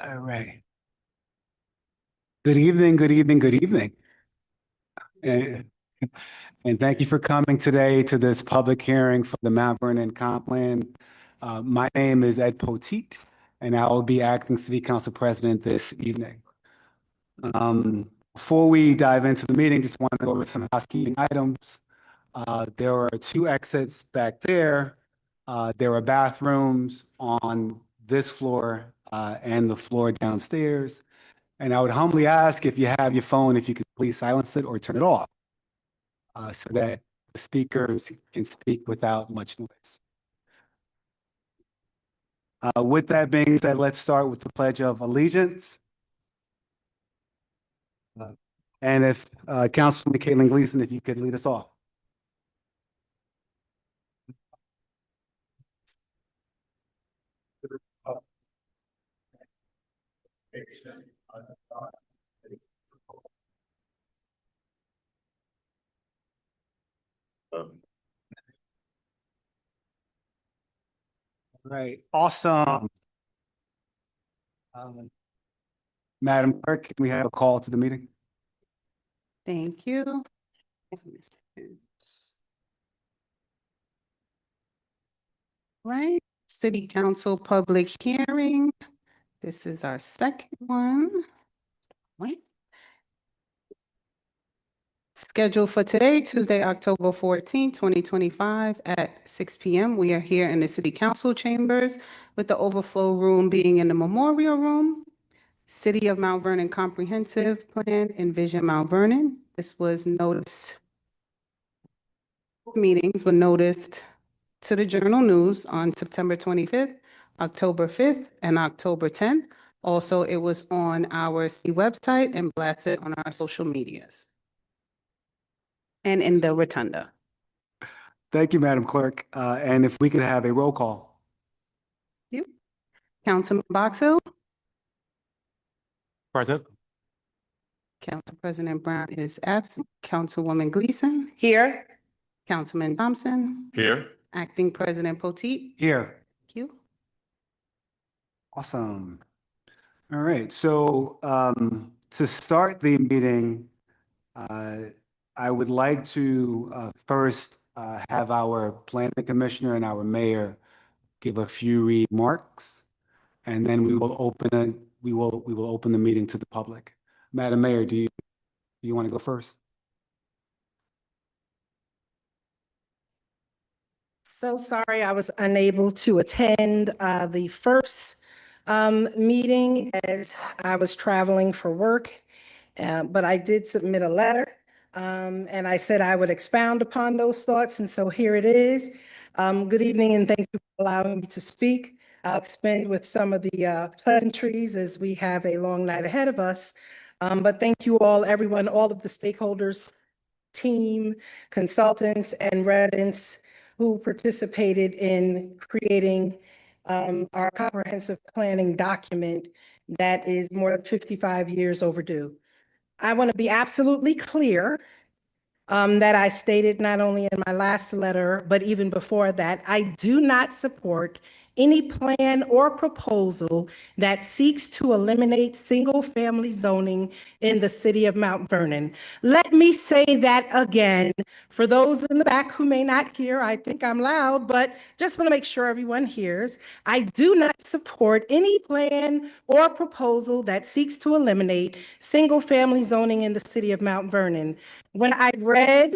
All right. Good evening, good evening, good evening. And, and thank you for coming today to this public hearing for the Mount Vernon Comp Plan. My name is Ed Poteet, and I will be acting City Council President this evening. Before we dive into the meeting, just want to go over some housekeeping items. There are two exits back there. There are bathrooms on this floor and the floor downstairs. And I would humbly ask if you have your phone, if you could please silence it or turn it off so that the speakers can speak without much noise. With that being said, let's start with the Pledge of Allegiance. And if Councilman Caitlin Gleason, if you could lead us off. Right, awesome. Um, Madam Clerk, can we have a call to the meeting? Thank you. Right, City Council public hearing. This is our second one. Right. Scheduled for today, Tuesday, October 14, 2025 at 6 p.m. We are here in the City Council chambers with the overflow room being in the Memorial Room. City of Mount Vernon Comprehensive Plan, Envision Mount Vernon. This was noticed. Meetings were noticed to the Journal News on September 25th, October 5th, and October 10th. Also, it was on our city website and blasted on our social medias and in the rotunda. Thank you, Madam Clerk. And if we could have a roll call. Thank you. Councilman Box Hill. Present. Council President Brown is absent. Councilwoman Gleason. Here. Councilman Thompson. Here. Acting President Poteet. Here. Thank you. Awesome. All right. So to start the meeting, I would like to first have our planning commissioner and our mayor give a few remarks, and then we will open the meeting to the public. Madam Mayor, do you want to go first? So sorry I was unable to attend the first meeting as I was traveling for work, but I did submit a letter and I said I would expound upon those thoughts, and so here it is. Good evening and thank you for allowing me to speak. I'll expand with some of the pleasantries as we have a long night ahead of us, but thank you all, everyone, all of the stakeholders, team, consultants, and residents who participated in creating our comprehensive planning document that is more than 55 years overdue. I want to be absolutely clear that I stated not only in my last letter, but even before that, I do not support any plan or proposal that seeks to eliminate single-family zoning in the city of Mount Vernon. Let me say that again. For those in the back who may not hear, I think I'm loud, but just want to make sure everyone hears. I do not support any plan or proposal that seeks to eliminate single-family zoning in the city of Mount Vernon. When I read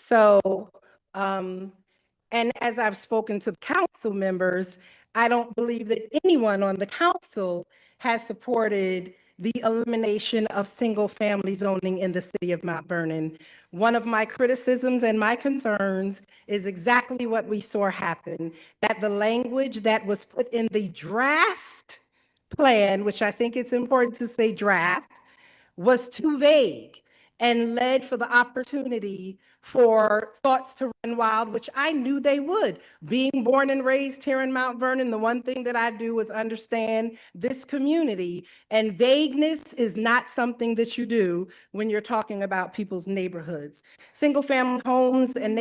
So, and as I've spoken to council members, I don't believe that anyone on the council has supported the elimination of single-family zoning in the city of Mount Vernon. One of my criticisms and my concerns is exactly what we saw happen, that the language that was put in the draft plan, which I think it's important to say draft, was too vague. and led for the opportunity for thoughts to run wild, which I knew they would. Being born and raised here in Mount Vernon, the one thing that I do is understand this community, and vagueness is not something that you do when you're talking about people's neighborhoods. Single-family homes and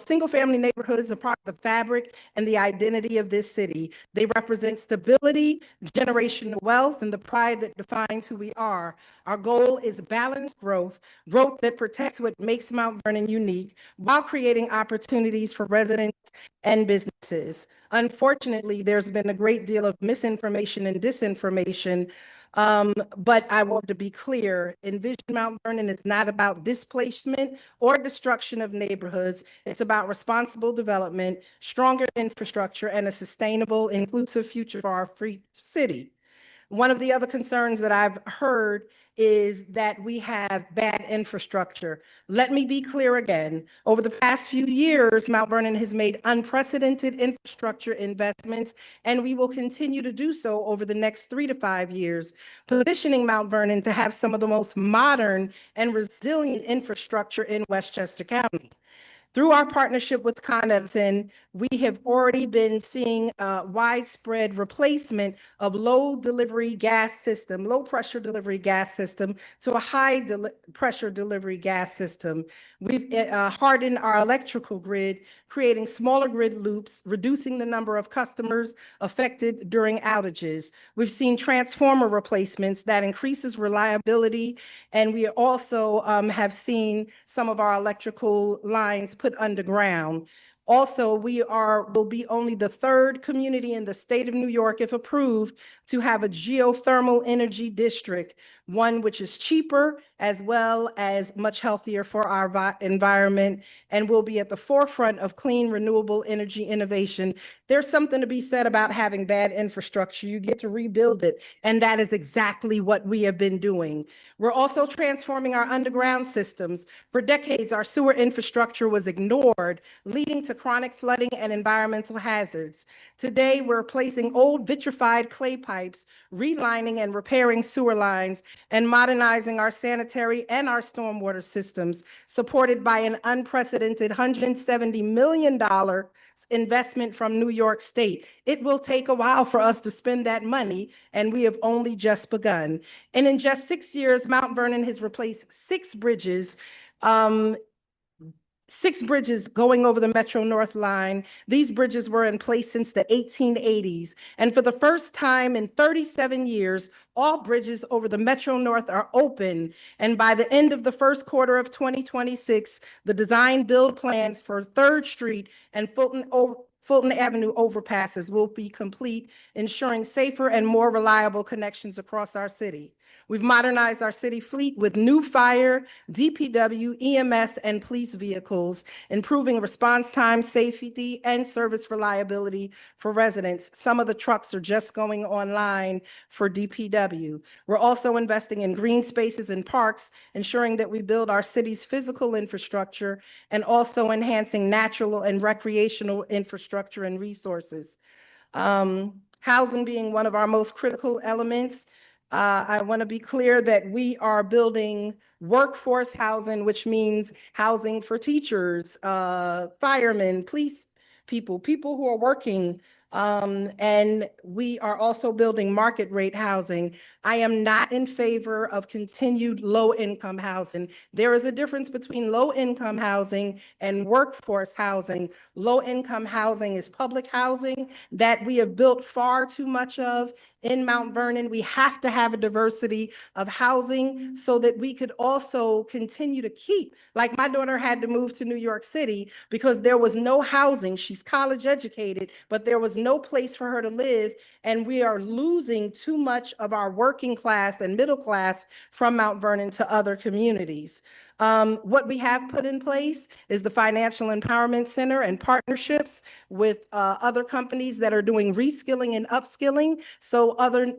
single-family neighborhoods are part of the fabric and the identity of this city. They represent stability, generational wealth, and the pride that defines who we are. Our goal is balanced growth, growth that protects what makes Mount Vernon unique while creating opportunities for residents and businesses. Unfortunately, there's been a great deal of misinformation and disinformation, but I want to be clear, Envision Mount Vernon is not about displacement or destruction of neighborhoods. It's about responsible development, stronger infrastructure, and a sustainable, inclusive future for our free city. One of the other concerns that I've heard is that we have bad infrastructure. Let me be clear again. Over the past few years, Mount Vernon has made unprecedented infrastructure investments, and we will continue to do so over the next 3 to 5 years, positioning Mount Vernon to have some of the most modern and resilient infrastructure in Westchester County. Through our partnership with Con Edison, we have already been seeing widespread replacement of low pressure delivery gas system to a high pressure delivery gas system. We've hardened our electrical grid, creating smaller grid loops, reducing the number of customers affected during outages. We've seen transformer replacements that increases reliability, and we also have seen some of our electrical lines put underground. Also, will be only the third community in the state of New York, if approved, to have a geothermal energy district, one which is cheaper as well as much healthier for our environment, and will be at the forefront of clean, renewable energy innovation. There's something to be said about having bad infrastructure. You get to rebuild it, and that is exactly what we have been doing. We're also transforming our underground systems. For decades, our sewer infrastructure was ignored, leading to chronic flooding and environmental hazards. Today, we're replacing old vitrified clay pipes, relining and repairing sewer lines, and modernizing our sanitary and our stormwater systems, supported by an unprecedented $170 million investment from New York State. It will take a while for us to spend that money, and we have only just begun. And in just 6 years, Mount Vernon has replaced 6 bridges, 6 bridges going over the Metro North line. These bridges were in place since the 1880s. And for the first time in 37 years, all bridges over the Metro North are open. And by the end of the first quarter of 2026, the design build plans for 3rd Street and Fulton Avenue overpasses will be complete, ensuring safer and more reliable connections across our city. We've modernized our city fleet with new fire, DPW, EMS, and police vehicles, improving response time, safety, and service reliability for residents. Some of the trucks are just going online for DPW. We're also investing in green spaces and parks, ensuring that we build our city's physical infrastructure, and also enhancing natural and recreational infrastructure and resources. Housing being one of our most critical elements. I want to be clear that we are building workforce housing, which means housing for teachers, firemen, police people who are working. And we are also building market rate housing. I am not in favor of continued low-income housing. There is a difference between low-income housing and workforce housing. Low-income housing is public housing that we have built far too much of in Mount Vernon. We have to have a diversity of housing so that we could also continue to keep, like my daughter had to move to New York City because there was no housing. She's college educated, but there was no place for her to live. And we are losing too much of our working class and middle class from Mount Vernon to other communities. What we have put in place is the Financial Empowerment Center and partnerships with other companies that are doing reskilling and upskilling, so other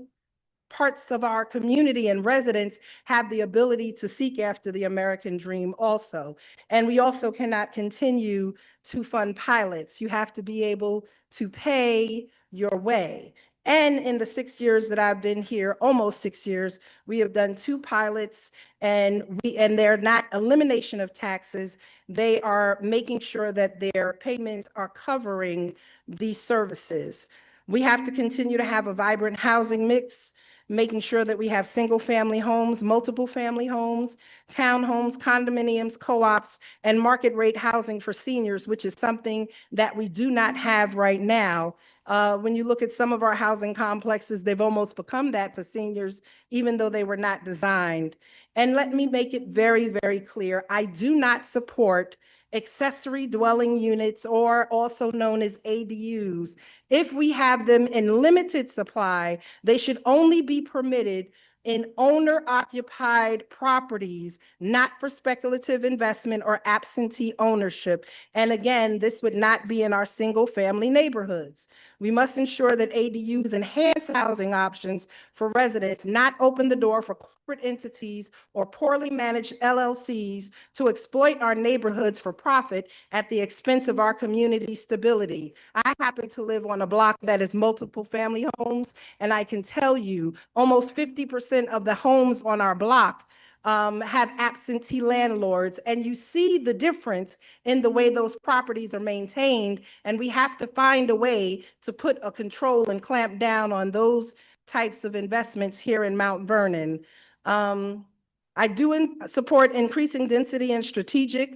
parts of our community and residents have the ability to seek after the American dream also. And we also cannot continue to fund pilots. You have to be able to pay your way. And in the 6 years that I've been here, almost 6 years, we have done 2 pilots, and they're not elimination of taxes. They are making sure that their payments are covering these services. We have to continue to have a vibrant housing mix, making sure that we have single-family homes, multiple-family homes, townhomes, condominiums, co-ops, and market-rate housing for seniors, which is something that we do not have right now. When you look at some of our housing complexes, they've almost become that for seniors, even though they were not designed. And let me make it very, very clear, I do not support accessory dwelling units, or also known as ADUs. If we have them in limited supply, they should only be permitted in owner-occupied properties, not for speculative investment or absentee ownership. And again, this would not be in our single-family neighborhoods. We must ensure that ADUs enhance housing options for residents, not open the door for corporate entities or poorly managed LLCs to exploit our neighborhoods for profit at the expense of our community stability. I happen to live on a block that is multiple family homes, and I can tell you almost 50% of the homes on our block have absentee landlords, and you see the difference in the way those properties are maintained, and we have to find a way to put a control and clamp down on those types of investments here in Mount Vernon. I do support increasing density in strategic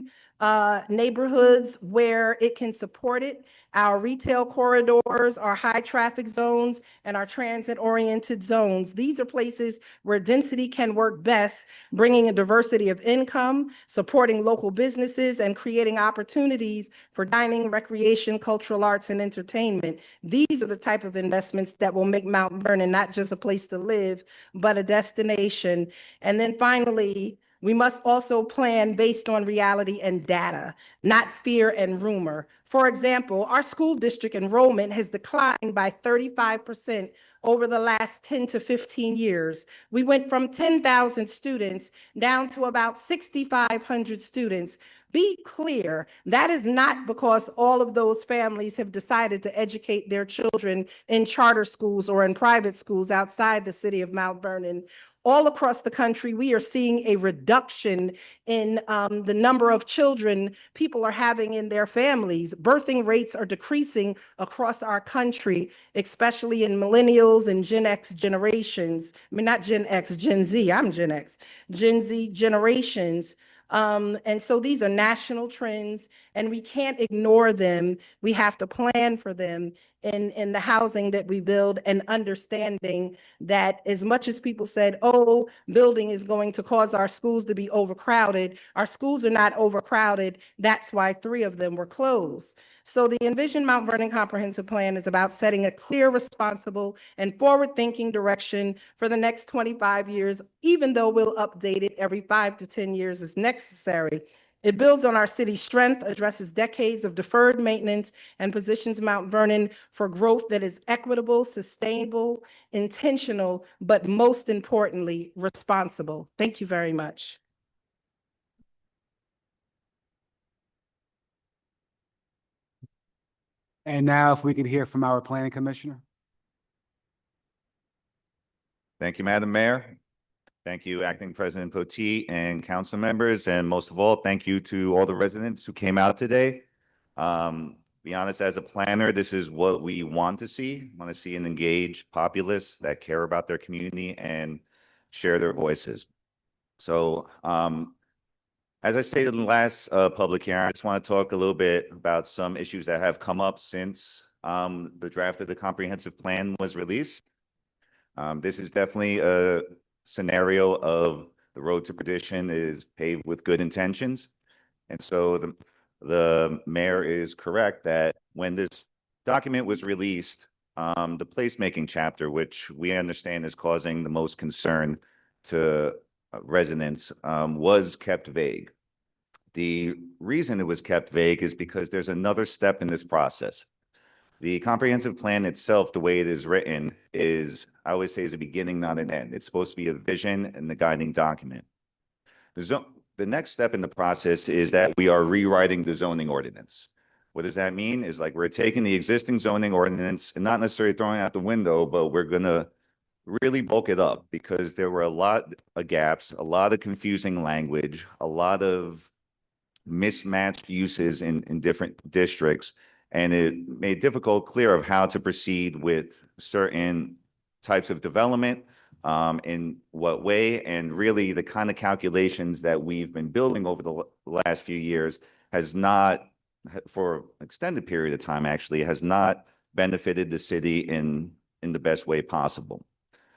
neighborhoods where it can support it. Our retail corridors, our high traffic zones, and our transit-oriented zones. These are places where density can work best, bringing a diversity of income, supporting local businesses, and creating opportunities for dining, recreation, cultural arts, and entertainment. These are the type of investments that will make Mount Vernon not just a place to live, but a destination. And then finally, we must also plan based on reality and data, not fear and rumor. For example, our school district enrollment has declined by 35% over the last 10 to 15 years. We went from 10,000 students down to about 6,500 students. Be clear, that is not because all of those families have decided to educate their children in charter schools or in private schools outside the city of Mount Vernon. All across the country, we are seeing a reduction in the number of children people are having in their families. Birthing rates are decreasing across our country, especially in millennials and Gen X generations. I mean, not Gen X, Gen Z, I'm Gen X, Gen Z generations. And so these are national trends, and we can't ignore them. We have to plan for them in the housing that we build, and understanding that as much as people said, oh, building is going to cause our schools to be overcrowded, our schools are not overcrowded. That's why 3 of them were closed. So the Envision Mount Vernon Comprehensive Plan is about setting a clear, responsible, and forward-thinking direction for the next 25 years, even though we'll update it every 5 to 10 years as necessary. It builds on our city's strength, addresses decades of deferred maintenance, and positions Mount Vernon for growth that is equitable, sustainable, intentional, but most importantly, responsible. Thank you very much. And now if we could hear from our planning commissioner. Thank you, Madam Mayor. Thank you, Acting President Potteet and council members. And most of all, thank you to all the residents who came out today. Be honest, as a planner, this is what we want to see. Want to see an engaged populace that care about their community and share their voices. So, as I stated in the last public hearing, I just want to talk a little bit about some issues that have come up since the draft of the comprehensive plan was released. This is definitely a scenario of the road to perdition is paved with good intentions. And so the mayor is correct that when this document was released, the placemaking chapter, which we understand is causing the most concern to residents, was kept vague. The reason it was kept vague is because there's another step in this process. The comprehensive plan itself, the way it is written, is, I always say, is a beginning, not an end. It's supposed to be a vision and the guiding document. The next step in the process is that we are rewriting the zoning ordinance. What does that mean? Is like we're taking the existing zoning ordinance and not necessarily throwing it out the window, but we're gonna really bulk it up because there were a lot of gaps, a lot of confusing language, a lot of mismatched uses in different districts. And it made difficult clear of how to proceed with certain types of development, in what way, and really the kind of calculations that we've been building over the last few years has not, for an extended period of time, actually, has not benefited the city in the best way possible.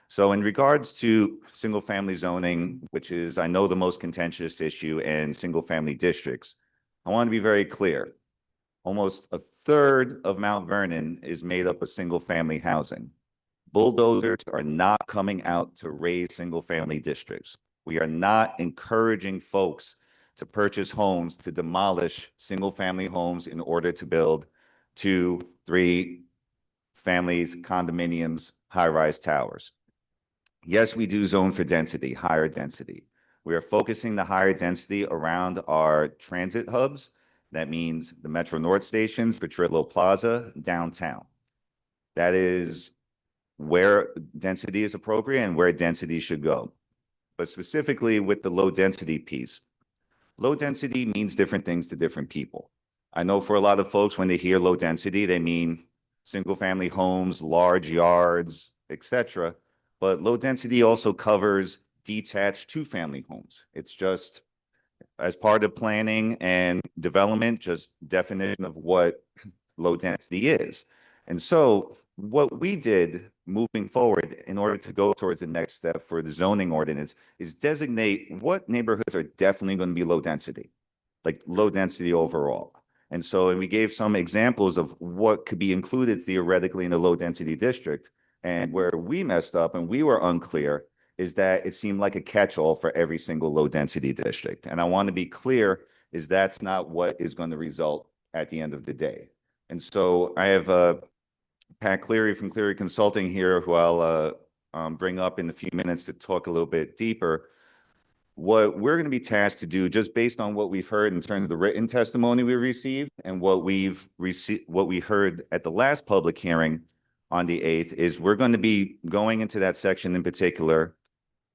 So in regards to single-family zoning, which is, I know, the most contentious issue, and single-family districts, I want to be very clear. Almost a third of Mount Vernon is made up of single-family housing. Bulldozers are not coming out to raise single-family districts. We are not encouraging folks to purchase homes to demolish single-family homes in order to build 2, 3 families, condominiums, high-rise towers. Yes, we do zone for density, higher density. We are focusing the higher density around our transit hubs. That means the Metro North stations, Petrillo Plaza, downtown. That is where density is appropriate and where density should go. But specifically with the low density piece, low density means different things to different people. I know for a lot of folks, when they hear low density, they mean single family homes, large yards, etc. But low density also covers detached two-family homes. It's just, as part of planning and development, just definition of what low density is. And so what we did moving forward in order to go towards the next step for the zoning ordinance is designate what neighborhoods are definitely going to be low density, like low density overall. And so, and we gave some examples of what could be included theoretically in a low density district. And where we messed up and we were unclear is that it seemed like a catch-all for every single low density district. And I want to be clear, is that's not what is going to result at the end of the day. And so I have Pat Cleary from Cleary Consulting here, who I'll bring up in a few minutes to talk a little bit deeper. What we're going to be tasked to do, just based on what we've heard in terms of the written testimony we received and what we've received, what we heard at the last public hearing on the 8th, is we're going to be going into that section in particular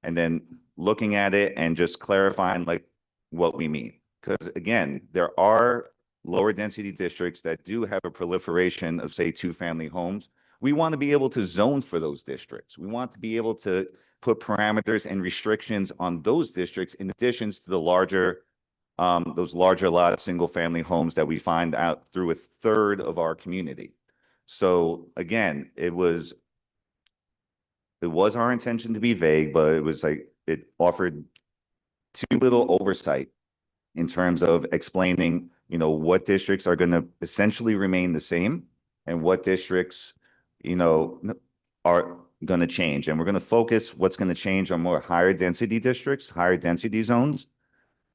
and then looking at it and just clarifying like what we mean. Because again, there are lower density districts that do have a proliferation of, say, two-family homes. We want to be able to zone for those districts. We want to be able to put parameters and restrictions on those districts in addition to the larger, those larger lot of single-family homes that we find out through a third of our community. So again, it was our intention to be vague, but it was like it offered too little oversight in terms of explaining, you know, what districts are going to essentially remain the same and what districts, you know, are going to change. And we're going to focus what's going to change on more higher density districts, higher density zones.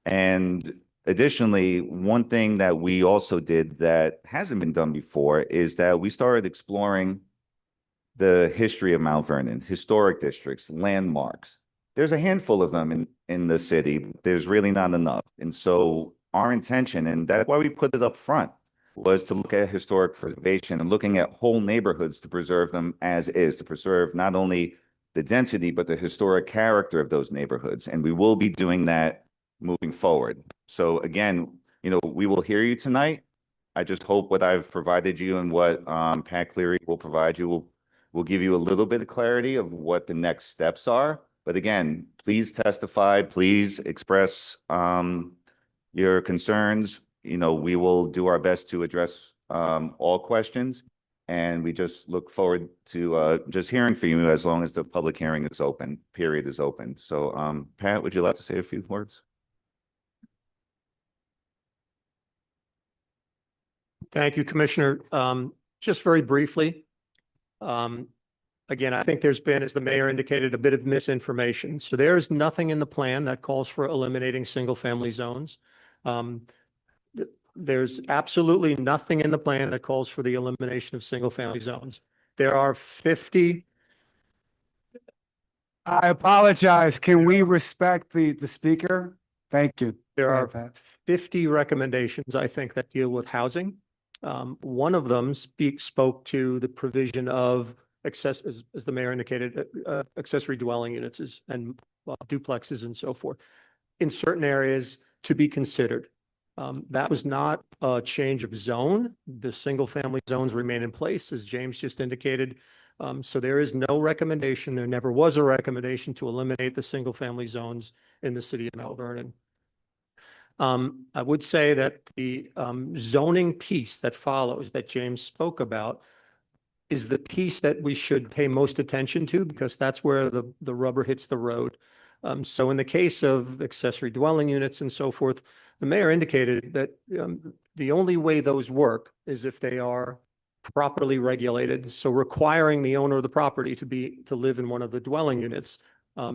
And additionally, one thing that we also did that hasn't been done before is that we started exploring the history of Mount Vernon, historic districts, landmarks. There's a handful of them in the city, but there's really not enough. And so our intention, and that's why we put it up front, was to look at historic preservation and looking at whole neighborhoods to preserve them as is, to preserve not only the density, but the historic character of those neighborhoods. And we will be doing that moving forward. So again, you know, we will hear you tonight. I just hope what I've provided you and what Pat Cleary will provide you will give you a little bit of clarity of what the next steps are. But again, please testify, please express your concerns. You know, we will do our best to address all questions. And we just look forward to just hearing from you as long as the public hearing is open, period is open. So Pat, would you like to say a few words? Thank you, Commissioner. Just very briefly, again, I think there's been, as the mayor indicated, a bit of misinformation. So there is nothing in the plan that calls for eliminating single-family zones. There's absolutely nothing in the plan that calls for the elimination of single-family zones. There are 50. I apologize. Can we respect the speaker? Thank you. There Go are ahead, Pat. 50 recommendations, I think, that deal with housing. One of them spoke to the provision of as the mayor indicated, accessory dwelling units and duplexes and so forth in certain areas to be considered. That was not a change of zone. The single-family zones remain in place, as James just indicated. So there is no recommendation, there never was a recommendation to eliminate the single-family zones in the city of Mount Vernon. I would say that the zoning piece that follows, that James spoke about, is the piece that we should pay most attention to, because that's where the rubber hits the road. So in the case of accessory dwelling units and so forth, the mayor indicated that the only way those work is if they are properly regulated. So requiring the owner of the property to live in one of the dwelling units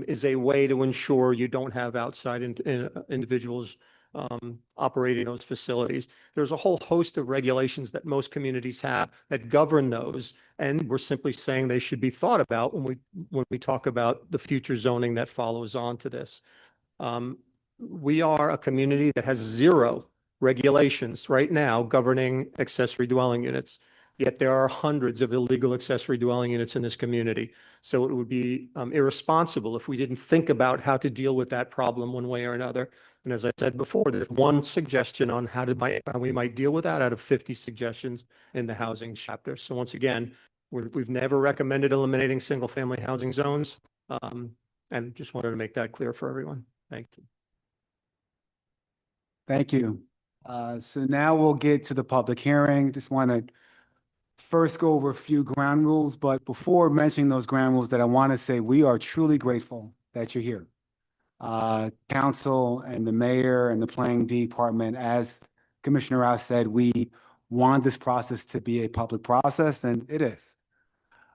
is a way to ensure you don't have outside individuals operating those facilities. There's a whole host of regulations that most communities have that govern those, and we're simply saying they should be thought about when we talk about the future zoning that follows on to this. We are a community that has 0 regulations right now governing accessory dwelling units. Yet there are hundreds of illegal accessory dwelling units in this community. So it would be irresponsible if we didn't think about how to deal with that problem one way or another. And as I said before, there's one suggestion on how we might deal with that out of 50 suggestions in the housing chapter. So once again, we've never recommended eliminating single-family housing zones. And just wanted to make that clear for everyone. Thank you. Thank you. So now we'll get to the public hearing. Just want to first go over a few ground rules, but before mentioning those ground rules, that I want to say we are truly grateful that you're here. Council and the mayor and the planning department, as Commissioner Rouse said, we want this process to be a public process, and it is.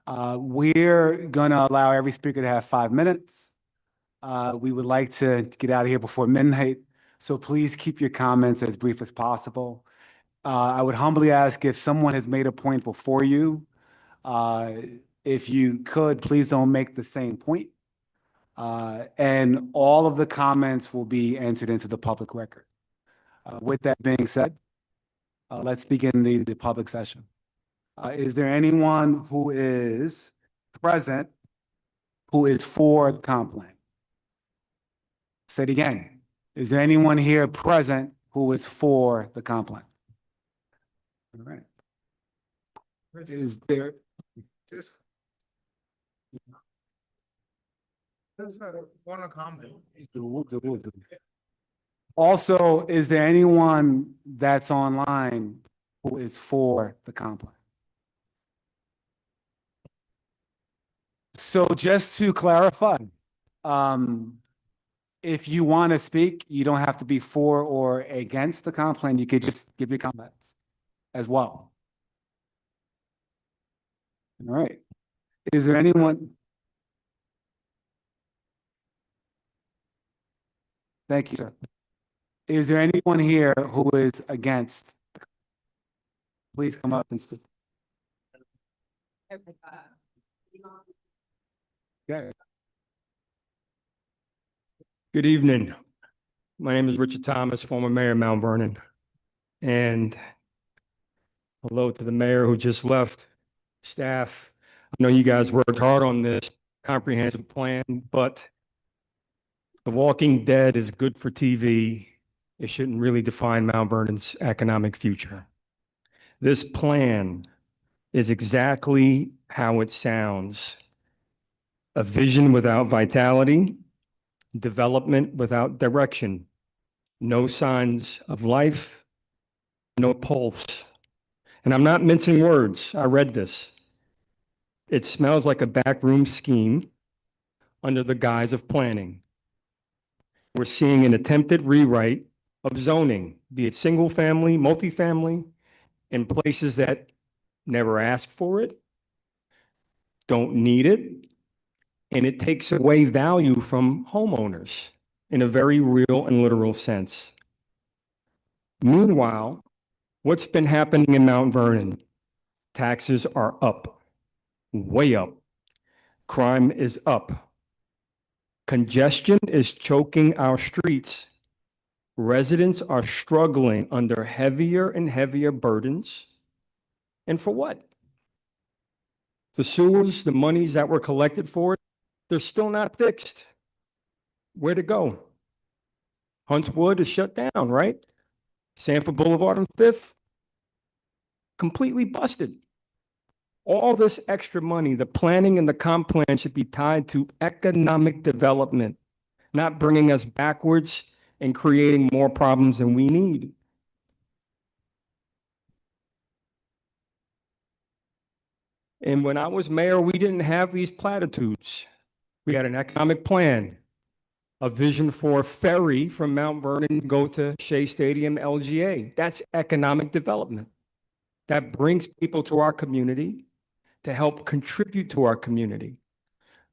We're gonna allow every speaker to have 5 minutes. We would like to get out of here before midnight, so please keep your comments as brief as possible. I would humbly ask if someone has made a point before you, if you could, please don't make the same point. And all of the comments will be entered into the public record. With that being said, let's begin the public session. Is there anyone who is present who is for the comp plan? Say it again. Is there anyone here present who is for the comp plan? All right. Is there? One comment. Also, is there anyone that's online who is for the comp plan? So just to clarify, if you want to speak, you don't have to be for or against the comp plan. You could just give your comments as well. All right. Is there anyone? Thank you, sir. Is there anyone here who is against? Please come up and speak. Okay. Good evening. My name is Richard Thomas, former mayor of Mount Vernon. And hello to the mayor who just left, staff. I know you guys worked hard on this comprehensive plan, but The Walking Dead is good for TV. It shouldn't really define Mount Vernon's economic future. This plan is exactly how it sounds. A vision without vitality, development without direction, no signs of life, no pulse. And I'm not mincing words. I read this. It smells like a backroom scheme under the guise of planning. We're seeing an attempted rewrite of zoning, be it single family, multifamily, in places that never asked for it, don't need it, and it takes away value from homeowners in a very real and literal sense. Meanwhile, what's been happening in Mount Vernon? Taxes are up, way up. Crime is up. Congestion is choking our streets. Residents are struggling under heavier and heavier burdens. And for what? The sewers, the monies that were collected for it, they're still not fixed. Where to go? Huntwood is shut down, right? Sanford Boulevard on Fifth, completely busted. All this extra money, the planning and the comp plan should be tied to economic development, not bringing us backwards and creating more problems than we need. And when I was mayor, we didn't have these platitudes. We had an economic plan, a vision for a ferry from Mount Vernon, go to Shea Stadium, LGA. That's economic development. That brings people to our community to help contribute to our community.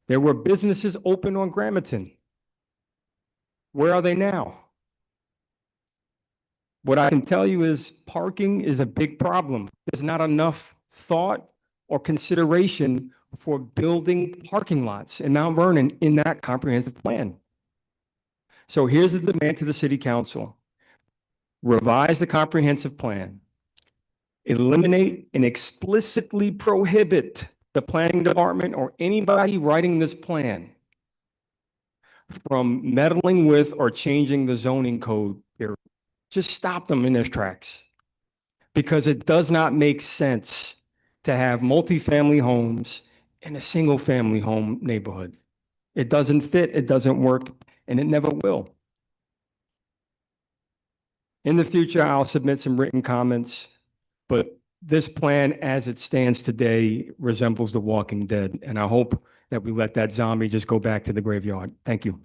There were businesses open on Gramerton. Where are they now? What I can tell you is parking is a big problem. There's not enough thought or consideration for building parking lots in Mount Vernon in that comprehensive plan. So here's the demand to the city council. Revise the comprehensive plan. Eliminate and explicitly prohibit the planning department or anybody writing this plan from meddling with or changing the zoning code here. Just stop them in their tracks. Because it does not make sense to have multifamily homes in a single family home neighborhood. It doesn't fit, it doesn't work, and it never will. In the future, I'll submit some written comments, but this plan as it stands today resembles The Walking Dead, and I hope that we let that zombie just go back to the graveyard. Thank you.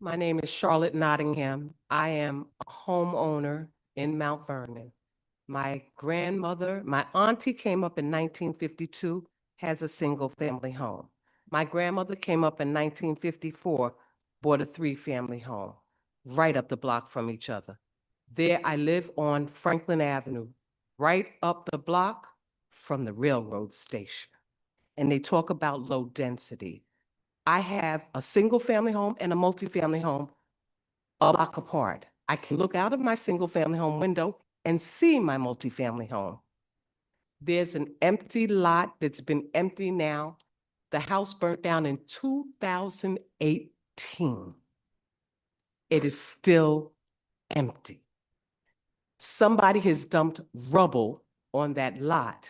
My name is Charlotte Nottingham. I am a homeowner in Mount Vernon. My grandmother, my auntie came up in 1952, has a single family home. My grandmother came up in 1954, bought a 3-family home, right up the block from each other. There I live on Franklin Avenue, right up the block from the railroad station. And they talk about low density. I have a single family home and a multifamily home a block apart. I can look out of my single family home window and see my multifamily home. There's an empty lot that's been empty now. The house burnt down in 2018. It is still empty. Somebody has dumped rubble on that lot.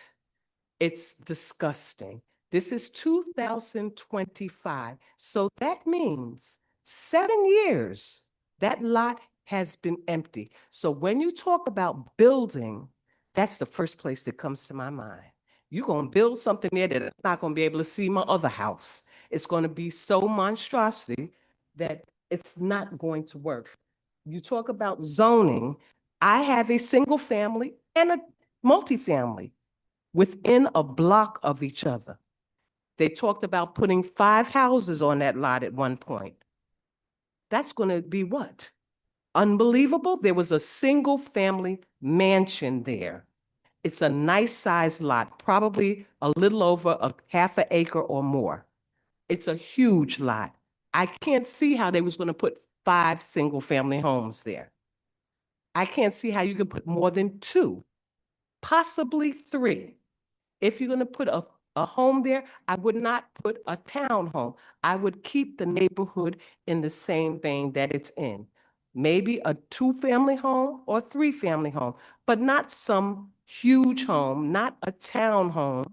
It's disgusting. This is 2025. So that means 7 years that lot has been empty. So when you talk about building, that's the first place that comes to my mind. You're going to build something there that I'm not going to be able to see my other house. It's going to be so monstrosity that it's not going to work. You talk about zoning. I have a single family and a multifamily within a block of each other. They talked about putting 5 houses on that lot at one point. That's going to be what? Unbelievable. There was a single family mansion there. It's a nice sized lot, probably a little over a half an acre or more. It's a huge lot. I can't see how they was going to put 5 single family homes there. I can't see how you could put more than 2, possibly 3. If you're going to put a home there, I would not put a townhome. I would keep the neighborhood in the same vein that it's in. Maybe a 2-family home or 3-family home, but not some huge home, not a townhome.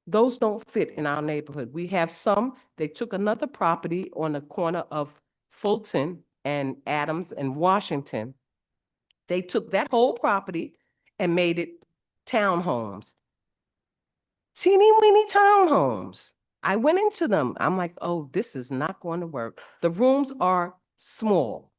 Those don't fit in our neighborhood. We have some, they took another property on the corner of Fulton and Adams and Washington. They took that whole property and made it townhomes. Teeny weeny townhomes. I went into them. I'm like, oh, this is not going to work. The rooms are small.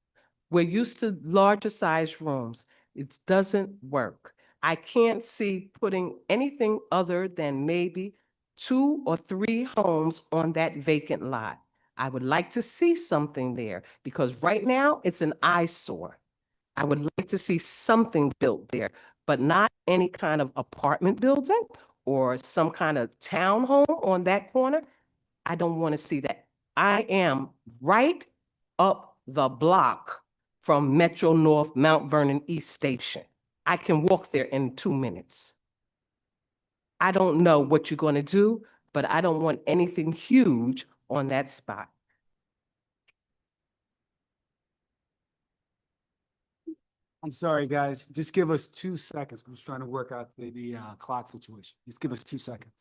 We're used to larger size rooms. It doesn't work. I can't see putting anything other than maybe 2 or 3 homes on that vacant lot. I would like to see something there because right now it's an eyesore. I would like to see something built there, but not any kind of apartment building or some kind of townhome on that corner. I don't want to see that. I am right up the block from Metro North Mount Vernon East Station. I can walk there in 2 minutes. I don't know what you're going to do, but I don't want anything huge on that spot. I'm sorry, guys. Just give us 2 seconds. We're just trying to work out the clock situation. Just give us 2 seconds.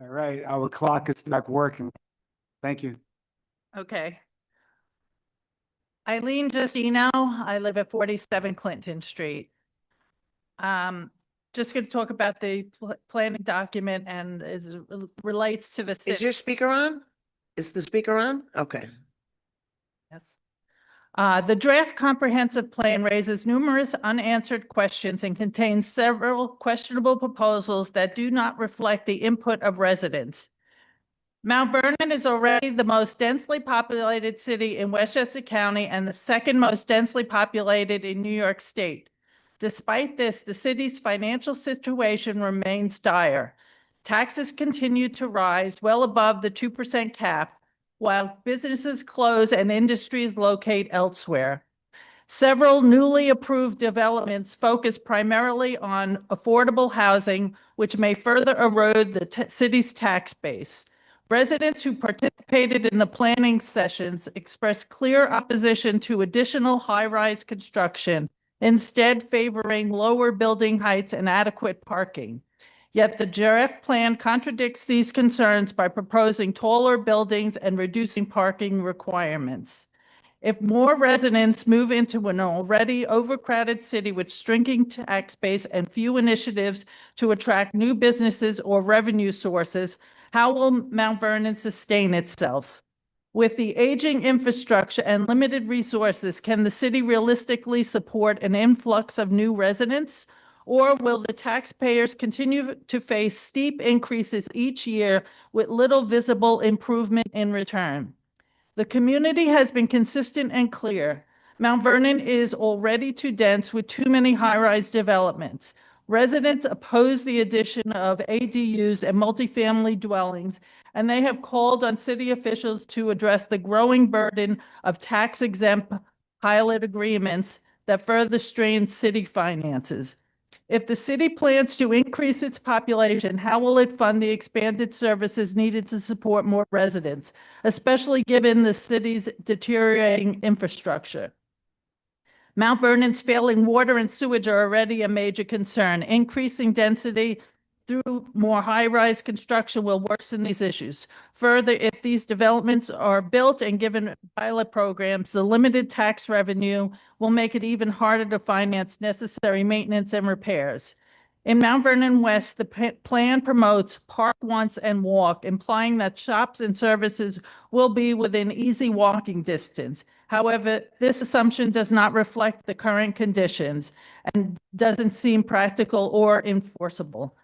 All right, our clock is back working. Thank you. Okay. Eileen Justino, I live at 47 Clinton Street. Just going to talk about the planning document and as it relates to the Is city. your speaker on? Is the speaker on? Okay. Yes. The draft comprehensive plan raises numerous unanswered questions and contains several questionable proposals that do not reflect the input of residents. Mount Vernon is already the most densely populated city in Westchester County and the second most densely populated in New York State. Despite this, the city's financial situation remains dire. Taxes continue to rise well above the 2% cap, while businesses close and industries locate elsewhere. Several newly approved developments focus primarily on affordable housing, which may further erode the city's tax base. Residents who participated in the planning sessions expressed clear opposition to additional high-rise construction, instead favoring lower building heights and adequate parking. Yet the draft plan contradicts these concerns by proposing taller buildings and reducing parking requirements. If more residents move into an already overcrowded city with shrinking tax base and few initiatives to attract new businesses or revenue sources, how will Mount Vernon sustain itself? With the aging infrastructure and limited resources, can the city realistically support an influx of new residents? Or will the taxpayers continue to face steep increases each year with little visible improvement in return? The community has been consistent and clear. Mount Vernon is already too dense with too many high-rise developments. Residents oppose the addition of ADUs and multifamily dwellings, and they have called on city officials to address the growing burden of tax-exempt pilot agreements that further strain city finances. If the city plans to increase its population, how will it fund the expanded services needed to support more residents, especially given the city's deteriorating infrastructure? Mount Vernon's failing water and sewage are already a major concern. Increasing density through more high-rise construction will worsen these issues. Further, if these developments are built and given pilot programs, the limited tax revenue will make it even harder to finance necessary maintenance and repairs. In Mount Vernon West, the plan promotes park once and walk, implying that shops and services will be within easy walking distance. However, this assumption does not reflect the current conditions and doesn't seem practical or enforceable.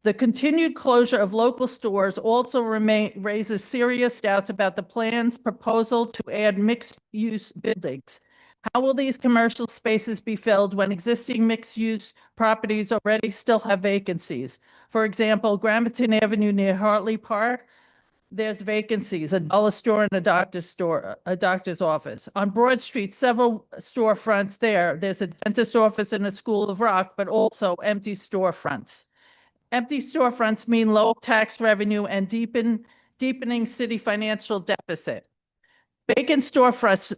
The continued closure of local stores also raises serious doubts about the plan's proposal to add mixed-use buildings. How will these commercial spaces be filled when existing mixed-use properties already still have vacancies? For example, Gramerton Avenue near Hartley Park, there's vacancies, a dollar store and a doctor's office. On Broad Street, several storefronts there. There's a dentist office and a School of Rock, but also empty storefronts. Empty storefronts mean low tax revenue and deepening city financial deficit. Vacant storefronts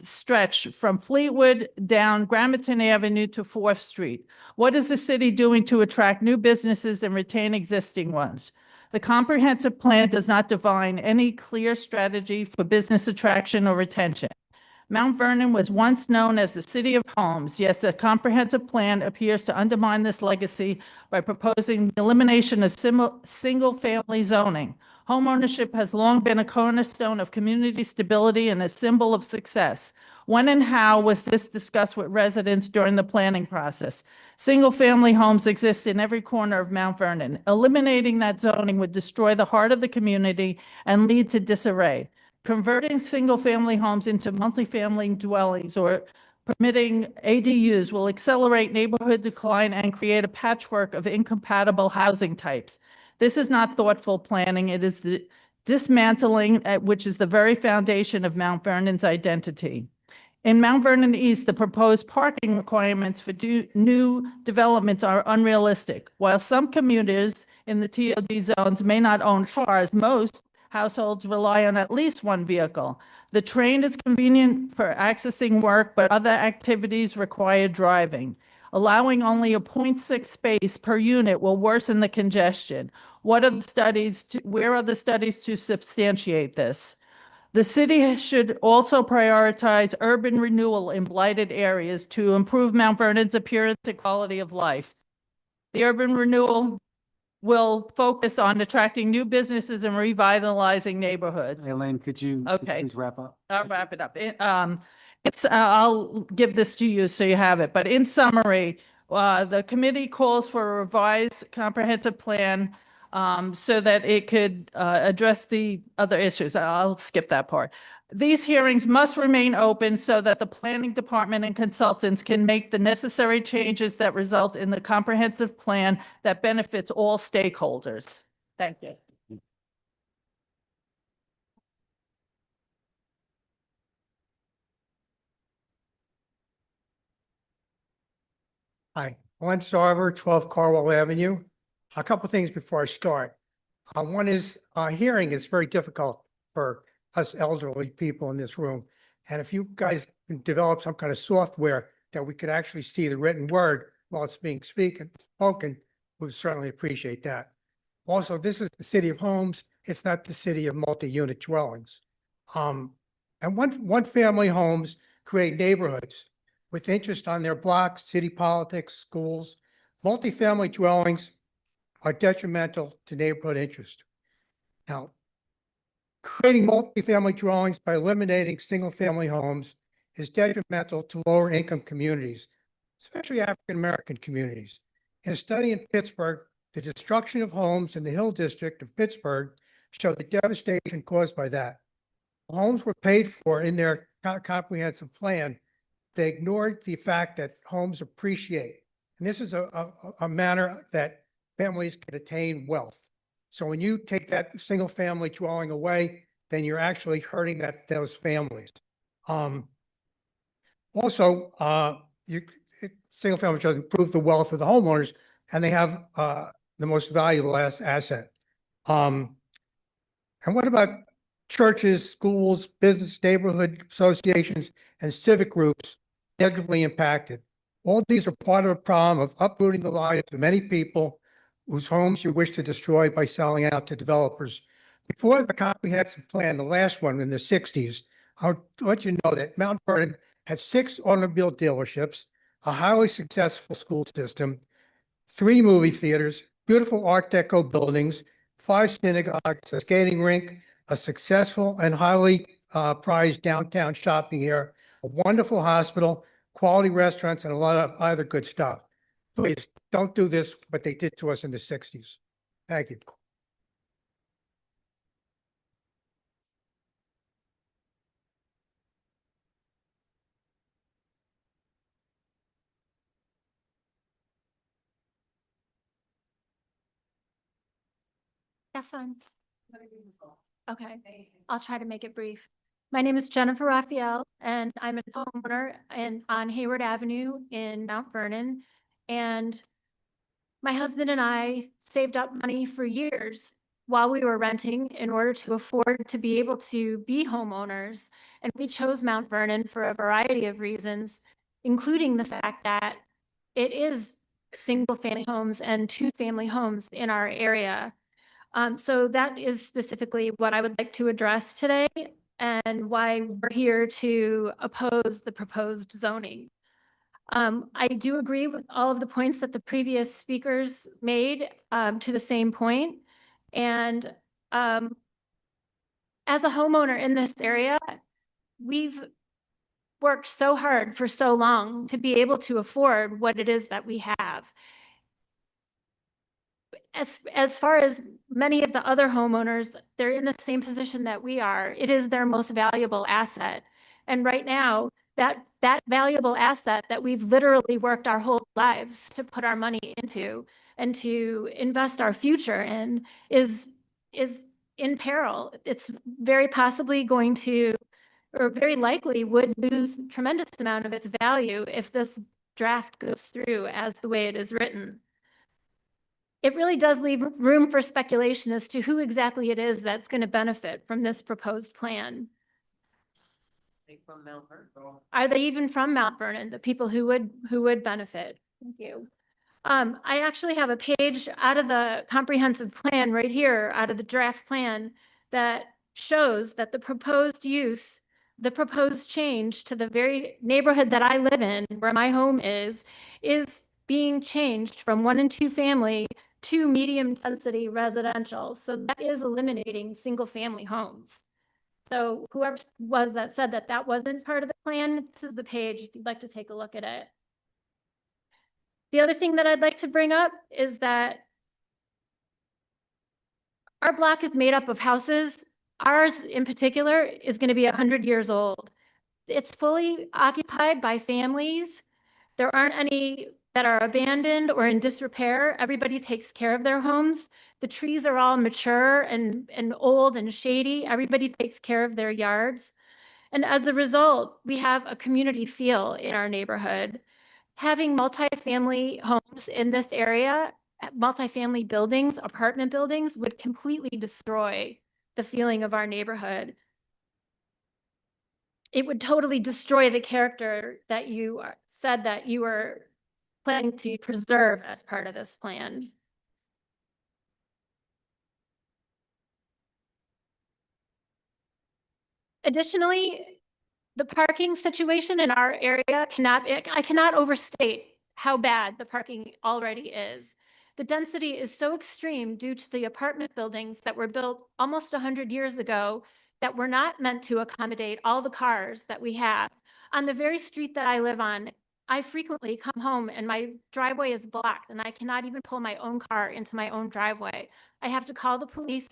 stretch from Fleetwood down Gramerton Avenue to 4th Street. What is the city doing to attract new businesses and retain existing ones? The comprehensive plan does not define any clear strategy for business attraction or retention. Mount Vernon was once known as the city of homes, yet the comprehensive plan appears to undermine this legacy by proposing the elimination of single-family zoning. Homeownership has long been a cornerstone of community stability and a symbol of success. When and how was this discussed with residents during the planning process? Single-family homes exist in every corner of Mount Vernon. Eliminating that zoning would destroy the heart of the community and lead to disarray. Converting single-family homes into multifamily dwellings or permitting ADUs will accelerate neighborhood decline and create a patchwork of incompatible housing types. This is not thoughtful planning. It is the dismantling, which is the very foundation of Mount Vernon's identity. In Mount Vernon East, the proposed parking requirements for new developments are unrealistic. While some commuters in the TOD zones may not own cars, most households rely on at least one vehicle. The train is convenient for accessing work, but other activities require driving. Allowing only a 0.6 space per unit will worsen the congestion. Where are the studies to substantiate this? The city should also prioritize urban renewal in blighted areas to improve Mount Vernon's appearance and quality of life. The urban renewal will focus on attracting new businesses and revitalizing neighborhoods. Elaine, could you Okay. please wrap up? I'll wrap it up. I'll give this to you so you have it. But in summary, the committee calls for a revised comprehensive plan so that it could address the other issues. I'll skip that part. These hearings must remain open so that the planning department and consultants can make the necessary changes that result in the comprehensive plan that benefits all stakeholders. Thank you. Hi, Glenn Sarver, 12 Carwell Avenue. A couple things before I start. One is, hearing is very difficult for us elderly people in this room. And if you guys can develop some kind of software that we could actually see the written word while it's being spoken, we would certainly appreciate that. Also, this is the city of homes. It's not the city of multi-unit dwellings. And one family homes create neighborhoods with interest on their blocks, city politics, schools. Multifamily dwellings are detrimental to neighborhood interest. Now, creating multifamily dwellings by eliminating single-family homes is detrimental to lower income communities, especially African-American communities. In a study in Pittsburgh, the destruction of homes in the Hill District of Pittsburgh showed the devastation caused by that. Homes were paid for in their comprehensive plan. They ignored the fact that homes appreciate. And this is a manner that families can attain wealth. So when you take that single family dwelling away, then you're actually hurting those families. Also, single family does improve the wealth of the homeowners, and they have the most valuable asset. And what about churches, schools, business, neighborhood associations, and civic groups negatively impacted? All these are part of a problem of uprooting the lives of many people whose homes you wish to destroy by selling out to developers. Before the comprehensive plan, the last one in the 60s, I'll let you know that Mount Vernon had 6 automobile dealerships, a highly successful school system, 3 movie theaters, beautiful Art Deco buildings, 5 synagogues, a skating rink, a successful and highly prized downtown shopping area, a wonderful hospital, quality restaurants, and a lot of other good stuff. Please don't do this, what they did to us in the 60s. Thank you. That's fine. Okay, I'll try to make it brief. My name is Jennifer Raphael, and I'm a homeowner on Hayward Avenue in Mount Vernon. And my husband and I saved up money for years while we were renting in order to afford to be able to be homeowners. And we chose Mount Vernon for a variety of reasons, including the fact that it is single-family homes and 2-family homes in our area. So that is specifically what I would like to address today and why we're here to oppose the proposed zoning. I do agree with all of the points that the previous speakers made to the same point. And As a homeowner in this area, we've worked so hard for so long to be able to afford what it is that we have. As far as many of the other homeowners, they're in the same position that we are. It is their most valuable asset. And right now, that valuable asset that we've literally worked our whole lives to put our money into and to invest our future in is in peril. It's very possibly going to, or very likely would lose tremendous amount of its value if this draft goes through as the way it is written. It really does leave room for speculation as to who exactly it is that's going to benefit from this proposed plan. Are they even from Mount Vernon, the people who would benefit? Thank you. I actually have a page out of the comprehensive plan right here, out of the draft plan, that shows that the proposed use, the proposed change to the very neighborhood that I live in, where my home is being changed from 1 and 2 family to medium density residential. So that is eliminating single family homes. So whoever was that said that that wasn't part of the plan, this is the page if you'd like to take a look at it. The other thing that I'd like to bring up is that our block is made up of houses. Ours in particular is going to be 100 years old. It's fully occupied by families. There aren't any that are abandoned or in disrepair. Everybody takes care of their homes. The trees are all mature and old and shady. Everybody takes care of their yards. And as a result, we have a community feel in our neighborhood. Having multifamily homes in this area, multifamily buildings, apartment buildings, would completely destroy the feeling of our neighborhood. It would totally destroy the character that you said that you were planning to preserve as part of this plan. Additionally, the parking situation in our area I cannot overstate how bad the parking already is. The density is so extreme due to the apartment buildings that were built almost 100 years ago that were not meant to accommodate all the cars that we have. On the very street that I live on, I frequently come home and my driveway is blocked and I cannot even pull my own car into my own driveway. I have to call the police.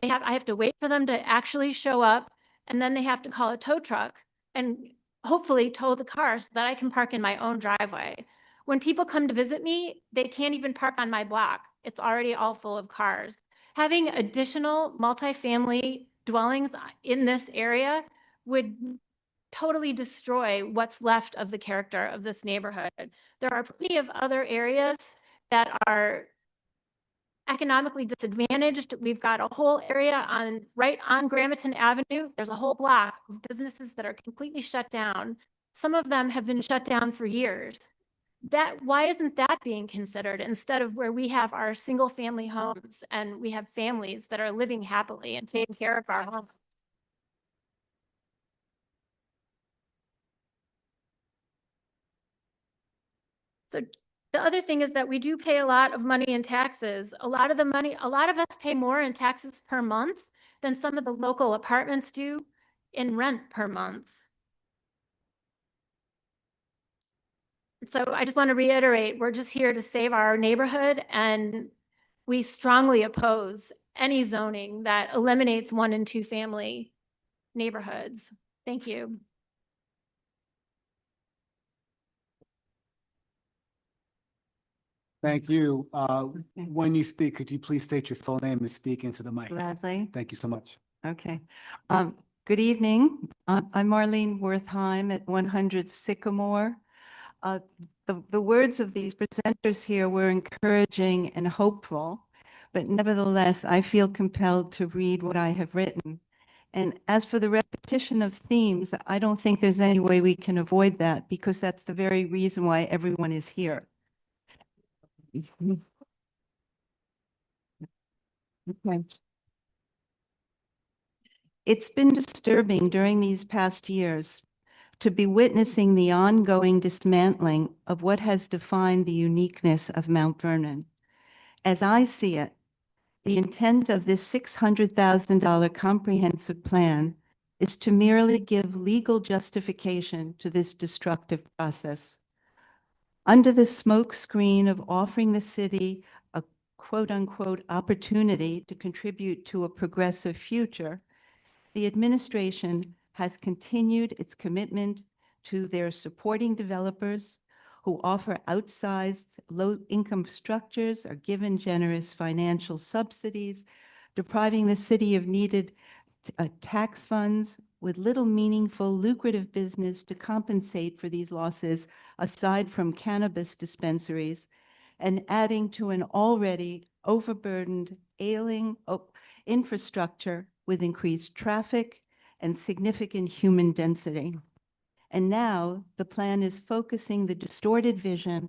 I have to wait for them to actually show up, and then they have to call a tow truck and hopefully tow the car so that I can park in my own driveway. When people come to visit me, they can't even park on my block. It's already all full of cars. Having additional multifamily dwellings in this area would totally destroy what's left of the character of this neighborhood. There are plenty of other areas that are economically disadvantaged. We've got a whole area right on Gramerton Avenue. There's a whole block of businesses that are completely shut down. Some of them have been shut down for years. Why isn't that being considered instead of where we have our single family homes and we have families that are living happily and taking care of our homes? So the other thing is that we do pay a lot of money in taxes. A lot of us pay more in taxes per month than some of the local apartments do in rent per month. So I just want to reiterate, we're just here to save our neighborhood, and we strongly oppose any zoning that eliminates 1 and 2 family neighborhoods. Thank you. Thank you. When you speak, could you please state your full name and speak into the mic? Gladly. Thank you so much. Okay. Good evening. I'm Marlene Wertheim at 100 Sycamore. The words of these presenters here were encouraging and hopeful, but nevertheless, I feel compelled to read what I have written. And as for the repetition of themes, I don't think there's any way we can avoid that, because that's the very reason why everyone is here. Okay. It's been disturbing during these past years to be witnessing the ongoing dismantling of what has defined the uniqueness of Mount Vernon. As I see it, The intent of this $600,000 comprehensive plan is to merely give legal justification to this destructive process. Under the smokescreen of offering the city a quote-unquote opportunity to contribute to a progressive future, the administration has continued its commitment to their supporting developers who offer outsized low-income structures, are given generous financial subsidies, depriving the city of needed tax funds with little meaningful lucrative business to compensate for these losses aside from cannabis dispensaries, and adding to an already overburdened, ailing infrastructure with increased traffic and significant human density. And now the plan is focusing the distorted vision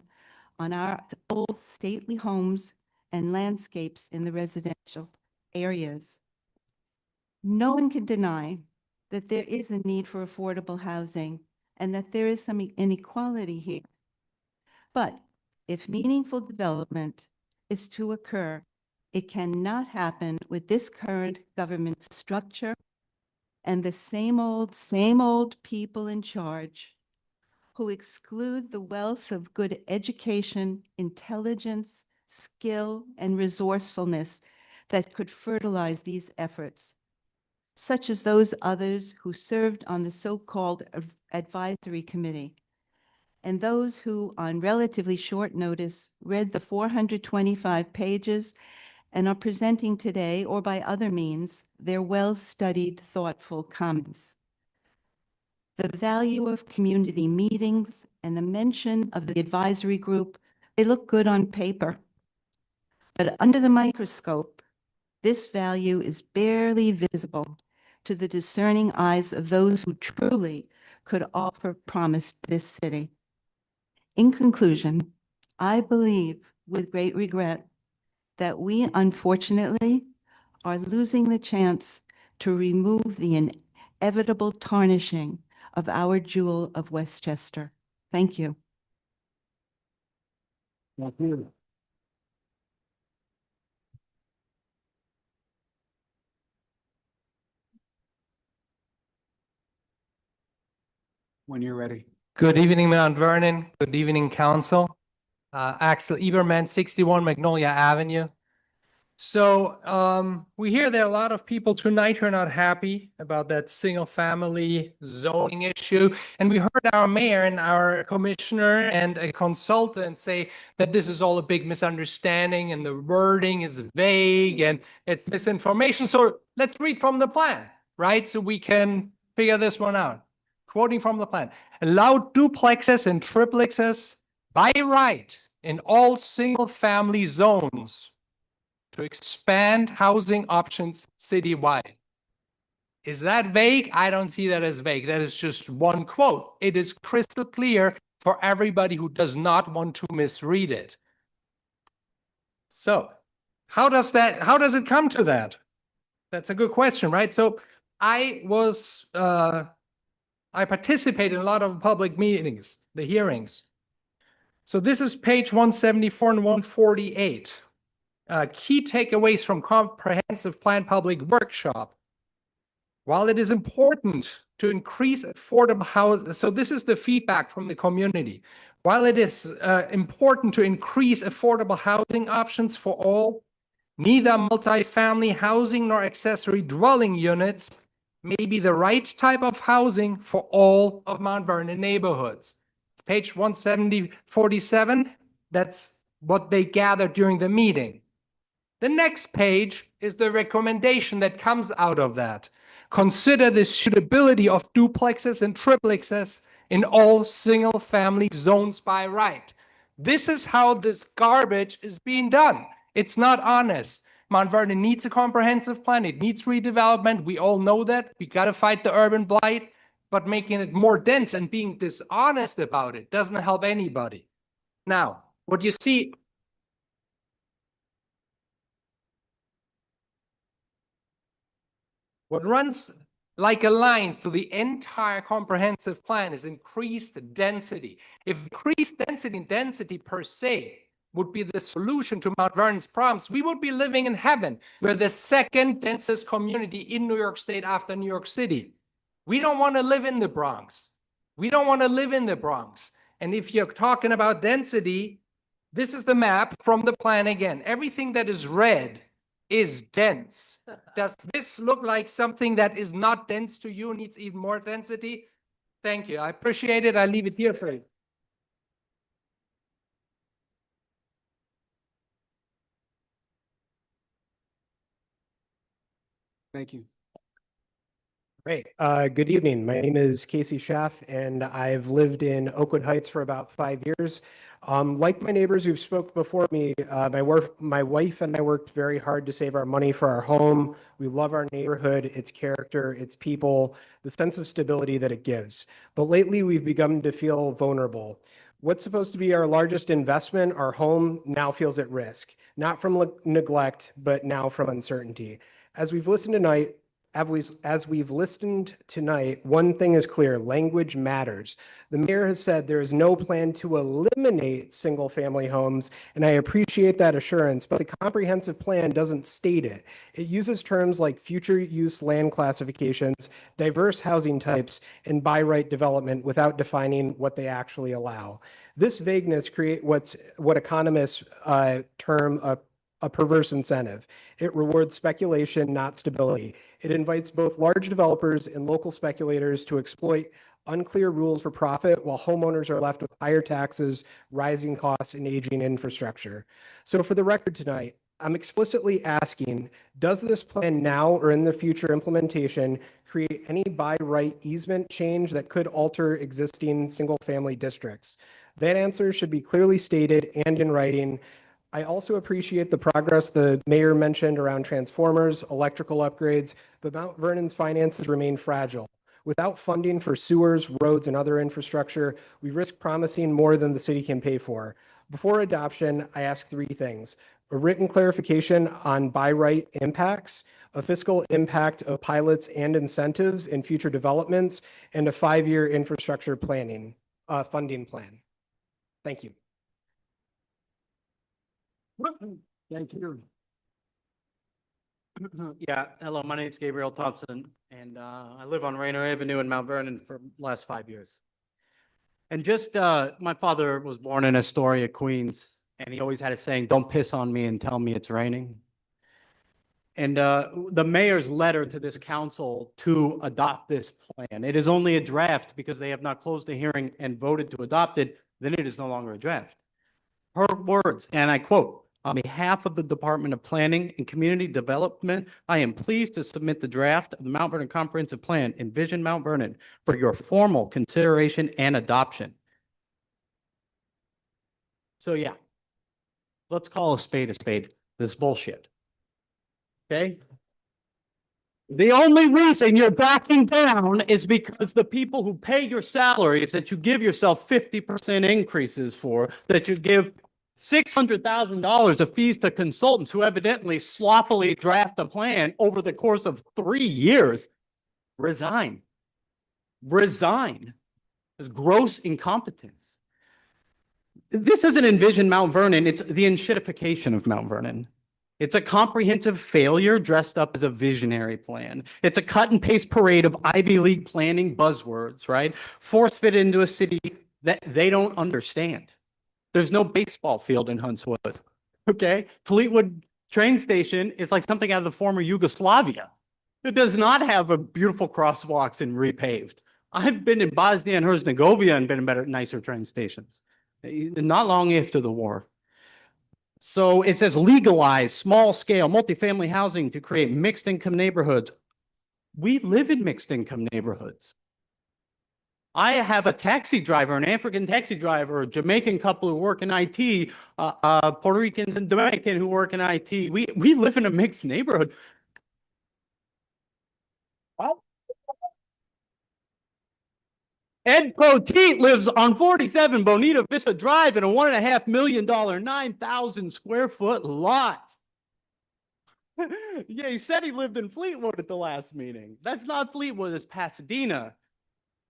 on our old stately homes and landscapes in the residential areas. No one can deny that there is a need for affordable housing and that there is some inequality here. But if meaningful development is to occur, it cannot happen with this current government structure and the same old people in charge who exclude the wealth of good education, intelligence, skill, and resourcefulness that could fertilize these efforts, such as those others who served on the so-called advisory committee, and those who, on relatively short notice, read the 425 pages and are presenting today, or by other means, their well-studied, thoughtful comments. The value of community meetings and the mention of the advisory group, they look good on paper. But under the microscope, this value is barely visible to the discerning eyes of those who truly could offer promise to this city. In conclusion, I believe with great regret that we unfortunately are losing the chance to remove the inevitable tarnishing of our jewel of Westchester. Thank you. Thank you. When you're ready. Good evening, Mount Vernon. Good evening, Council. Axel Eberman, 61 Magnolia Avenue. So we hear there are a lot of people tonight who are not happy about that single-family zoning issue. And we heard our mayor and our commissioner and a consultant say that this is all a big misunderstanding and the wording is vague and it's misinformation. So let's read from the plan, right? So we can figure this one out. Quoting from the plan, allow duplexes and triplexes by right in all single-family zones to expand housing options citywide. Is that vague? I don't see that as vague. That is just one quote. It is crystal clear for everybody who does not want to misread it. So how does it come to that? That's a good question, right? So I participated in a lot of public meetings, the hearings. So this is page 174 and 148. Key takeaways from comprehensive plan public workshop. While it is important to increase affordable housing, so this is the feedback from the community. While it is important to increase affordable housing options for all, neither multifamily housing nor accessory dwelling units may be the right type of housing for all of Mount Vernon neighborhoods. Page 147, that's what they gathered during the meeting. The next page is the recommendation that comes out of that. Consider the suitability of duplexes and triplexes in all single-family zones by right. This is how this garbage is being done. It's not honest. Mount Vernon needs a comprehensive plan. It needs redevelopment. We all know that. We got to fight the urban blight, but making it more dense and being dishonest about it doesn't help anybody. Now, what you see, what runs like a line through the entire comprehensive plan is increased density. If increased density per se would be the solution to Mount Vernon's problems, we would be living in heaven. We're the second densest community in New York State after New York City. We don't want to live in the Bronx. We don't want to live in the Bronx. And if you're talking about density, this is the map from the plan again. Everything that is red is dense. Does this look like something that is not dense to you, needs even more density? Thank you. I appreciate it. I leave it here for you. Thank you. Great. Good evening. My name is Casey Schaff, and I've lived in Oakwood Heights for about 5 years. Like my neighbors who've spoke before me, my wife and I worked very hard to save our money for our home. We love our neighborhood, its character, its people, the sense of stability that it gives. But lately, we've begun to feel vulnerable. What's supposed to be our largest investment, our home, now feels at risk, not from neglect, but now from uncertainty. As we've listened tonight, one thing is clear: language matters. The mayor has said there is no plan to eliminate single-family homes, and I appreciate that assurance, but the comprehensive plan doesn't state it. It uses terms like future use land classifications, diverse housing types, and by right development without defining what they actually allow. This vagueness creates what economists term a perverse incentive. It rewards speculation, not stability. It invites both large developers and local speculators to exploit unclear rules for profit, while homeowners are left with higher taxes, rising costs, and aging infrastructure. So for the record tonight, I'm explicitly asking, does this plan now or in the future implementation create any by right easement change that could alter existing single-family districts? That answer should be clearly stated and in writing. I also appreciate the progress the mayor mentioned around transformers, electrical upgrades, but Mount Vernon's finances remain fragile. Without funding for sewers, roads, and other infrastructure, we risk promising more than the city can pay for. Before adoption, I ask 3 things: a written clarification on by right impacts, a fiscal impact of pilots and incentives in future developments, and a 5-year infrastructure planning, funding plan. Thank you. Thank you. Yeah, hello, my name is Gabriel Thompson, and I live on Rayner Avenue in Mount Vernon for the last 5 years. And just, my father was born in Astoria, Queens, and he always had a saying, "Don't piss on me and tell me it's raining." And the mayor's letter to this council to adopt this plan, it is only a draft because they have not closed the hearing and voted to adopt it, then it is no longer a draft. Her words, and I quote, "On behalf of the Department of Planning and Community Development, I am pleased to submit the draft of the Mount Vernon Comprehensive Plan, Envision Mount Vernon, for your formal consideration and adoption." So yeah, let's call a spade a spade. This is bullshit. Okay? The only reason you're backing down is because the people who pay your salaries that you give yourself 50% increases for, that you give $600,000 of fees to consultants who evidently sloppily draft a plan over the course of 3 years, resign. Resign. It's gross incompetence. This isn't Envision Mount Vernon, it's the enshittification of Mount Vernon. It's a comprehensive failure dressed up as a visionary plan. It's a cut and paste parade of Ivy League planning buzzwords, right? Force fit into a city that they don't understand. There's no baseball field in Huntswood, okay? Fleetwood train station is like something out of the former Yugoslavia. It does not have a beautiful crosswalks and repaved. I've been in Bosnia and Herzegovina and been in better, nicer train stations, not long after the war. So it says legalize small scale multifamily housing to create mixed income neighborhoods. We live in mixed income neighborhoods. I have a taxi driver, an African taxi driver, a Jamaican couple who work in IT, Puerto Ricans and Dominican who work in IT. We live in a mixed neighborhood. Ed Poteet lives on 47 Bonita Vista Drive in a $1.5 million, 9,000 square foot lot. Yeah, he said he lived in Fleetwood at the last meeting. That's not Fleetwood, it's Pasadena,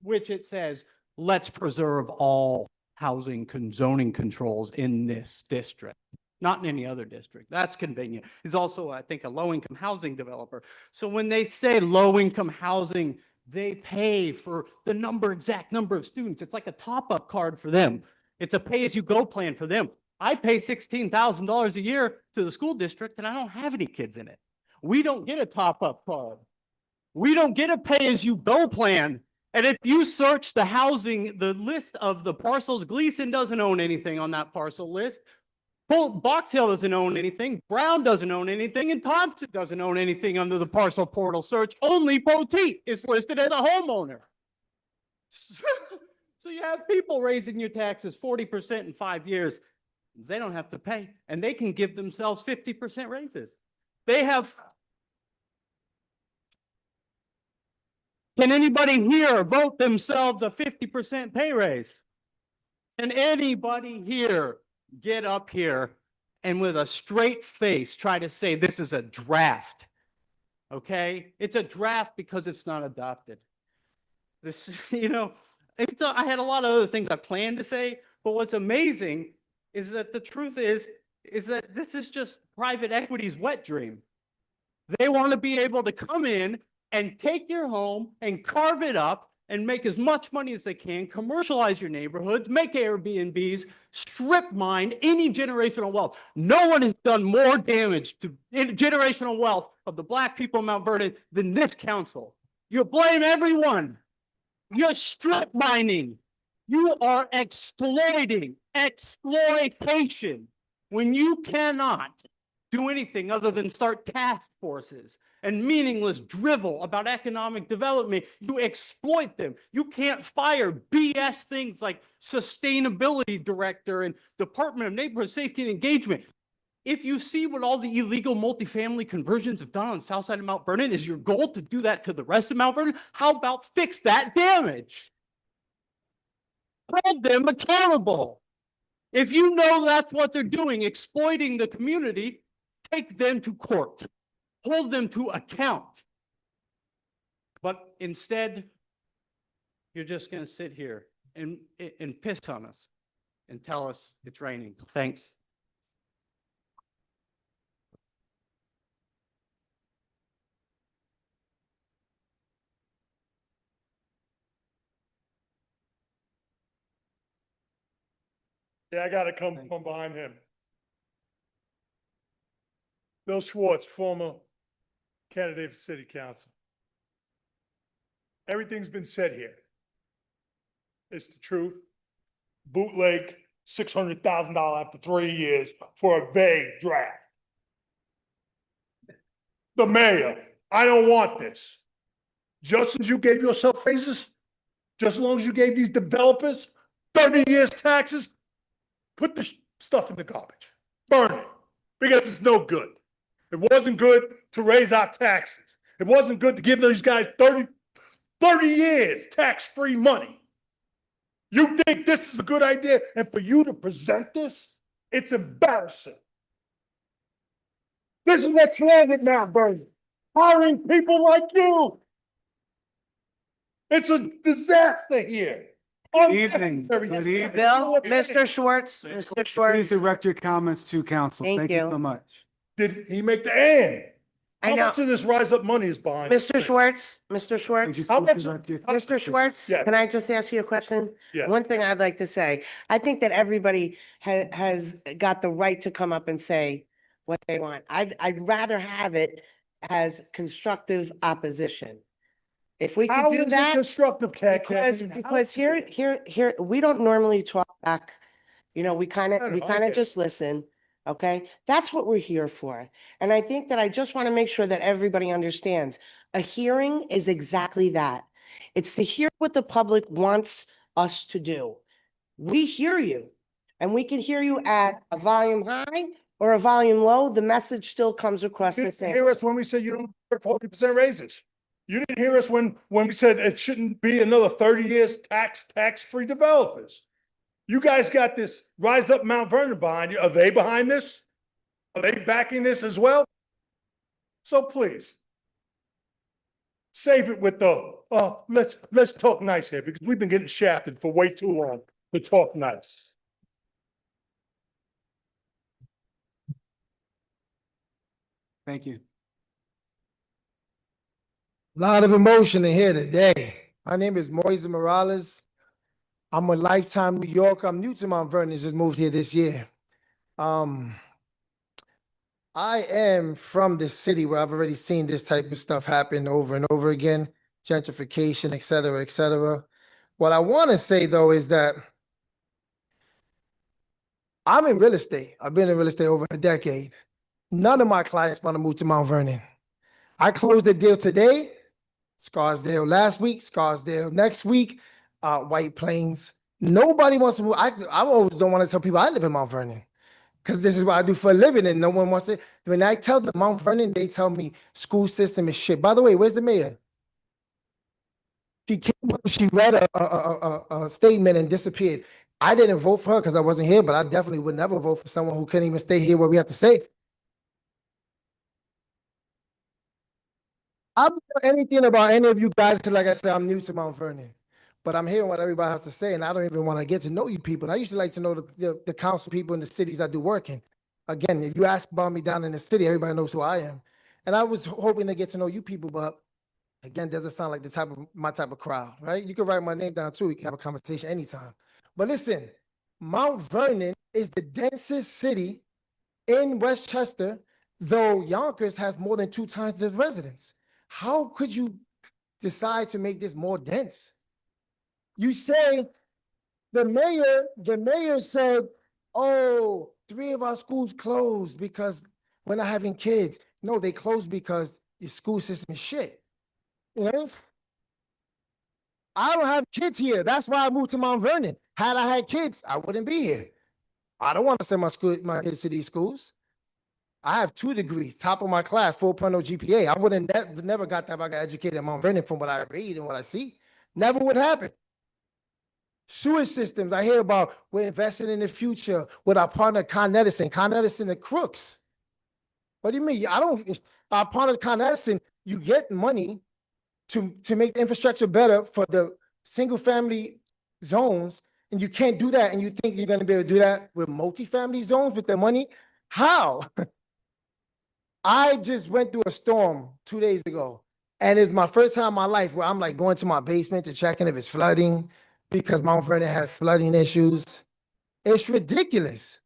which it says, let's preserve all housing zoning controls in this district, not in any other district. That's convenient. He's also, I think, a low-income housing developer. So when they say low-income housing, they pay for the exact number of students. It's like a top-up card for them. It's a pay-as-you-go plan for them. I pay $16,000 a year to the school district and I don't have any kids in it. We don't get a top-up card. We don't get a pay-as-you-go plan. And if you search the housing, the list of the parcels, Gleason doesn't own anything on that parcel list. Box Hill doesn't own anything. Brown doesn't own anything. And Thompson doesn't own anything under the parcel portal search. Only Poteet is listed as a homeowner. So you have people raising your taxes 40% in 5 years. They don't have to pay. And they can give themselves 50% raises. They have. Can anybody here vote themselves a 50% pay raise? Can anybody here get up here and with a straight face try to say this is a draft? Okay? It's a draft because it's not adopted. This, I had a lot of other things I planned to say, but what's amazing is that the truth is that this is just private equity's wet dream. They want to be able to come in and take your home and carve it up and make as much money as they can, commercialize your neighborhoods, make Airbnbs, strip mine any generational wealth. No one has done more damage to generational wealth of the Black people of Mount Vernon than this council. You blame everyone. You're strip mining. You are exploiting, exploitation, when you cannot do anything other than start task forces and meaningless drivel about economic development. You exploit them. You can't fire BS things like sustainability director and Department of Neighborhood Safety and Engagement. If you see what all the illegal multifamily conversions have done on the south side of Mount Vernon, is your goal to do that to the rest of Mount Vernon? How about fix that damage? Hold them accountable. If you know that's what they're doing, exploiting the community, take them to court. Hold them to account. But instead, you're just going to sit here and piss on us and tell us it's raining. Thanks. Yeah, I gotta come from behind him. Bill Schwartz, former candidate for city council. Everything's been said here. It's the truth. Bootleg, $600,000 after 3 years for a vague draft. The mayor, I don't want this. Just as you gave yourself raises, just as long as you gave these developers 30 years taxes, put the stuff in the garbage. Burn it. Because it's no good. It wasn't good to raise our taxes. It wasn't good to give these guys 30 years tax-free money. You think this is a good idea? And for you to present this, it's embarrassing. This is what's wrong with Mount Vernon. Hiring people like you. It's a disaster here. Good evening. Good evening. Bill, Mr. Schwartz, Mr. Please Schwartz. direct your comments to council. Thank Thank you you. so much. Did he make the end? I How know. much of this rise up money is behind? Mr. this? Schwartz, Mr. Could Schwartz. you How please much- direct your- Mr. Schwartz, Yeah. can I just ask you a question? Yeah. One thing I'd like to say, I think that everybody has got the right to come up and say what they want. I'd rather have it as constructive opposition. If we How could do is it that, constructive, Kat? because here, we don't normally talk back. We I kind know, I of get it. just listen. Okay, that's what we're here for. And I think that I just want to make sure that everybody understands. A hearing is exactly that. It's to hear what the public wants us to do. We hear you, and we can hear you at a volume high or a volume low. The message still comes across You the didn't same. hear us when we said you don't get 40% raises. You didn't hear us when we said it shouldn't be another 30 years tax-free developers. You guys got this Rise Up Mount Vernon behind you. Are they behind this? Are they backing this as well? So please, save it with the, let's talk nice here because we've been getting shafted for way too long. to talk nice. Thank you. Lot of emotion in here today. My name is Moise Morales. I'm a lifetime New Yorker. I'm new to Mount Vernon, just moved here this year. I am from the city where I've already seen this type of stuff happen over and over again, gentrification, et cetera, et cetera. What I want to say though is that I'm in real estate. I've been in real estate over a decade. None of my clients want to move to Mount Vernon. I closed the deal today, Scarsdale last week, Scarsdale next week, White Plains. Nobody wants to move. I always don't want to tell people I live in Mount Vernon because this is what I do for a living and no one wants it. When I tell them Mount Vernon, they tell me school system is shit. By the way, where's the mayor? She came, she read a statement and disappeared. I didn't vote for her because I wasn't here, but I definitely would never vote for someone who couldn't even stay here where we have to say. I don't know anything about any of you guys because, like I said, I'm new to Mount Vernon. But I'm hearing what everybody has to say, and I don't even want to get to know you people. I used to like to know the council people in the cities I do work in. Again, if you ask about me down in the city, everybody knows who I am. And I was hoping to get to know you people, but again, doesn't sound like my type of crowd, right? You can write my name down too. We can have a conversation anytime. But listen, Mount Vernon is the densest city in Westchester, though Yonkers has more than 2 times the residents. How could you decide to make this more dense? You say the mayor said, oh, 3 of our schools closed because we're not having kids. No, they closed because the school system is shit. You know? I don't have kids here. That's why I moved to Mount Vernon. Had I had kids, I wouldn't be here. I don't want to send my kids to these schools. I have 2 degrees, top of my class, 4.0 GPA. I would have never got that if I got educated at Mount Vernon from what I read and what I see. Never would happen. Sewage systems, I hear about we're investing in the future with our partner Con Edison. Con Edison are crooks. What do you mean? Our partner Con Edison, you get money to make the infrastructure better for the single family zones, and you can't do that, and you think you're gonna be able to do that with multifamily zones with their money? How? I just went through a storm 2 days ago, and it's my first time in my life where I'm like going to my basement to check in if it's flooding because Mount Vernon has flooding issues. It's ridiculous.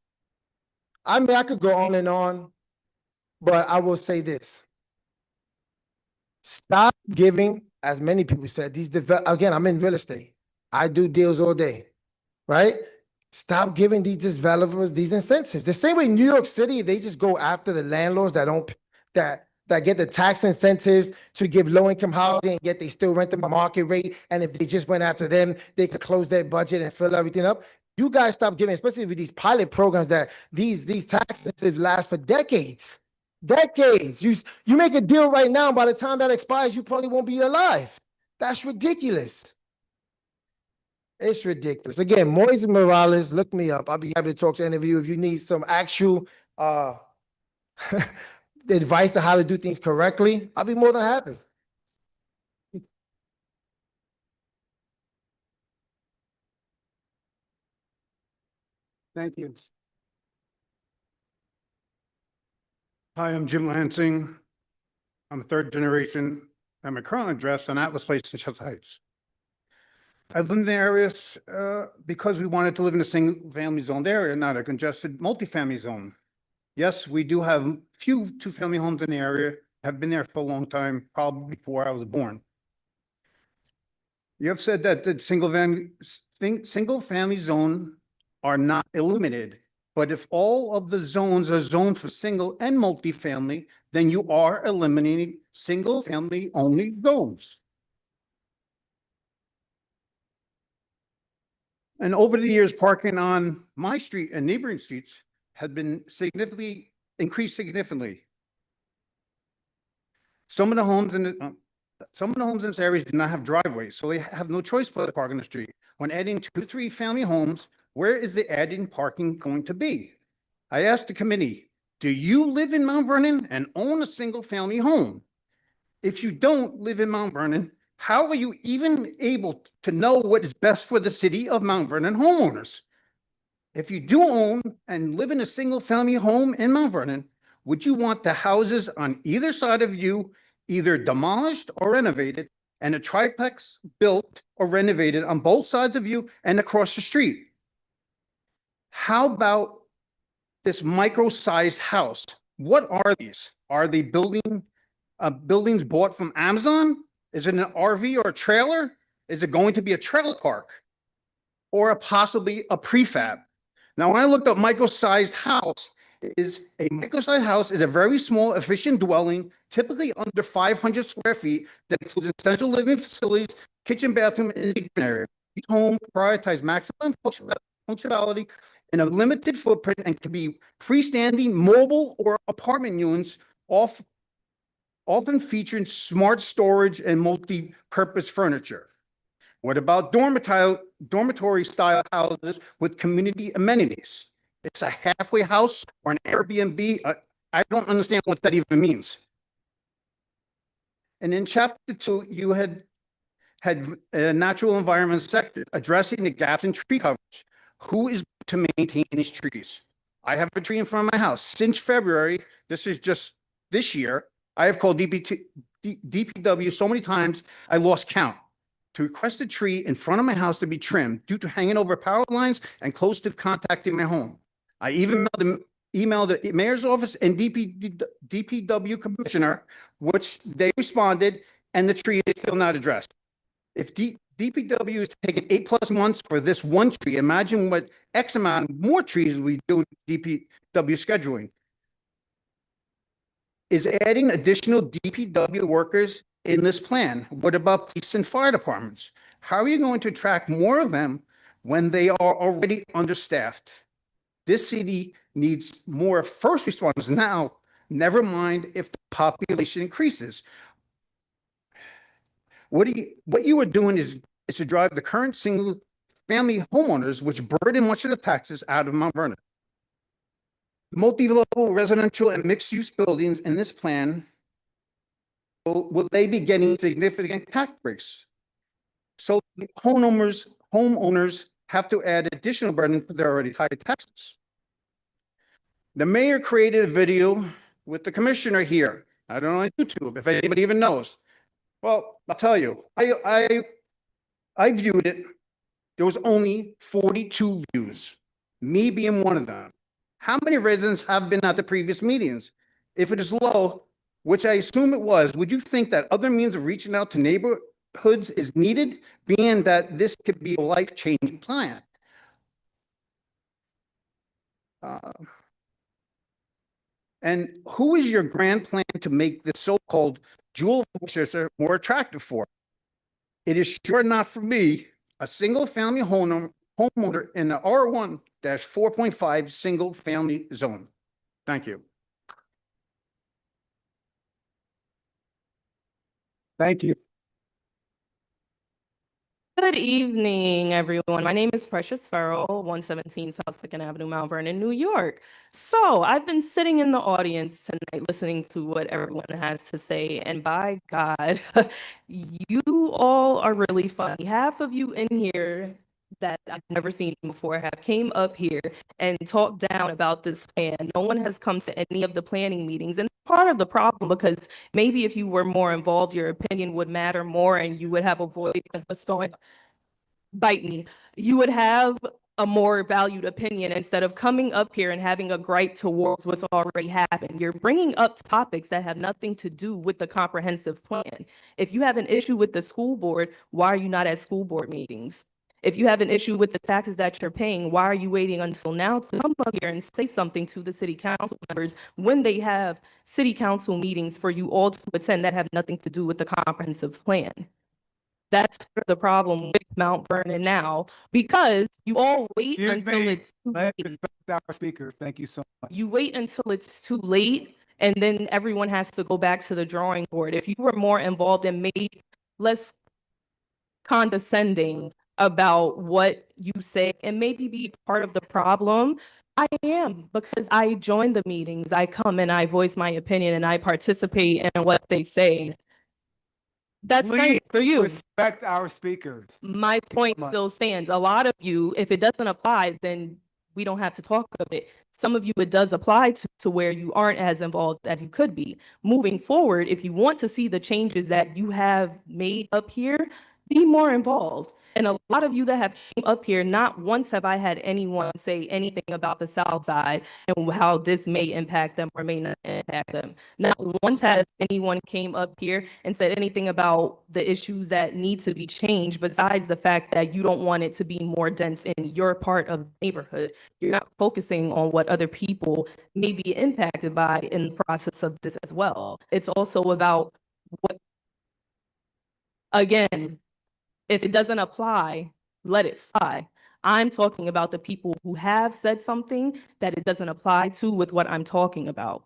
I mean, I could go on and on, but I will say this. Stop giving, as many people said, again, I'm in real estate. I do deals all day, right? Stop giving these developers these incentives. The same way New York City, they just go after the landlords that get the tax incentives to give low-income housing, and yet they still rent them at market rate. And if they just went after them, they could close their budget and fill everything up. You guys stop giving, especially with these pilot programs that these tax incentives last for decades. Decades. You make a deal right now, by the time that expires, you probably won't be alive. That's ridiculous. It's ridiculous. Again, Moise Morales, look me up. I'll be happy to talk to any of you if you need some actual advice on how to do things correctly. I'll be more than happy. Thank you. Hi, I'm Jim Lansing. I'm a 3rd generation. I'm a current address on Atlas Place in Chelsea Heights. I've lived in the area because we wanted to live in a single family zoned area, not a congested multifamily zone. Yes, we do have few 2-family homes in the area, have been there for a long time, probably before I was born. You have said that the single family zone are not eliminated. But if all of the zones are zoned for single and multifamily, then you are eliminating single family only zones. And over the years, parking on my street and neighboring streets has been increased significantly. Some of the homes in this area do not have driveways, so they have no choice but to park on the street. When adding 2 to 3 family homes, where is the added parking going to be? I asked the committee, do you live in Mount Vernon and own a single family home? If you don't live in Mount Vernon, How are you even able to know what is best for the city of Mount Vernon homeowners? If you do own and live in a single-family home in Mount Vernon, would you want the houses on either side of you either demolished or renovated, and a triplex built or renovated on both sides of you and across the street? How about this micro-sized house? What are these? Are they buildings bought from Amazon? Is it an RV or a trailer? Is it going to be a trailer park or possibly a prefab? Now, when I looked up micro-sized house, is a very small, efficient dwelling, typically under 500 square feet, that includes essential living facilities, kitchen, bathroom, and living area. Each home prioritize maximum functionality in a limited footprint and can be freestanding, mobile, or apartment units, often featuring smart storage and multi-purpose furniture. What about dormitory style houses with community amenities? It's a halfway house or an Airbnb. I don't understand what that even means. And in chapter 2, you had a natural environment sector addressing the gaps in tree coverage. Who is to maintain these trees? I have a tree in front of my house. Since February, this is just this year, I have called DPW so many times, I lost count, to request a tree in front of my house to be trimmed due to hanging over power lines and close to contacting my home. I even emailed the mayor's office and DPW commissioner, which they responded, and the tree is still not addressed. If DPW is taking 8+ months for this one tree, imagine what X amount more trees we do DPW scheduling. Is adding additional DPW workers in this plan? What about police and fire departments? How are you going to attract more of them when they are already understaffed? This city needs more first responders now, never mind if the population increases. What you are doing is to drive the current single-family homeowners, which burden much of the taxes, out of Mount Vernon. Multi-level residential and mixed-use buildings in this plan, will they be getting significant tax breaks? So homeowners have to add additional burden to their already high taxes. The mayor created a video with the commissioner here. I don't know on YouTube, if anybody even knows. Well, I'll tell you, I viewed it. There was only 42 views, me being one of them. How many residents have been at the previous meetings? If it is low, which I assume it was, would you think that other means of reaching out to neighborhoods is needed, being that this could be a life-changing plan? And who is your grand plan to make this so-called jewel of Westchester more attractive for? It is sure not for me, a single-family homeowner in the R1-4.5 single-family zone. Thank you. Thank you. Good evening, everyone. My name is Precious Farrell, 117 South 2nd Avenue, Mount Vernon, New York. So I've been sitting in the audience tonight listening to what everyone has to say, and by God, you all are really funny. Half of you in here that I've never seen before have came up here and talked down about this plan. No one has come to any of the planning meetings, and part of the problem, because maybe if you were more involved, your opinion would matter more and you would have a voice in what's going on. Bite me. You would have a more valued opinion instead of coming up here and having a gripe towards what's already happened. You're bringing up topics that have nothing to do with the comprehensive plan. If you have an issue with the school board, why are you not at school board meetings? If you have an issue with the taxes that you're paying, why are you waiting until now to come up here and say something to the city council members when they have city council meetings for you all to attend that have nothing to do with the comprehensive plan? That's the problem with Mount Vernon now, because you all wait until it's too late. Our speakers, thank you so much. You wait until it's too late, and then everyone has to go back to the drawing board. If you were more involved and made less condescending about what you say and maybe be part of the problem, I am, because I join the meetings, I come and I voice my opinion and I participate in what they say. That's Please fine for you. respect our speakers. My point much. still stands. A lot of you, if it doesn't apply, then we don't have to talk of it. Some of you, it does apply to where you aren't as involved as you could be. Moving forward, if you want to see the changes that you have made up here, be more involved. And a lot of you that have came up here, not once have I had anyone say anything about the South Side and how this may impact them or may not impact them. Not once has anyone came up here and said anything about the issues that need to be changed, besides the fact that you don't want it to be more dense in your part of the neighborhood. You're not focusing on what other people may be impacted by in the process of this as well. It's also about what, again, if it doesn't apply, let it fly. I'm talking about the people who have said something that it doesn't apply to with what I'm talking about.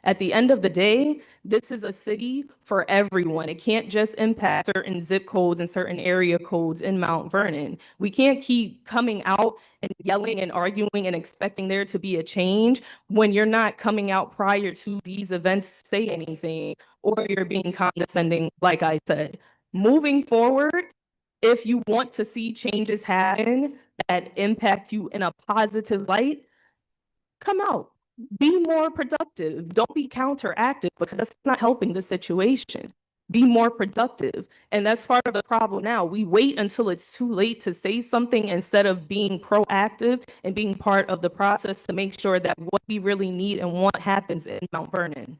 At the end of the day, this is a city for everyone. It can't just impact certain zip codes and certain area codes in Mount Vernon. We can't keep coming out and yelling and arguing and expecting there to be a change when you're not coming out prior to these events to say anything, or you're being condescending, like I said. Moving forward, if you want to see changes happen that impact you in a positive light, come out. Be more productive. Don't be counteractive, because that's not helping the situation. Be more productive. And that's part of the problem now. We wait until it's too late to say something instead of being proactive and being part of the process to make sure that what we really need and want happens in Mount Vernon.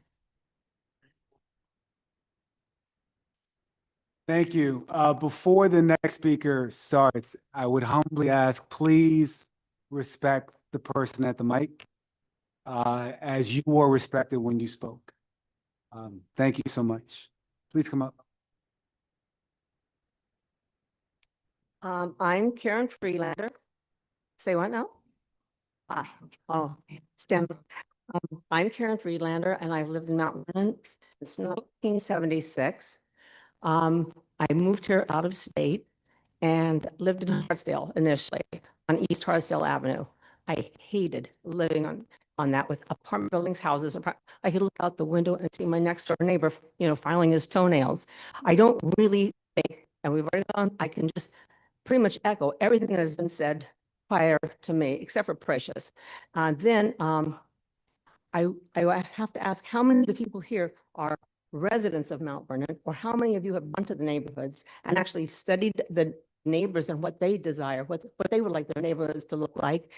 Thank you. Before the next speaker starts, I would humbly ask, please respect the person at the mic as you were respected when you spoke. Thank you so much. Please come up. I'm Karen Freelander. Say what now? Stand up. I'm Karen Freelander, and I've lived in Mount Vernon since 1976. I moved here out of state and lived in Hartsdale initially on East Hartsdale Avenue. I hated living on that with apartment buildings, houses. I could look out the window and see my next door neighbor, filing his toenails. I don't really think, and we've already gone, I can just pretty much echo everything that has been said prior to me, except for Precious. Then I have to ask, how many of the people here are residents of Mount Vernon, or how many of you have gone to the neighborhoods and actually studied the neighbors and what they desire, what they would like their neighborhoods to look like?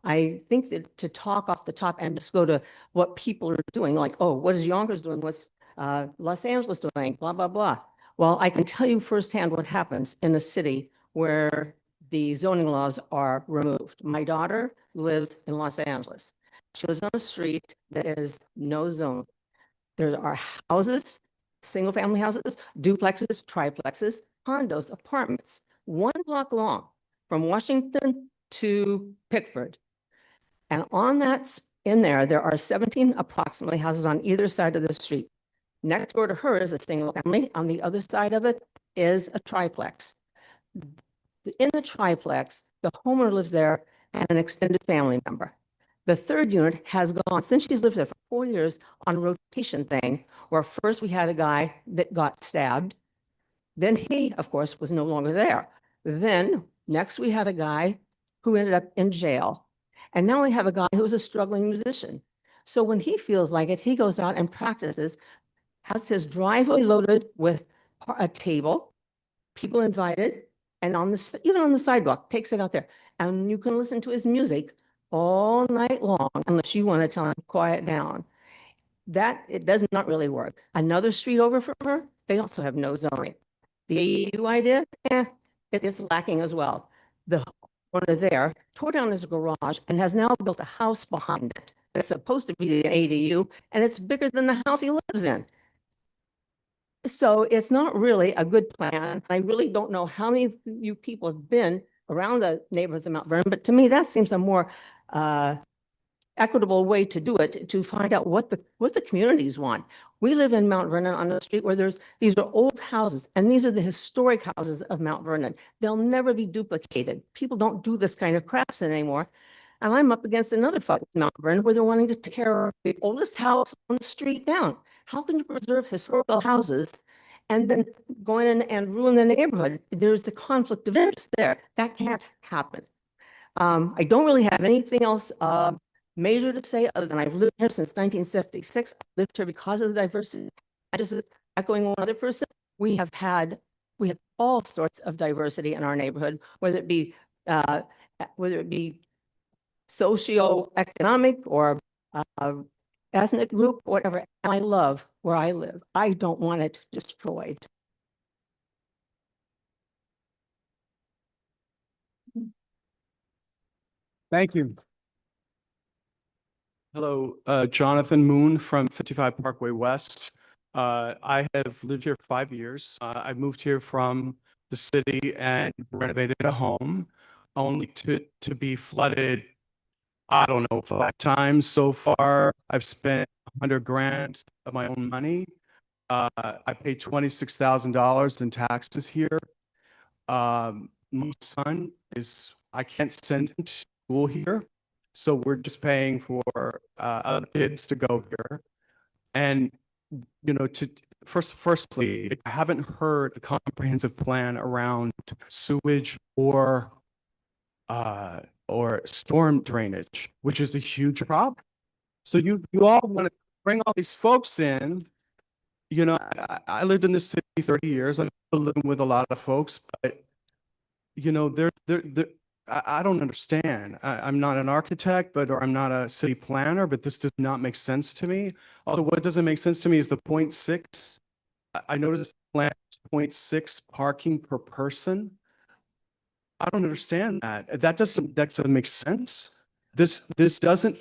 I think that to talk off the top and just go to what people are doing, like, oh, what is Yonkers doing? What's Los Angeles doing? Blah, blah, blah. Well, I can tell you firsthand what happens in a city where the zoning laws are removed. My daughter lives in Los Angeles. She lives on a street that is no zone. There are houses, single-family houses, duplexes, triplexes, condos, apartments, 1 block long from Washington to Pickford. And on that, in there are 17 approximately houses on either side of the street. Next door to her is a single family. On the other side of it is a triplex. In the triplex, the homeowner lives there and an extended family member. The third unit has gone, since she's lived there for 4 years, on a rotation thing, where first we had a guy that got stabbed. Then he, of course, was no longer there. Then next we had a guy who ended up in jail. And now we have a guy who's a struggling musician. So when he feels like it, he goes out and practices, has his driveway loaded with a table, people invited, and even on the sidewalk, takes it out there. And you can listen to his music all night long, unless you want to tell him quiet down. It does not really work. Another street over from her, they also have no zoning. The ADU idea, it is lacking as well. The owner there tore down his garage and has now built a house behind it. It's supposed to be an ADU, and it's bigger than the house he lives in. So it's not really a good plan. I really don't know how many of you people have been around the neighborhoods of Mount Vernon, but to me, that seems a more equitable way to do it, to find out what the communities want. We live in Mount Vernon on a street where these are old houses, and these are the historic houses of Mount Vernon. They'll never be duplicated. People don't do this kind of crafts anymore. And I'm up against another fight in Mount Vernon where they're wanting to tear the oldest house on the street down. How can you preserve historical houses and then go in and ruin the neighborhood. There's the conflict of interest there. That can't happen. I don't really have anything else major to say other than I've lived here since 1976. I lived here because of the diversity. I just echoing one other person, we have all sorts of diversity in our neighborhood, whether it be socioeconomic or ethnic group, whatever. And I love where I live. I don't want it destroyed. Thank you. Hello, Jonathan Moon from 55 Parkway West. I have lived here for 5 years. I moved here from the city and renovated a home only to be flooded, I don't know, 5 times so far. I've spent 100 grand of my own money. I pay $26,000 in taxes here. My son I can't send him to school here. So we're just paying for other kids to go here. And, you know, firstly, I haven't heard a comprehensive plan around sewage or storm drainage, which is a huge problem. So you all want to bring all these folks in. You know, I lived in this city 30 years. I've been living with a lot of folks, but you know, I don't understand. I'm not an architect, or I'm not a city planner, but this does not make sense to me. Although what doesn't make sense to me is the 0.6. I noticed the plan is 0.6 parking per person. I don't understand that. That doesn't make sense. This doesn't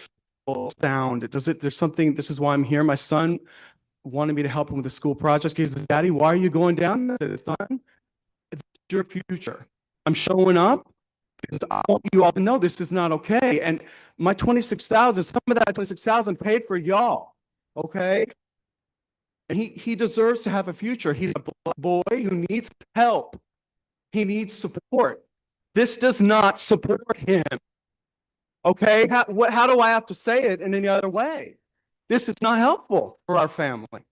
feel sound. There's something, this is why I'm here. My son wanted me to help him with the school project. He says, Daddy, why are you going down there, son? It's your future. I'm showing up because I want you all to know this is not okay. And my 26,000, some of that 26,000 paid for y'all, okay? And he deserves to have a future. He's a black boy who needs help. He needs support. This does not support him, okay? How do I have to say it in any other way? This is not helpful for our family.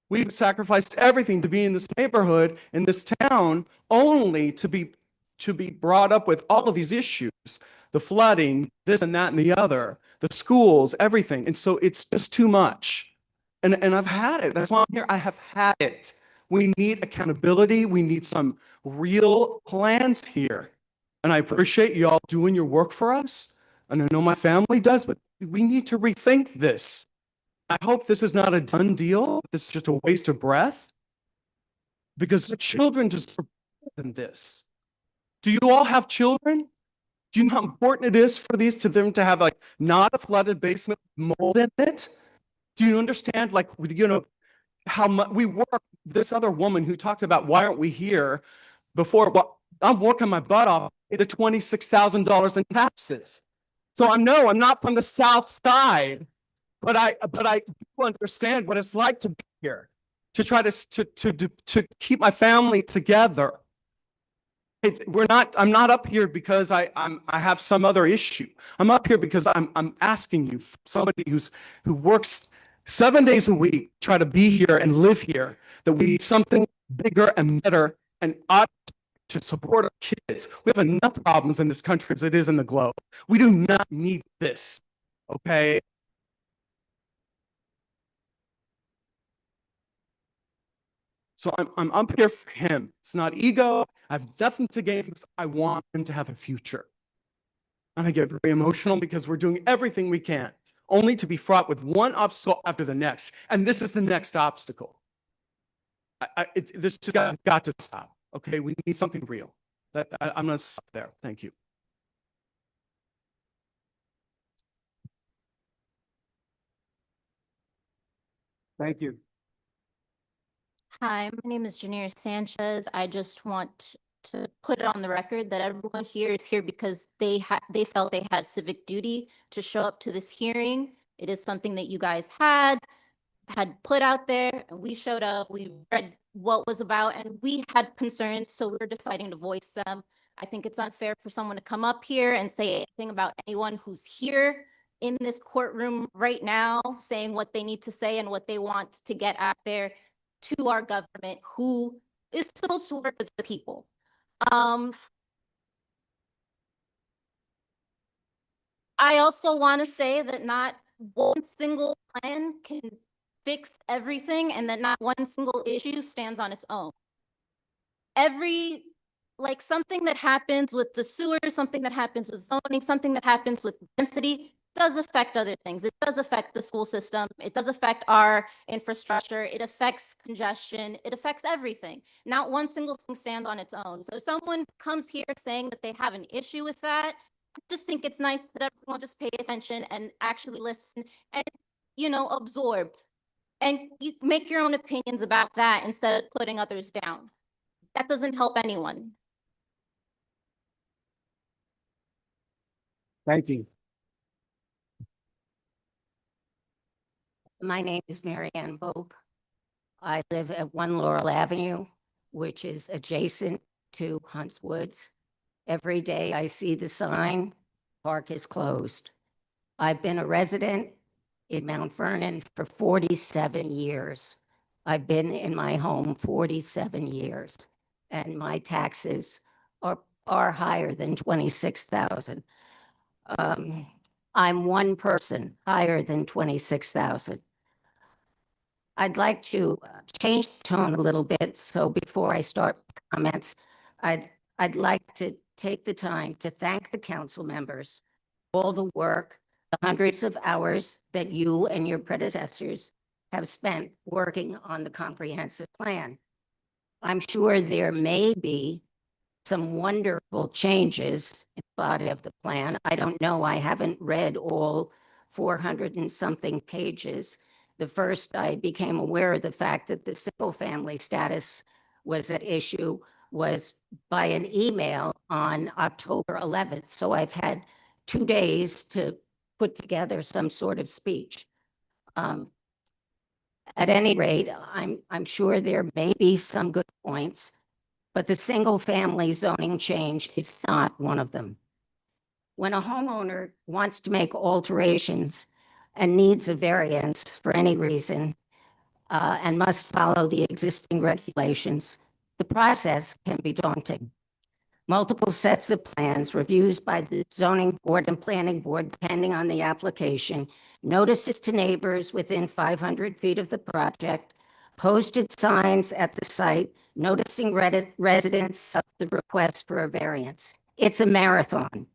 We've sacrificed everything to be in this neighborhood, in this town, only to be brought up with all of these issues, the flooding, this and that and the other, the schools, everything. And so it's just too much. And I've had it. That's why I'm here. I have had it. We need accountability. We need some real plans here. And I appreciate you all doing your work for us. And I know my family does, but we need to rethink this. I hope this is not a done deal. This is just a waste of breath. Because the children deserve more than this. Do you all have children? Do you know how important it is for them to have like not a flooded basement with mold in it? Do you understand, like, you know, how much we work? This other woman who talked about why aren't we here before? Well, I'm working my butt off the $26,000 in taxes. So I'm not from the South Side, but I do understand what it's like to be here, to try to keep my family together. I'm not up here because I have some other issue. I'm up here because I'm asking you, somebody who works 7 days a week, try to be here and live here, that we need something bigger and better and ought to support our kids. We have enough problems in this country as it is in the globe. We do not need this, okay? So I'm up here for him. It's not ego. I have nothing to gain because I want him to have a future. And I get very emotional because we're doing everything we can, only to be fraught with one obstacle after the next. And this is the next obstacle. This just got to stop. Okay, we need something real. I'm going to stop there. Thank you. Thank you. Hi, my name is Janir Sanchez. I just want to put it on the record that everyone here is here because they felt they had civic duty to show up to this hearing. It is something that you guys had put out there, and we showed up, we read what was about, and we had concerns, so we're deciding to voice them. I think it's unfair for someone to come up here and say anything about anyone who's here in this courtroom right now, saying what they need to say and what they want to get out there. to our government who is supposed to work with the people. I also want to say that not one single plan can fix everything and that not one single issue stands on its own. Like something that happens with the sewer, something that happens with zoning, something that happens with density does affect other things. It does affect the school system. It does affect our infrastructure. It affects congestion. It affects everything. Not one single thing stands on its own. So if someone comes here saying that they have an issue with that, I just think it's nice that everyone just pay attention and actually listen and, absorb. And you make your own opinions about that instead of putting others down. That doesn't help anyone. Thank you. My name is Mary Ann Bope. I live at 1 Laurel Avenue, which is adjacent to Hunts Woods. Every day I see the sign, park is closed. I've been a resident in Mount Vernon for 47 years. I've been in my home 47 years, and my taxes are higher than 26,000. I'm one person higher than 26,000. I'd like to change the tone a little bit. So before I start comments, I'd like to take the time to thank the council members, all the work, the hundreds of hours that you and your predecessors have spent working on the comprehensive plan. I'm sure there may be some wonderful changes in the body of the plan. I don't know. I haven't read all 400 and something pages. The first, I became aware of the fact that the single family status was at issue was by an email on October 11th. So I've had 2 days to put together some sort of speech. At any rate, I'm sure there may be some good points, but the single family zoning change is not one of them. When a homeowner wants to make alterations and needs a variance for any reason and must follow the existing regulations, the process can be daunting. Multiple sets of plans, reviews by the zoning board and planning board, depending on the application, notices to neighbors within 500 feet of the project, posted signs at the site, noticing residents of the request for a variance. It's a marathon,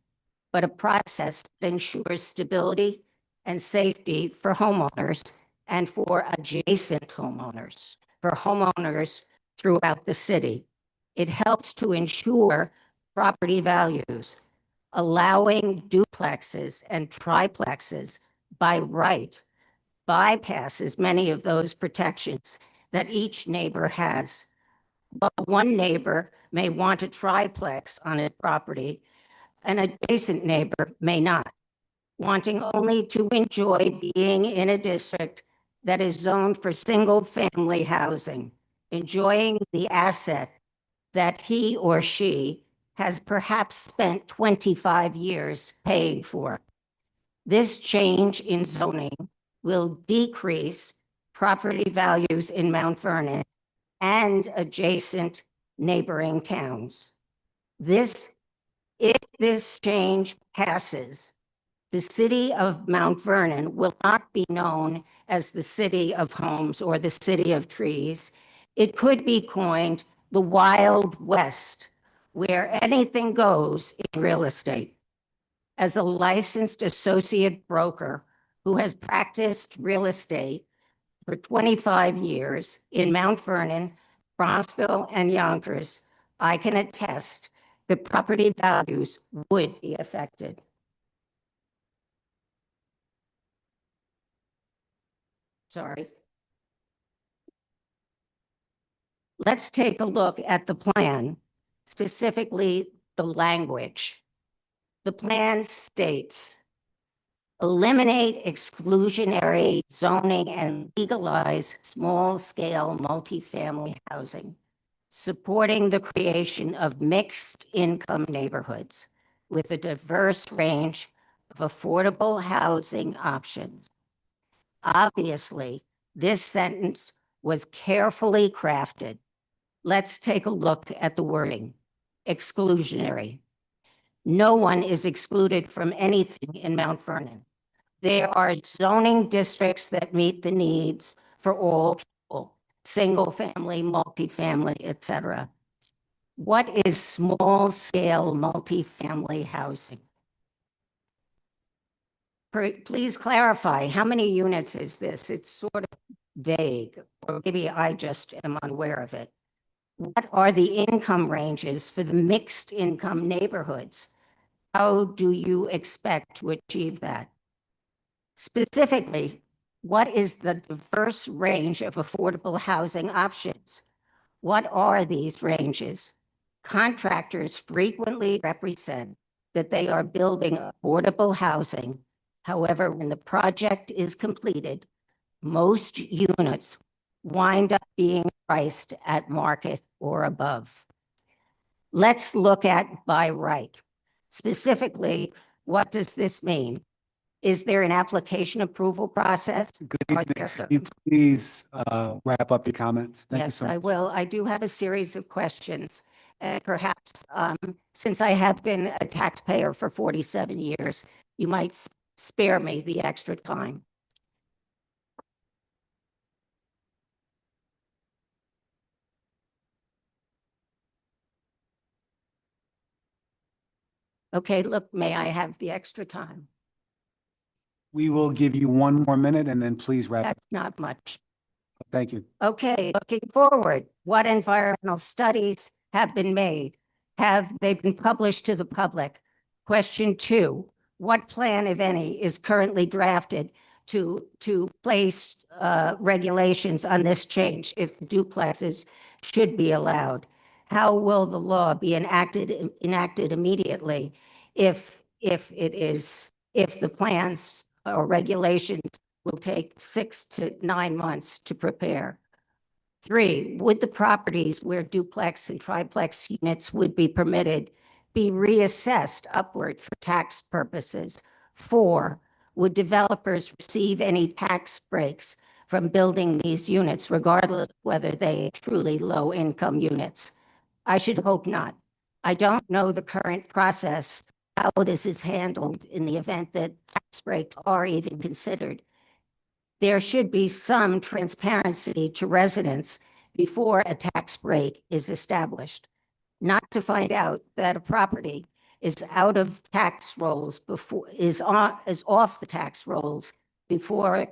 but a process that ensures stability and safety for homeowners and for adjacent homeowners, for homeowners throughout the city. It helps to ensure property values, allowing duplexes and triplexes by right bypasses many of those protections that each neighbor has. But one neighbor may want a triplex on his property, an adjacent neighbor may not, wanting only to enjoy being in a district that is zoned for single-family housing, enjoying the asset that he or she has perhaps spent 25 years paying for. This change in zoning will decrease property values in Mount Vernon and adjacent neighboring towns. If this change passes, the city of Mount Vernon will not be known as the city of homes or the city of trees. It could be coined the Wild West, where anything goes in real estate. As a licensed associate broker who has practiced real estate for 25 years in Mount Vernon, Bronxville, and Yonkers, I can attest that property values would be affected. Sorry. Let's take a look at the plan, specifically the language. The plan states, eliminate exclusionary zoning and legalize small-scale multifamily housing, supporting the creation of mixed-income neighborhoods with a diverse range of affordable housing options. Obviously, this sentence was carefully crafted. Let's take a look at the wording. Exclusionary. No one is excluded from anything in Mount Vernon. There are zoning districts that meet the needs for all people, single family, multifamily, etc. What is small scale multifamily housing? Please clarify, how many units is this? It's sort of vague, or maybe I just am unaware of it. What are the income ranges for the mixed income neighborhoods? How do you expect to achieve that? Specifically, what is the diverse range of affordable housing options? What are these ranges? Contractors frequently represent that they are building affordable housing. However, when the project is completed, most units wind up being priced at market or above. Let's look at by right. Specifically, what does this mean? Is there an application approval process? Good Are evening. there- Can you please wrap up your comments? Thank you Yes, so I much. will. I do have a series of questions. And perhaps, since I have been a taxpayer for 47 years, you might spare me the extra time. Okay, look, may I have the extra time? We will give you one more minute and then please wrap up. That's not much. Thank you. Okay, looking forward, what environmental studies have been made? Have they been published to the public? Question 2, what plan, if any, is currently drafted to place regulations on this change if duplexes should be allowed? How will the law be enacted immediately if the plans or regulations will take 6 to 9 months to prepare? 3, would the properties where duplex and triplex units would be permitted be reassessed upward for tax purposes? 4, would developers receive any tax breaks from building these units, regardless of whether they are truly low-income units? I should hope not. I don't know the current process, how this is handled in the event that tax breaks are even considered. There should be some transparency to residents before a tax break is established, not to find out that a property is out of tax rolls before, is off the tax rolls before,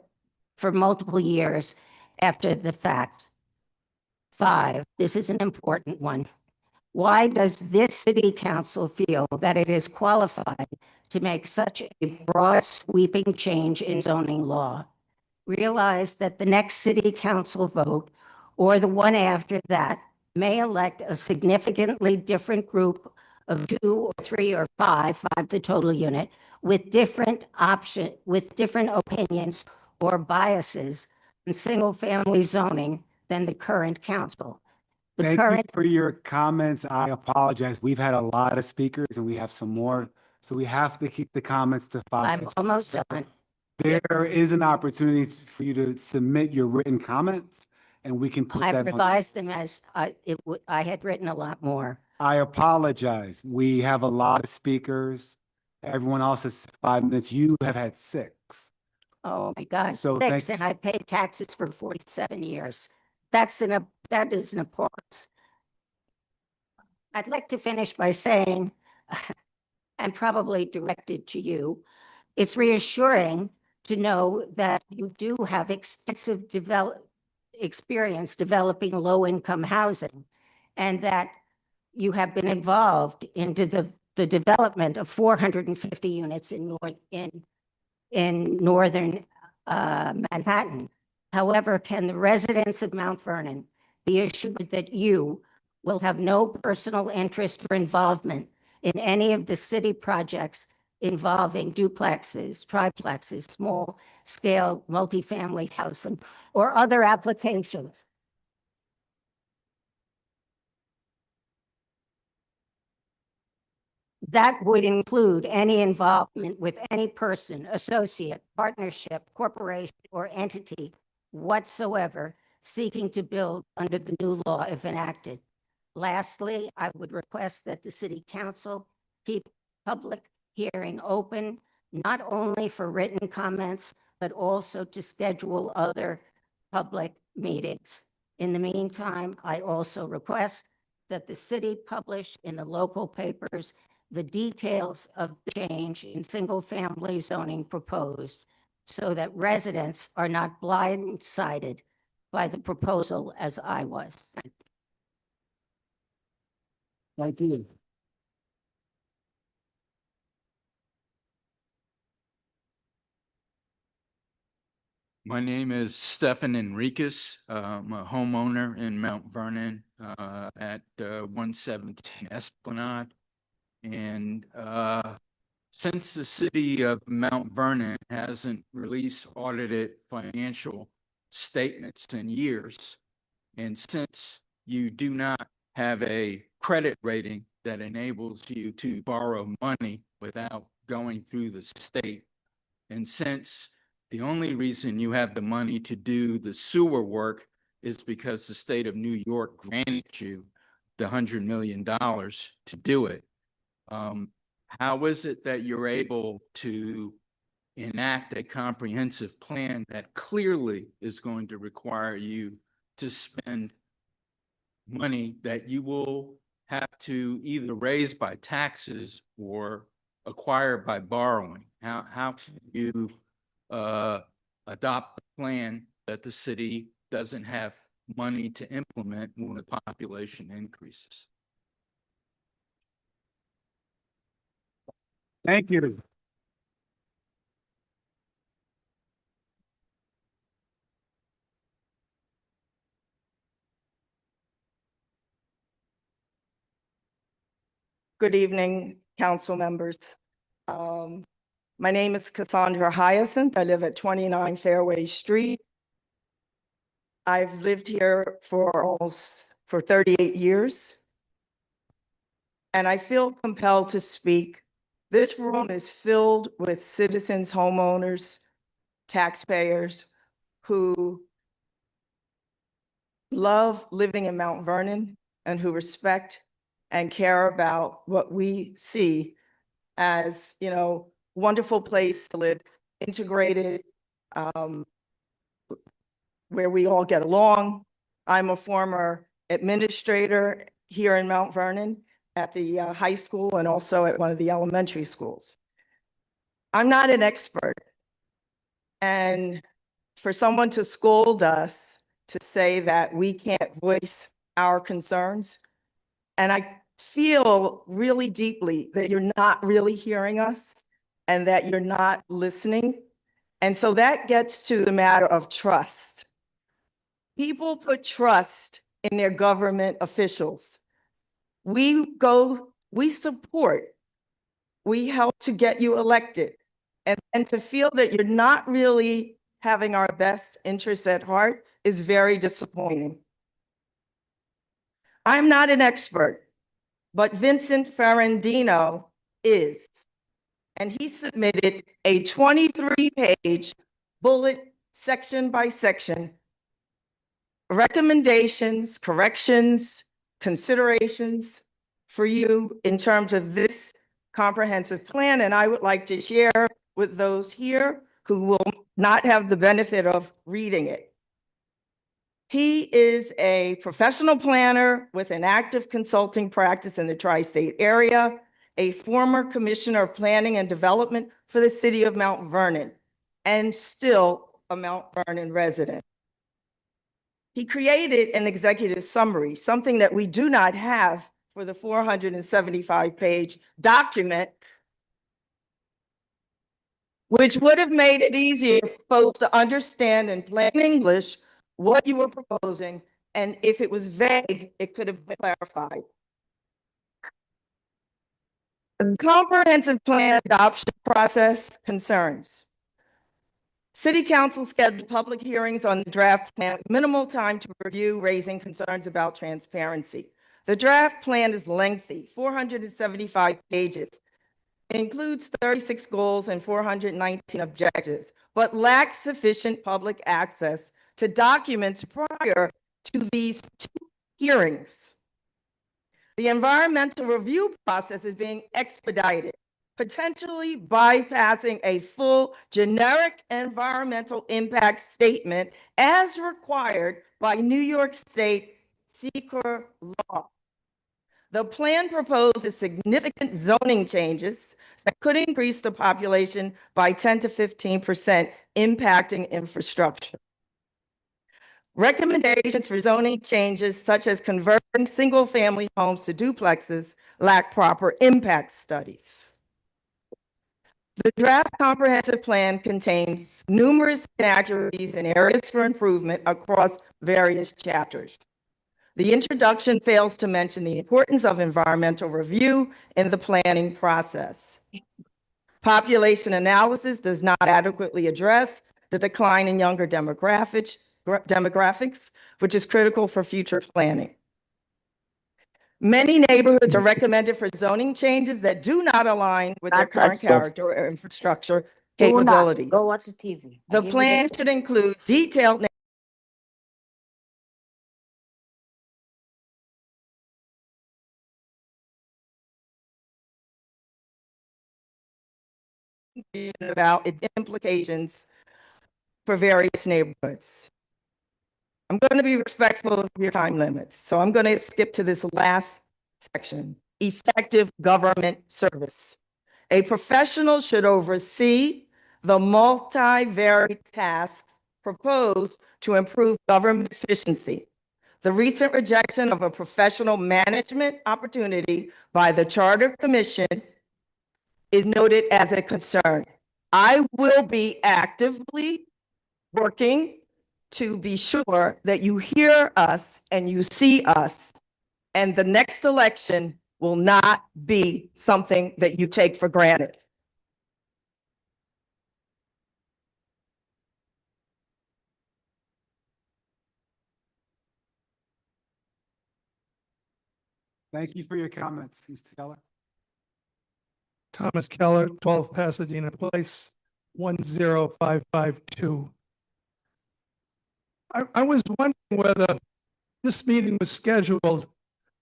for multiple years after the fact. 5, this is an important one. Why does this city council feel that it is qualified to make such a broad sweeping change in zoning law? Realize that the next city council vote or the one after that may elect a significantly different group of 2 or 3 or 5 the total unit, with different opinions or biases in single-family zoning than the current council. The Thank you current for your comments. I apologize. We've had a lot of speakers and we have some more, so we have to keep the comments to 5 I'm minutes. almost done. There is an opportunity for you to submit your written comments and we can put I that on. revised them as I had written a lot more. I apologize. We have a lot of speakers. Everyone else has 5 minutes. You have had 6. Oh my God, So 6, thank- and I paid taxes for 47 years. That is an abhorrence. I'd like to finish by saying, and probably directed to you, it's reassuring to know that you do have extensive experience developing low-income housing, and that you have been involved into the development of 450 units in northern Manhattan. However, can the residents of Mount Vernon be assured that you will have no personal interest or involvement in any of the city projects involving duplexes, triplexes, small-scale multifamily housing, or other applications? That would include any involvement with any person, associate, partnership, corporation, or entity whatsoever seeking to build under the new law if enacted. Lastly, I would request that the city council keep public hearing open, not only for written comments, but also to schedule other public meetings. In the meantime, I also request that the city publish in the local papers the details of the change in single-family zoning proposed, so that residents are not blindsided by the proposal as I was. Thank you. My name is Stefan Enriquez. I'm a homeowner in Mount Vernon at 117 Esplanade. And since the city of Mount Vernon hasn't released audited financial statements in years, and since you do not have a credit rating that enables you to borrow money without going through the state, and since the only reason you have the money to do the sewer work is because the state of New York granted you the $100 million to do it, how is it that you're able to enact a comprehensive plan that clearly is going to require you to spend money that you will have to either raise by taxes or acquire by borrowing? How can you adopt a plan that the city doesn't have money to implement when the population increases? Thank you. Good evening, council members. My name is Cassandra Hyacinth. I live at 29 Fairway Street. I've lived here for 38 years. And I feel compelled to speak. This room is filled with citizens, homeowners, taxpayers who love living in Mount Vernon and who respect and care about what we see as, you know, wonderful place to live, integrated, where we all get along. I'm a former administrator here in Mount Vernon at the high school and also at one of the elementary schools. I'm not an expert. And for someone to scold us to say that we can't voice our concerns, and I feel really deeply that you're not really hearing us and that you're not listening. And so that gets to the matter of trust. People put trust in their government officials. We support, we help to get you elected. And to feel that you're not really having our best interests at heart is very disappointing. I'm not an expert, but Vincent Ferrandino is. And he submitted a 23-page bullet, section by section, recommendations, corrections, considerations for you in terms of this comprehensive plan. And I would like to share with those here who will not have the benefit of reading it. He is a professional planner with an active consulting practice in the tri-state area, a former commissioner of planning and development for the city of Mount Vernon, and still a Mount Vernon resident. He created an executive summary, something that we do not have for the 475-page document, which would have made it easier for folks to understand in plain English what you were proposing, and if it was vague, it could have been clarified. The comprehensive plan adoption process concerns. City Council scheduled public hearings on the draft plan with minimal time to review, raising concerns about transparency. The draft plan is lengthy, 475 pages. It includes 36 goals and 419 objectives, but lacks sufficient public access to documents prior to these two hearings. The environmental review process is being expedited, potentially bypassing a full generic environmental impact statement as required by New York State SEQR law. The plan proposes significant zoning changes that could increase the population by 10 to 15%, impacting infrastructure. Recommendations for zoning changes such as converting single-family homes to duplexes lack proper impact studies. The draft comprehensive plan contains numerous inaccuracies and areas for improvement across various chapters. The introduction fails to mention the importance of environmental review in the planning process. Population analysis does not adequately address the decline in younger demographics, which is critical for future planning. Many neighborhoods are recommended for zoning changes that do not align with their current character or infrastructure capabilities. Go watch the TV. The plan should include detailed about its implications for various neighborhoods. I'm going to be respectful of your time limits, so I'm going to skip to this last section, effective government service. A professional should oversee the multivariate tasks proposed to improve government efficiency. The recent rejection of a professional management opportunity by the Charter Commission is noted as a concern. I will be actively working to be sure that you hear us and you see us, and the next election will not be something that you take for granted. Thank you for your comments, Mr. Keller. Thomas Keller, 12 Pasadena Place, 10552. I was wondering whether this meeting was scheduled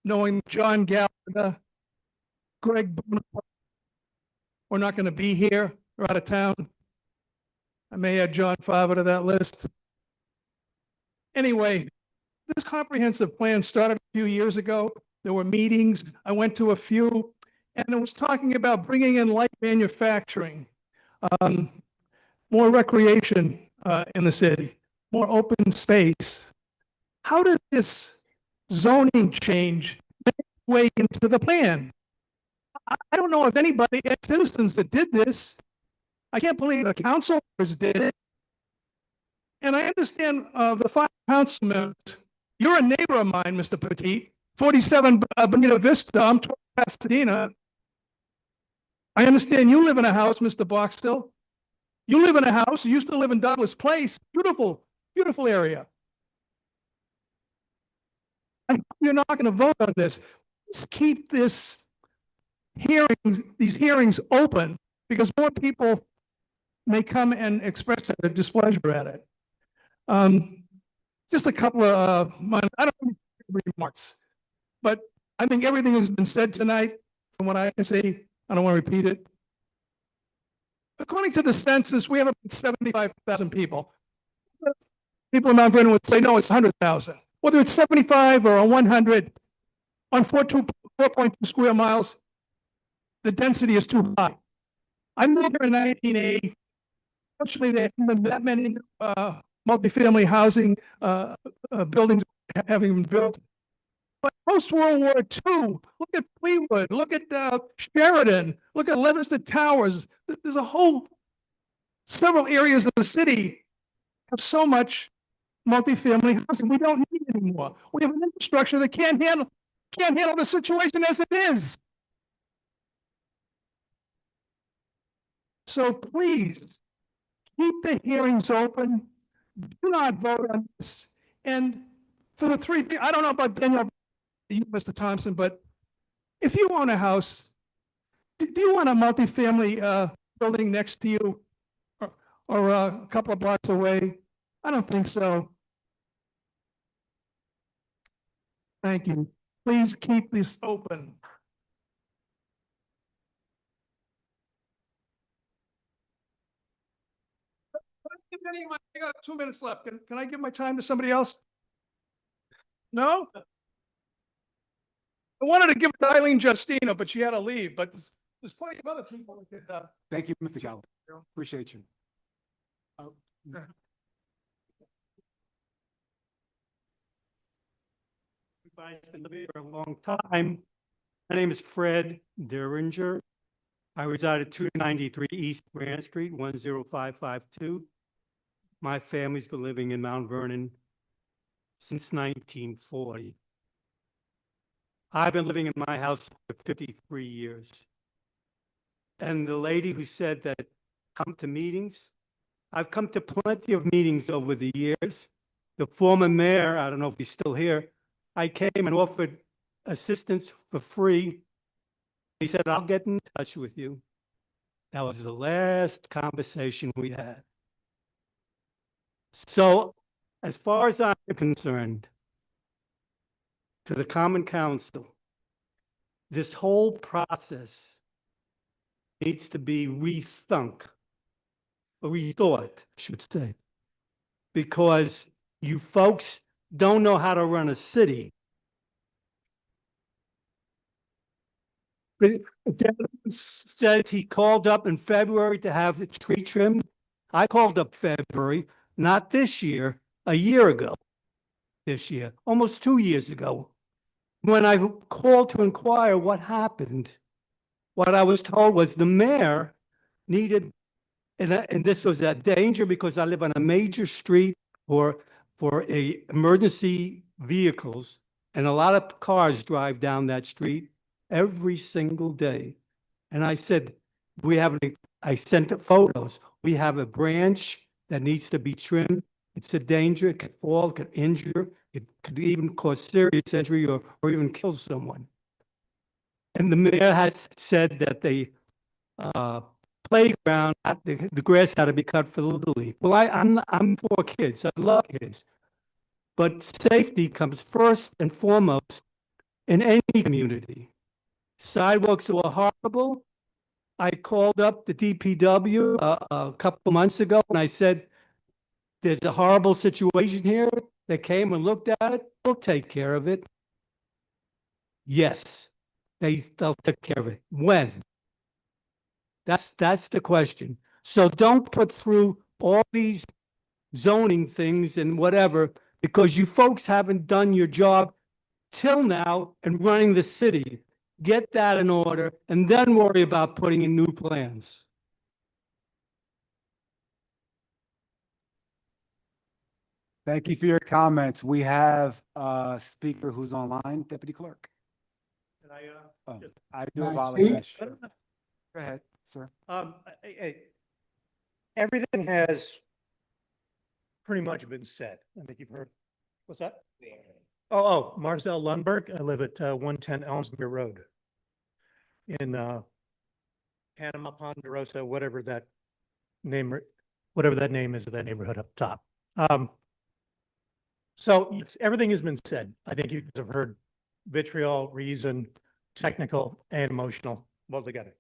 knowing John Gallagher, Greg Bonaparte were not going to be here, or out of town. I may add John Favre to that list. Anyway, this comprehensive plan started a few years ago. There were meetings. I went to a few, and it was talking about bringing in light manufacturing, more recreation in the city, more open space. How did this zoning change make its way into the plan? I don't know if anybody, citizens that did this. I can't believe the councilors did it. And I understand the 5 council members. You're a neighbor of mine, Mr. Petit, 47 Bonita Vista. I'm 12 Pasadena. I understand you live in a house, Mr. Boxtel. You live in a house. You used to live in Douglas Place. Beautiful, beautiful area. I hope you're not going to vote on this. Let's keep these hearings open, because more people may come and express their displeasure at it. Just a couple of I don't need remarks, but I think everything has been said tonight. From what I can say, I don't want to repeat it. According to the census, we have about 75,000 people. People in Mount Vernon would say, no, it's 100,000. Whether it's 75 or 100 on 4.2 square miles, the density is too high. I moved here in 1980. Fortunately, there haven't been that many multifamily housing buildings having been built. But post-World War II, look at Fleetwood, look at Sheridan, look at Leominster Towers. There's several areas of the city have so much multifamily housing. We don't need it anymore. We have an infrastructure that can't handle the situation as it is. So please, keep the hearings open. Do not vote on this. And for the three, I don't know about Daniel, you, Mr. Thompson, but if you own a house, do you want a multifamily building next to you or a couple of blocks away? I don't think so. Thank you. Please keep this open. I got 2 minutes left. Can I give my time to somebody else? No? I wanted to give it to Eileen Justina, but she had to leave, but there's plenty of other people who could, Thank you, Mr. Gallo. Appreciate you. Everybody's been living here a long time. My name is Fred Derringer. I reside at 293 East Grand Street, 10552. My family's been living in Mount Vernon since 1940. I've been living in my house for 53 years. And the lady who said that come to meetings, I've come to plenty of meetings over the years. The former mayor, I don't know if he's still here, I came and offered assistance for free. He said, I'll get in touch with you. That was the last conversation we had. So as far as I'm concerned, to the Common Council, this whole process needs to be rethunk, or rethought, I should say, because you folks don't know how to run a city. Dennis says he called up in February to have the tree trimmed. I called up February, not this year, a year ago, this year, almost 2 years ago. When I called to inquire what happened, what I was told was the mayor needed, and this was a danger because I live on a major street for emergency vehicles, and a lot of cars drive down that street every single day. And I said, I sent the photos. We have a branch that needs to be trimmed. It's a danger. It could fall, it could injure, it could even cause serious injury or even kill someone. And the mayor has said that the playground, the grass had to be cut for the Little League. Well, I'm for kids. I love kids. But safety comes first and foremost in any community. Sidewalks were horrible. I called up the DPW a couple months ago and I said, there's a horrible situation here. They came and looked at it. We'll take care of it. Yes, they'll take care of it. When? That's the question. So don't put through all these zoning things and whatever, because you folks haven't done your job till now in running the city. Get that in order and then worry about putting in new plans. Thank you for your comments. We have a speaker who's online, Deputy Clerk. I do apologize. Sure. Go ahead, sir. Everything has pretty much been said. I think you've heard. What's that? Marcel Lundberg. I live at 110 Elmsmere Road in Panama, Ponderosa, whatever that name is of that neighborhood up top. So yes, everything has been said. I think you have heard vitriol, reason, technical, and emotional well together.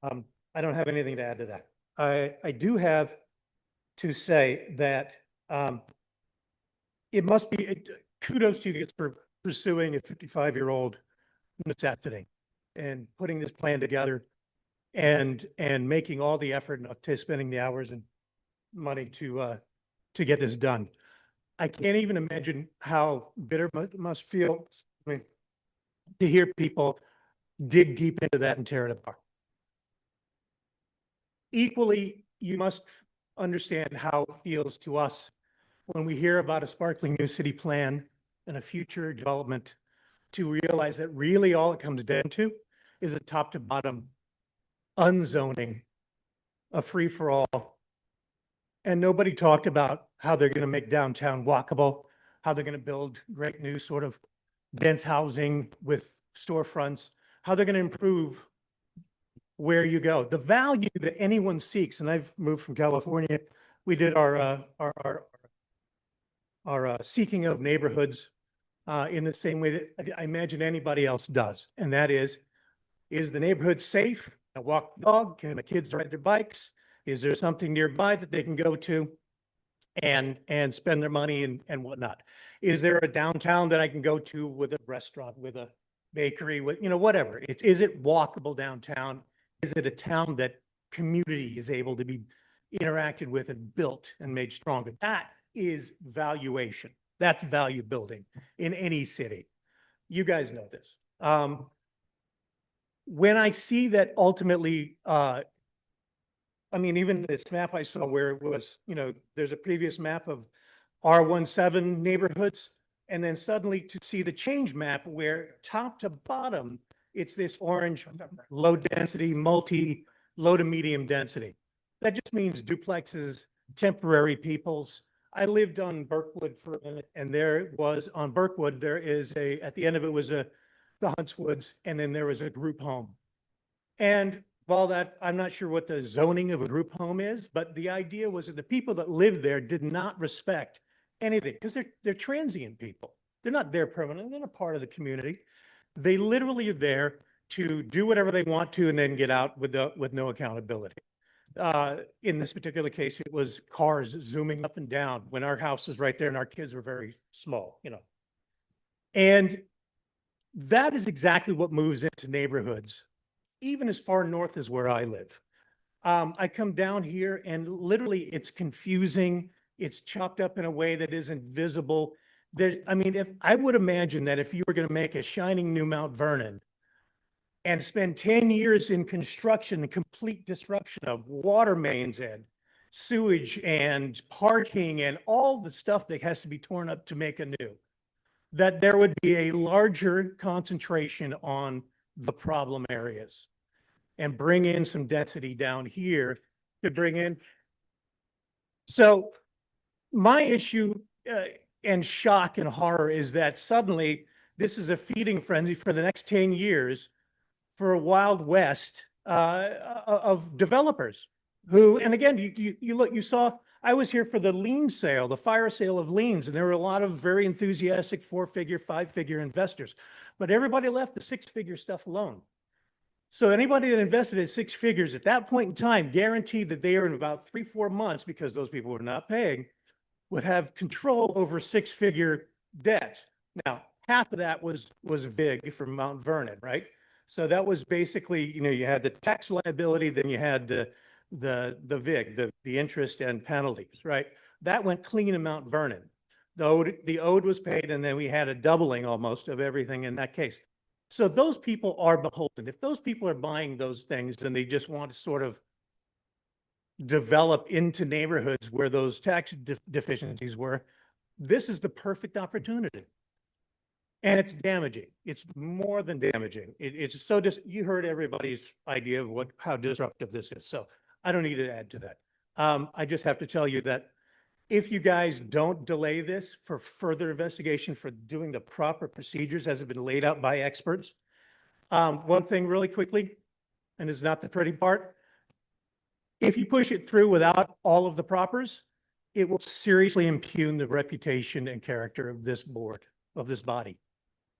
I don't have anything to add to that. I do have to say that it must be kudos to you for pursuing a 55-year-old necessity and putting this plan together and making all the effort to spending the hours and money to get this done. I can't even imagine how bitter it must feel to hear people dig deep into that and tear it apart. Equally, you must understand how it feels to us when we hear about a sparkling new city plan and a future development, to realize that really all it comes down to is a top to bottom unzoning, a free for all. And nobody talked about how they're going to make downtown walkable, how they're going to build great new sort of dense housing with storefronts, how they're going to improve where you go. The value that anyone seeks, and I've moved from California, we did our seeking of neighborhoods in the same way that I imagine anybody else does. And that is the neighborhood safe? Can I walk the dog? Can the kids ride their bikes? Is there something nearby that they can go to and spend their money and whatnot? Is there a downtown that I can go to with a restaurant, with a bakery, with, you know, whatever? Is it walkable downtown? Is it a town that community is able to be interacted with and built and made stronger? That is valuation. That's value building in any city. You guys know this. When I see that ultimately, I mean, even this map I saw where it was, you know, there's a previous map of R17 neighborhoods, and then suddenly to see the change map where top to bottom, it's this orange, low density, low to medium density. That just means duplexes, temporary peoples. I lived on Birkwood for a minute, and there was on Birkwood, there is at the end of it was the Huntswoods, and then there was a group home. And while that, I'm not sure what the zoning of a group home is, but the idea was that the people that lived there did not respect anything because they're transient people. They're not there permanently. They're not part of the community. They literally are there to do whatever they want to and then get out with no accountability. In this particular case, it was cars zooming up and down when our house was right there and our kids were very small, you know. And that is exactly what moves into neighborhoods, even as far north as where I live. I come down here and literally it's confusing. It's chopped up in a way that isn't visible. I mean, if I would imagine that if you were going to make a shining new Mount Vernon and spend 10 years in construction and complete disruption of water mains and sewage and parking and all the stuff that has to be torn up to make anew, that there would be a larger concentration on the problem areas and bring in some density down here to bring in. So my issue and shock and horror is that suddenly this is a feeding frenzy for the next 10 years for a Wild West of developers who, and again, you look, you saw, I was here for the lien sale, the fire sale of liens, and there were a lot of very enthusiastic 4-figure, 5-figure investors, but everybody left the 6-figure stuff alone. So anybody that invested at 6 figures at that point in time, guaranteed that they are in about 3-4 months, because those people were not paying, would have control over 6-figure debt. Now, half of that was VIG from Mount Vernon, right? So that was basically, you know, you had the tax liability, then you had the VIG, the interest and penalties, right? That went clean in Mount Vernon. The owed was paid, and then we had a doubling almost of everything in that case. So those people are beholden. If those people are buying those things and they just want to sort of develop into neighborhoods where those tax deficiencies were, this is the perfect opportunity. And it's damaging. It's more than damaging. It's so you heard everybody's idea of how disruptive this is. So I don't need to add to that. I just have to tell you that if you guys don't delay this for further investigation, for doing the proper procedures as have been laid out by experts. One thing really quickly, and it's not the pretty part, if you push it through without all of the propers, it will seriously impugn the reputation and character of this board, of this body.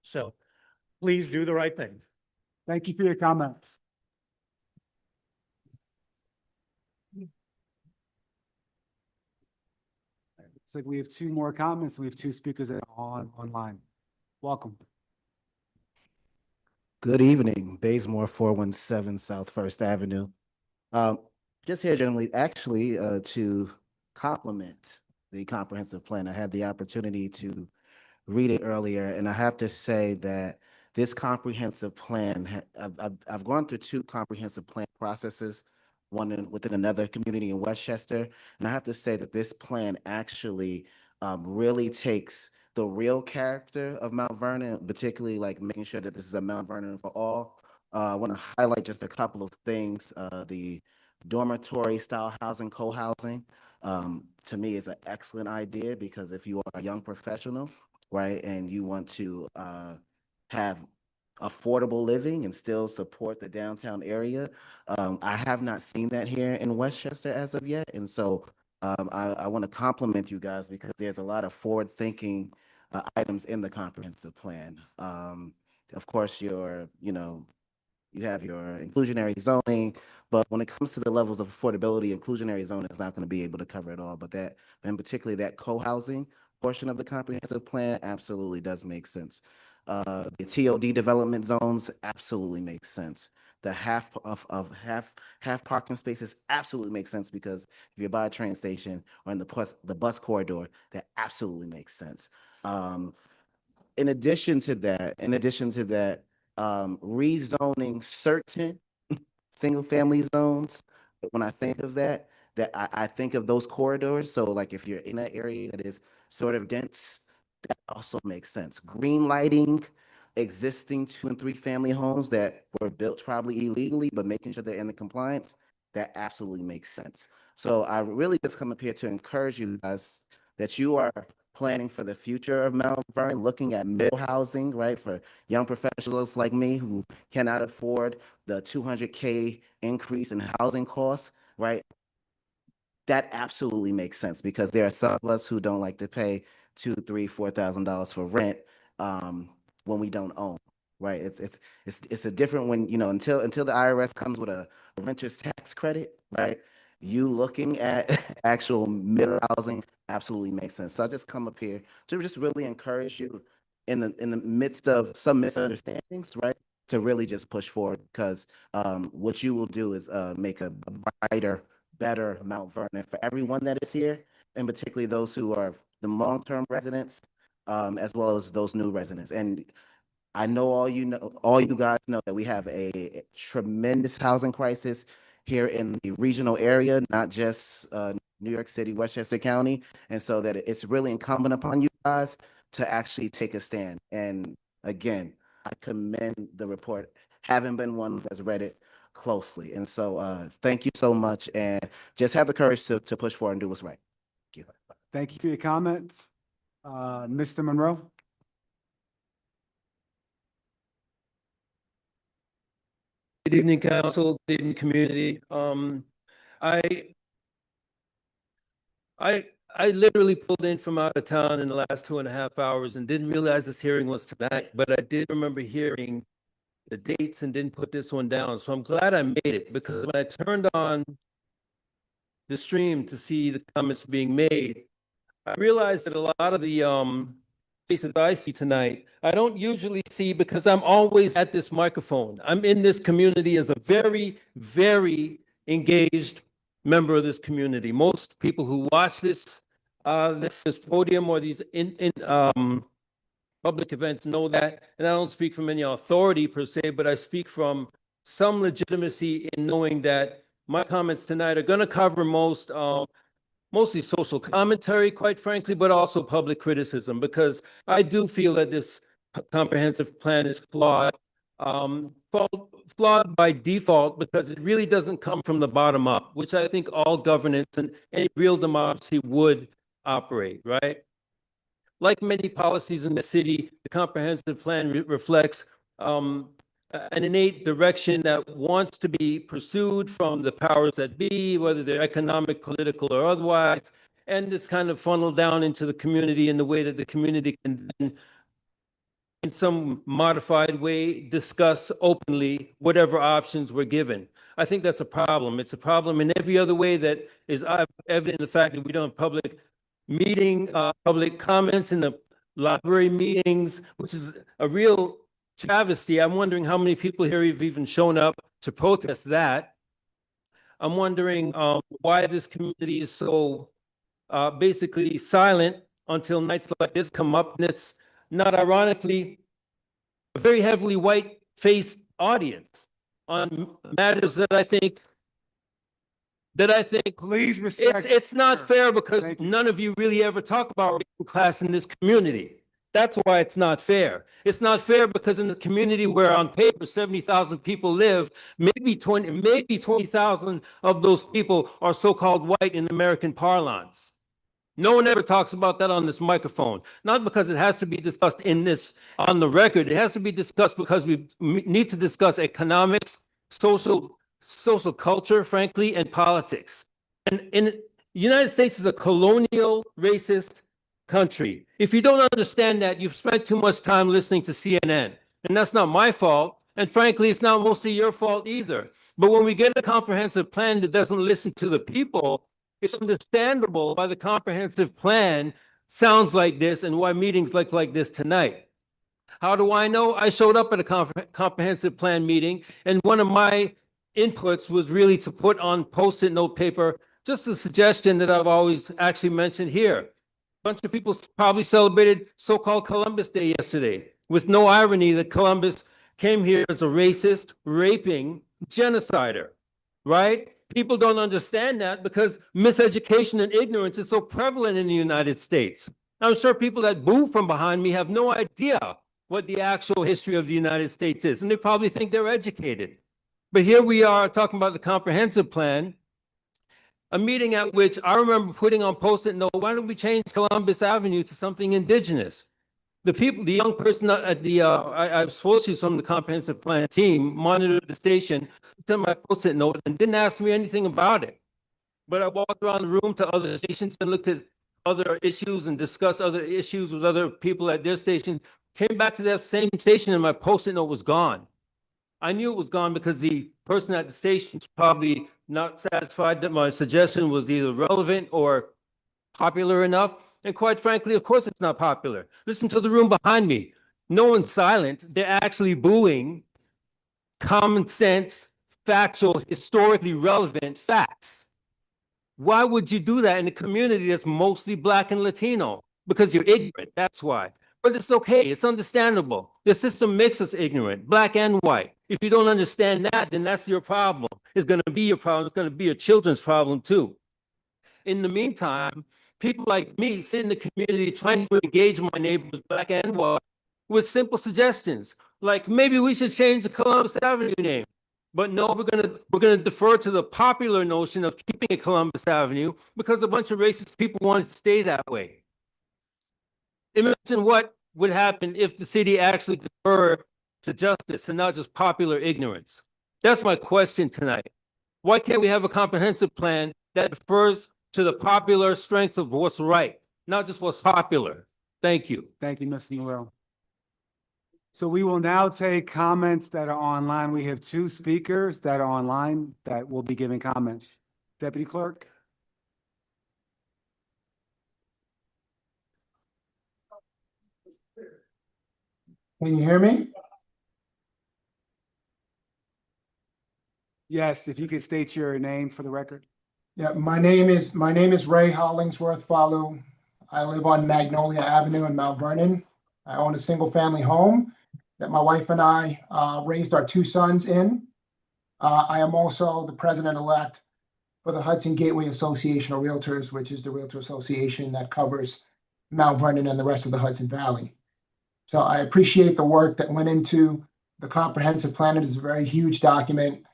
So please do the right thing. Thank you for your comments. Looks like we have 2 more comments. We have 2 speakers that are online. Welcome. Good evening, Bazemore 417 South First Avenue. Just here generally, actually, to complement the comprehensive plan. I had the opportunity to read it earlier, and I have to say that this comprehensive plan, I've gone through 2 comprehensive plan processes, one within another community in Westchester, and I have to say that this plan actually really takes the real character of Mount Vernon, particularly like making sure that this is a Mount Vernon for all. I want to highlight just a couple of things. The dormitory style housing, co-housing, to me is an excellent idea, because if you are a young professional, right, and you want to have affordable living and still support the downtown area, I have not seen that here in Westchester as of yet. And so I want to compliment you guys, because there's a lot of forward thinking items in the comprehensive plan. Of course, you have your inclusionary zoning, but when it comes to the levels of affordability, inclusionary zoning is not going to be able to cover it all. But that, and particularly that co-housing portion of the comprehensive plan, absolutely does make sense. The TOD development zones absolutely makes sense. The half parking spaces absolutely makes sense, because if you're by a train station or in the bus corridor, that absolutely makes sense. In addition to that, rezoning certain single-family zones, when I think of that, I think of those corridors. So like if you're in an area that is sort of dense, that also makes sense. Green lighting existing 2 and 3 family homes that were built probably illegally, but making sure they're in the compliance, that absolutely makes sense. So I really just come up here to encourage you guys that you are planning for the future of Mount Vernon, looking at middle housing, right, for young professionals like me who cannot afford the 200K increase in housing costs, right? That absolutely makes sense, because there are some of us who don't like to pay $2,000, $3,000, $4,000 for rent when we don't own, right? It's a different when, until the IRS comes with a renter's tax credit, right? You looking at actual middle housing absolutely makes sense. So I just come up here to just really encourage you in the midst of some misunderstandings, right? To really just push forward, because what you will do is make a brighter, better Mount Vernon for everyone that is here, and particularly those who are the long-term residents, as well as those new residents. And I know all you guys know that we have a tremendous housing crisis here in the regional area, not just New York City, Westchester County. And so that it's really incumbent upon you guys to actually take a stand. And again, I commend the report, having been one that's read it closely. And so thank you so much, and just have the courage to push forward and do what's right. Thank you. Thank you for your comments. Mr. Monroe? Good evening, council. Good evening, community. I literally pulled in from out of town in the last 2.5 hours and didn't realize this hearing was tonight, but I did remember hearing the dates and didn't put this one down. So I'm glad I made it, because when I turned on the stream to see the comments being made, I realized that a lot of the faces I see tonight, I don't usually see, because I'm always at this microphone. I'm in this community as a very, very engaged member of this community. Most people who watch this podium or these public events know that, and I don't speak from any authority per se, but I speak from some legitimacy in knowing that my comments tonight are going to cover mostly social commentary, quite frankly, but also public criticism, because I do feel that this comprehensive plan is flawed. Flawed by default, because it really doesn't come from the bottom up, which I think all governance and any real democracy would operate, right? Like many policies in the city, the comprehensive plan reflects an innate direction that wants to be pursued from the powers that be, whether they're economic, political, or otherwise, and it's kind of funneled down into the community in the way that the community can then, in some modified way, discuss openly whatever options were given. I think that's a problem. It's a problem in every other way that is evident in the fact that we don't have public comments in the library meetings, which is a real travesty. I'm wondering how many people here have even shown up to protest that. I'm wondering why this community is so basically silent until nights like this come up. And it's not ironically a very heavily white-faced audience on matters that I think please respect. It's not fair, because none of you really ever talk about racial class in this community. That's why it's not fair. It's not fair because in the community where on paper 70,000 people live, maybe 20,000 of those people are so-called white in American parlance. No one ever talks about that on this microphone. Not because it has to be discussed on the record. It has to be discussed because we need to discuss economics, social culture, frankly, and politics. And the United States is a colonial, racist country. If you don't understand that, you've spent too much time listening to CNN. And that's not my fault. And frankly, it's not mostly your fault either. But when we get a comprehensive plan that doesn't listen to the people, it's understandable why the comprehensive plan sounds like this and why meetings like this tonight. How do I know? I showed up at a comprehensive plan meeting, and one of my inputs was really to put on Post-it note paper just a suggestion that I've always actually mentioned here. A bunch of people probably celebrated so-called Columbus Day yesterday, with no irony that Columbus came here as a racist, raping genocider, right? People don't understand that because miseducation and ignorance is so prevalent in the United States. I'm sure people that boo from behind me have no idea what the actual history of the United States is, and they probably think they're educated. But here we are talking about the comprehensive plan, a meeting at which I remember putting on Post-it note, why don't we change Columbus Avenue to something indigenous? The people, the young person at the, I suppose she's from the comprehensive plan team, monitored the station, sent my Post-it note and didn't ask me anything about it. But I walked around the room to other stations and looked at other issues and discussed other issues with other people at their stations. Came back to that same station and my Post-it note was gone. I knew it was gone because the person at the station was probably not satisfied that my suggestion was either relevant or popular enough. And quite frankly, of course it's not popular. Listen to the room behind me. No one's silent. They're actually booing common sense, factual, historically relevant facts. Why would you do that in a community that's mostly Black and Latino? Because you're ignorant, that's why. But it's okay, it's understandable. The system makes us ignorant, Black and white. If you don't understand that, then that's your problem. It's gonna be your problem, it's gonna be your children's problem too. In the meantime, people like me sit in the community trying to engage my neighbors, Black and white, with simple suggestions, like maybe we should change the Columbus Avenue name. But no, we're gonna defer to the popular notion of keeping it Columbus Avenue because a bunch of racist people want it to stay that way. Imagine what would happen if the city actually deferred to justice and not just popular ignorance. That's my question tonight. Why can't we have a comprehensive plan that defers to the popular strength of what's right, not just what's popular? Thank you. Thank you, Mr. Newell. So we will now take comments that are online. We have two speakers that are online that will be giving comments. Deputy Clerk? Can you hear me? Yes, if you could state your name for the record. Yeah, my name is Ray Hollingsworth Falu. I live on Magnolia Avenue in Mount Vernon. I own a single family home that my wife and I raised our two sons in. I am also the president-elect for the Hudson Gateway Association of Realtors, which is the realtor association that covers Mount Vernon and the rest of the Hudson Valley. So I appreciate the work that went into the comprehensive plan. It is a very huge document.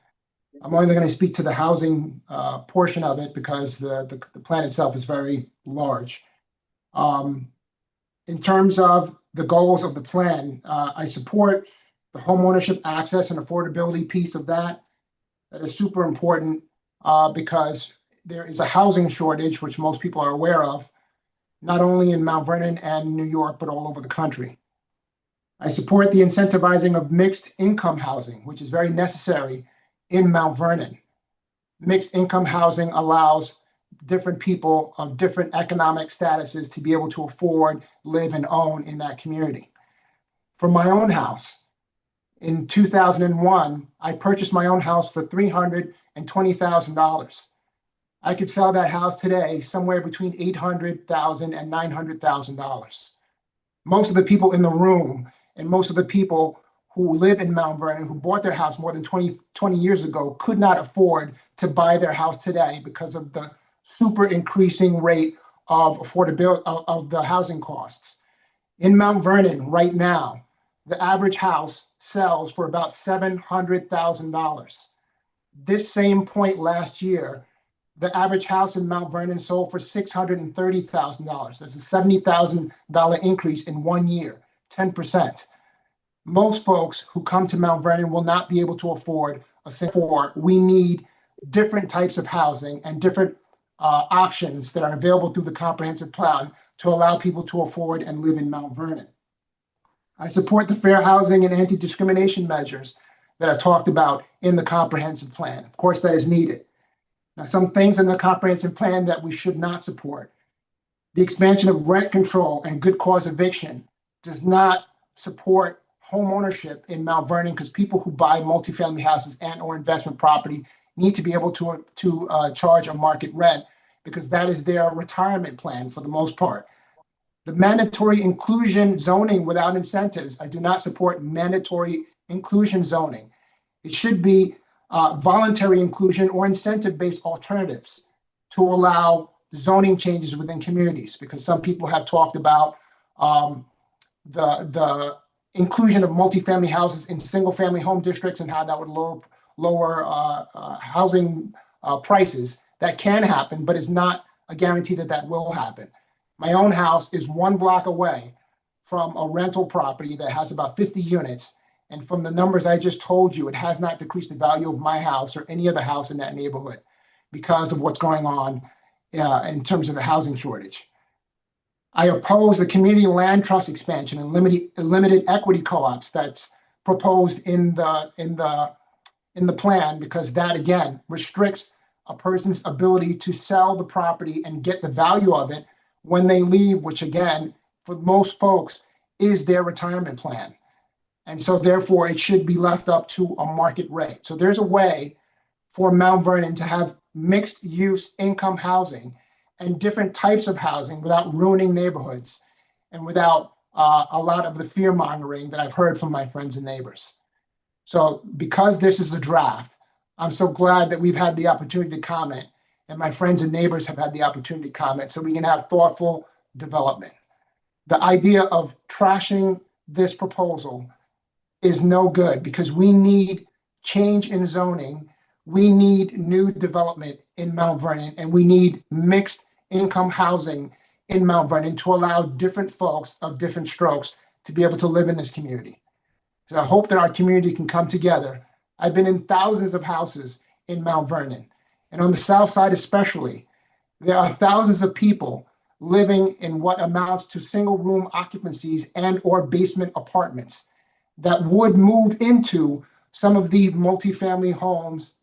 I'm only going to speak to the housing portion of it because the plan itself is very large. In terms of the goals of the plan, I support the homeownership access and affordability piece of that. That is super important because there is a housing shortage, which most people are aware of, not only in Mount Vernon and New York, but all over the country. I support the incentivizing of mixed income housing, which is very necessary in Mount Vernon. Mixed income housing allows different people of different economic statuses to be able to afford, live, and own in that community. For my own house, in 2001, I purchased my own house for $320,000. I could sell that house today somewhere between $800,000 and $900,000. Most of the people in the room and most of the people who live in Mount Vernon, who bought their house more than 20 years ago, could not afford to buy their house today because of the super increasing rate of affordability of the housing costs. In Mount Vernon right now, the average house sells for about $700,000. This same point last year, the average house in Mount Vernon sold for $630,000. That's a $70,000 increase in 1 year, 10%. Most folks who come to Mount Vernon will not be able to afford a single. We need different types of housing and different options that are available through the comprehensive plan to allow people to afford and live in Mount Vernon. I support the fair housing and anti-discrimination measures that are talked about in the comprehensive plan. Of course, that is needed. Now, some things in the comprehensive plan that we should not support. The expansion of rent control and good cause eviction does not support home ownership in Mount Vernon because people who buy multifamily houses and or investment property need to be able to charge a market rent because that is their retirement plan for the most part. The mandatory inclusion zoning without incentives, I do not support mandatory inclusion zoning. It should be voluntary inclusion or incentive-based alternatives to allow zoning changes within communities, because some people have talked about the inclusion of multifamily houses in single-family home districts and how that would lower housing prices. That can happen, but it's not a guarantee that that will happen. My own house is 1 block away from a rental property that has about 50 units. And from the numbers I just told you, it has not decreased the value of my house or any other house in that neighborhood because of what's going on in terms of the housing shortage. I oppose the community land trust expansion and limited equity co-ops that's proposed in the plan, because that again restricts a person's ability to sell the property and get the value of it when they leave, which again, for most folks, is their retirement plan. And so therefore it should be left up to a market rate. So there's a way for Mount Vernon to have mixed use income housing and different types of housing without ruining neighborhoods and without a lot of the fear mongering that I've heard from my friends and neighbors. So because this is a draft, I'm so glad that we've had the opportunity to comment, and my friends and neighbors have had the opportunity to comment, so we can have thoughtful development. The idea of trashing this proposal is no good because we need change in zoning. We need new development in Mount Vernon, and we need mixed income housing in Mount Vernon to allow different folks of different strokes to be able to live in this community. So I hope that our community can come together. I've been in thousands of houses in Mount Vernon, and on the south side especially, there are thousands of people living in what amounts to single room occupancies and or basement apartments that would move into some of the multifamily homes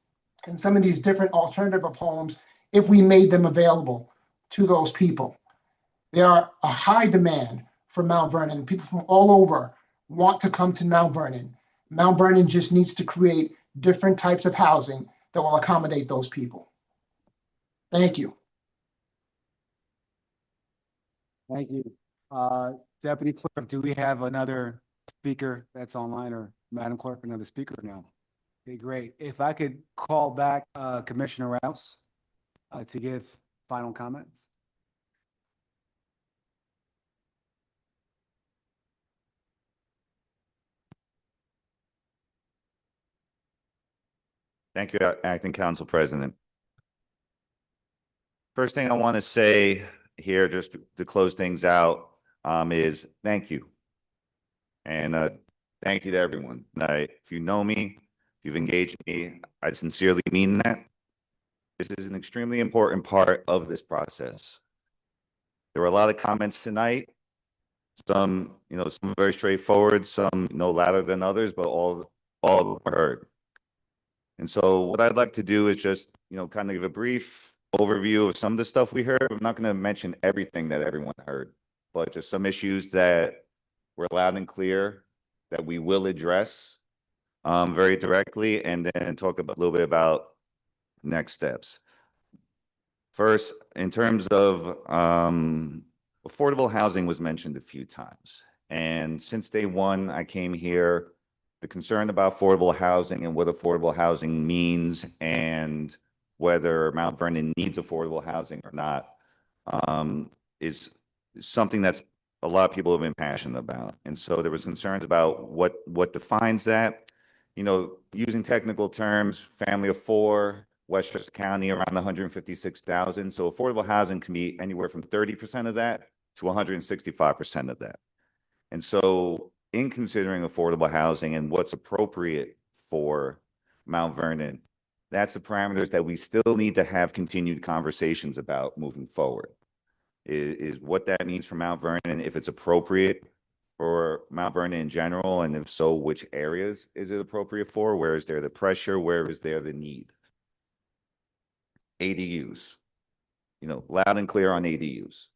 and some of these different alternative of homes if we made them available to those people. There are a high demand for Mount Vernon. People from all over want to come to Mount Vernon. Mount Vernon just needs to create different types of housing that will accommodate those people. Thank you. Thank you. Deputy Clerk, do we have another speaker that's online, or Madam Clerk, another speaker now? Okay, great. If I could call back Commissioner Rouse to give final comments. Thank you, Acting Council President. First thing I want to say here, just to close things out, is thank you. And thank you to everyone. If you know me, if you've engaged me, I sincerely mean that. This is an extremely important part of this process. There were a lot of comments tonight. Some, some very straightforward, some no louder than others, but all were heard. And so what I'd like to do is just, kind of give a brief overview of some of the stuff we heard. I'm not going to mention everything that everyone heard, but just some issues that were loud and clear that we will address very directly, and then talk a little bit about next steps. First, in terms of affordable housing was mentioned a few times. And since day one, I came here, the concern about affordable housing and what affordable housing means and whether Mount Vernon needs affordable housing or not is something that's a lot of people have been passionate about. And so there was concerns about what defines that. Using technical terms, family of 4, Westchester County around 156,000. So affordable housing can be anywhere from 30% of that to 165% of that. And so in considering affordable housing and what's appropriate for Mount Vernon, that's the parameters that we still need to have continued conversations about moving forward. is what that means for Mount Vernon, if it's appropriate for Mount Vernon in general, and if so, which areas is it appropriate for? Where is there the pressure? Where is there the need? ADUs, loud and clear on ADUs.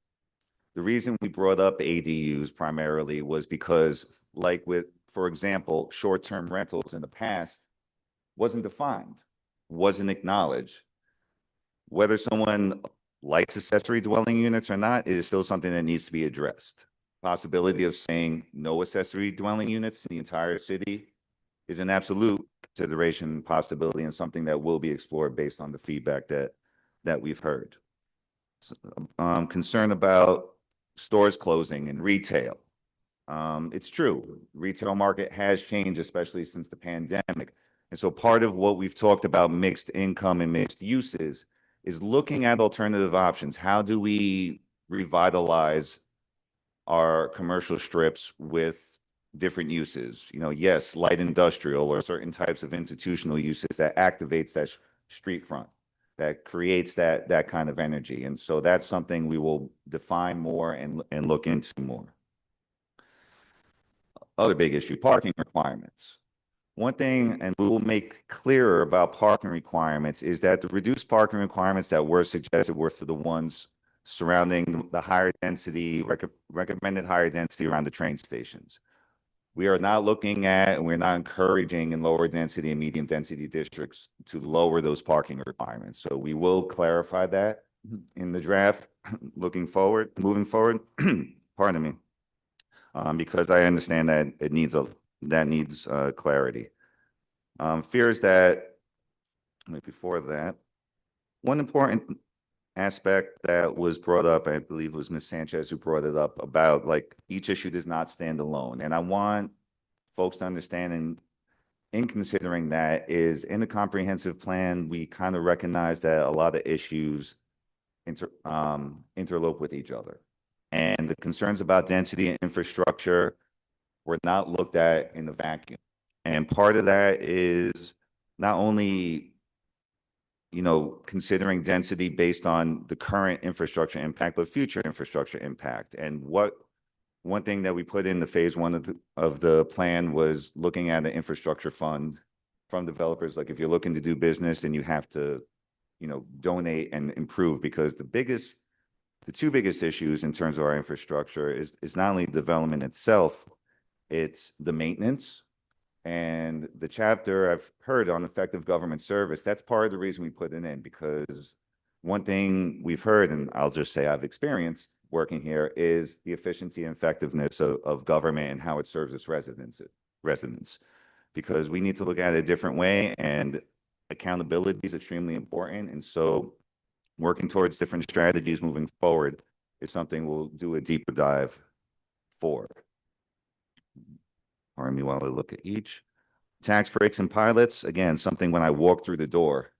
The reason we brought up ADUs primarily was because, like with, for example, short-term rentals in the past, wasn't defined, wasn't acknowledged. Whether someone likes accessory dwelling units or not, it is still something that needs to be addressed. Possibility of saying no accessory dwelling units in the entire city is an absolute consideration, possibility, and something that will be explored based on the feedback that we've heard. Concern about stores closing and retail. It's true. Retail market has changed, especially since the pandemic. And so part of what we've talked about mixed income and mixed uses is looking at alternative options. How do we revitalize our commercial strips with different uses? Yes, light industrial or certain types of institutional uses that activates that street front, that creates that kind of energy. And so that's something we will define more and look into more. Other big issue, parking requirements. One thing, and we will make clearer about parking requirements, is that the reduced parking requirements that were suggested were for the ones surrounding the higher density, recommended higher density around the train stations. We are not looking at, and we're not encouraging in lower density and medium density districts to lower those parking requirements. So we will clarify that in the draft moving forward, pardon me, because I understand that it needs clarity. Fears that, before that, one important aspect that was brought up, I believe it was Ms. Sanchez who brought it up, about each issue does not stand alone. And I want folks to understand, and in considering that, is in the comprehensive plan, we kind of recognize that a lot of issues interlope with each other. And the concerns about density and infrastructure were not looked at in the vacuum. And part of that is not only considering density based on the current infrastructure impact, but future infrastructure impact. And one thing that we put in the phase one of the plan was looking at an infrastructure fund from developers. Like if you're looking to do business, then you have to, donate and improve, because the two biggest issues in terms of our infrastructure is not only development itself, it's the maintenance. And the chapter I've heard on effective government service, that's part of the reason we put it in, because one thing we've heard, and I'll just say I've experienced working here, is the efficiency and effectiveness of government and how it serves its residents. Because we need to look at it a different way, and accountability is extremely important. And so working towards different strategies moving forward is something we'll do a deeper dive for. Pardon me while I look at each. Tax breaks and pilots, again, something when I walked through the door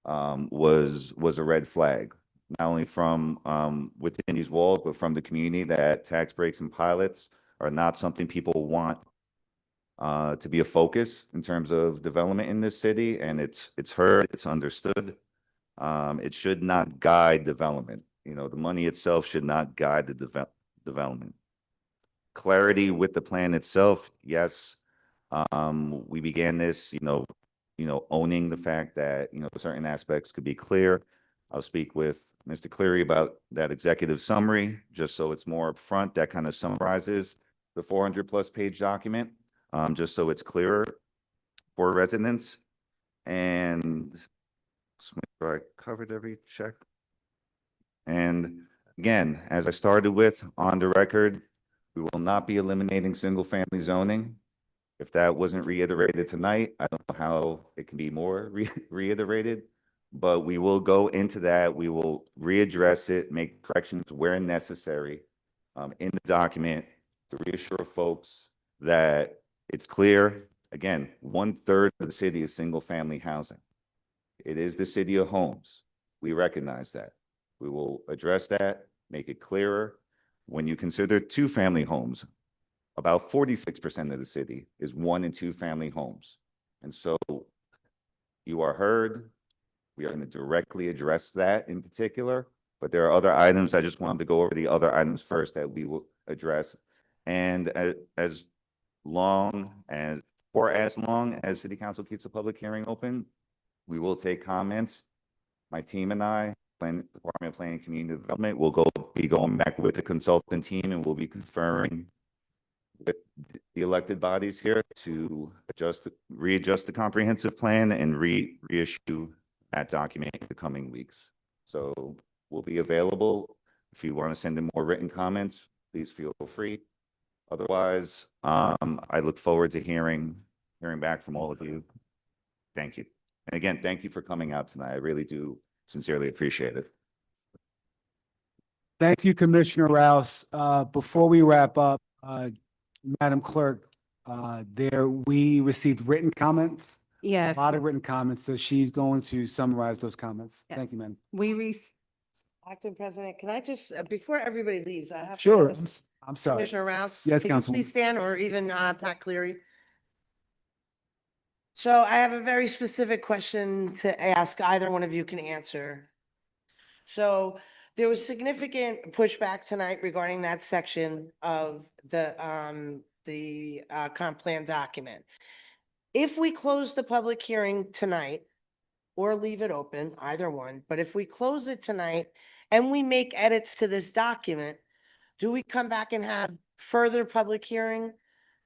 was a red flag, not only from within these walls, but from the community, that tax breaks and pilots are not something people want to be a focus in terms of development in this city. And it's heard, it's understood. It should not guide development. The money itself should not guide the development. Clarity with the plan itself, yes. We began this, owning the fact that, certain aspects could be clear. I'll speak with Mr. Cleary about that executive summary, just so it's more upfront. That kind of summarizes the 400+ page document, just so it's clearer for residents. And I covered every check. And again, as I started with, on the record, we will not be eliminating single-family zoning. If that wasn't reiterated tonight, I don't know how it can be more reiterated, but we will go into that. We will readdress it, make corrections where necessary in the document to reassure folks that it's clear. Again, 1/3 of the city is single-family housing. It is the city of homes. We recognize that. We will address that, make it clearer. When you consider two-family homes, about 46% of the city is 1- and 2-family homes. And so you are heard. We are going to directly address that in particular, But there are other items, I just wanted to go over the other items first that we will address. And as long as, or as long as city council keeps the public hearing open, we will take comments. My team and I, Department of Planning and Community Development, will be going back with the consultant team, and we'll be conferring with the elected bodies here to readjust the comprehensive plan and reissue that document in the coming weeks. So we'll be available. If you want to send in more written comments, please feel free. Otherwise, I look forward to hearing back from all of you. Thank you. And again, thank you for coming out tonight. I really do sincerely appreciate it. Thank you, Commissioner Rouse. Before we wrap up, Madam Clerk, we received written comments. Yes. A lot of written comments, so she's going to summarize those comments. Yes. Thank you, ma'am. Acting President, can I just, before everybody leaves, I have. to Sure. ask I'm sorry. Commissioner Rouse. Yes, can you Councilwoman. Please stand, or even Pat Cleary. So I have a very specific question to ask. Either one of you can answer. So there was significant pushback tonight regarding that section of the comp plan document. If we close the public hearing tonight or leave it open, either one, but if we close it tonight and we make edits to this document, do we come back and have further public hearing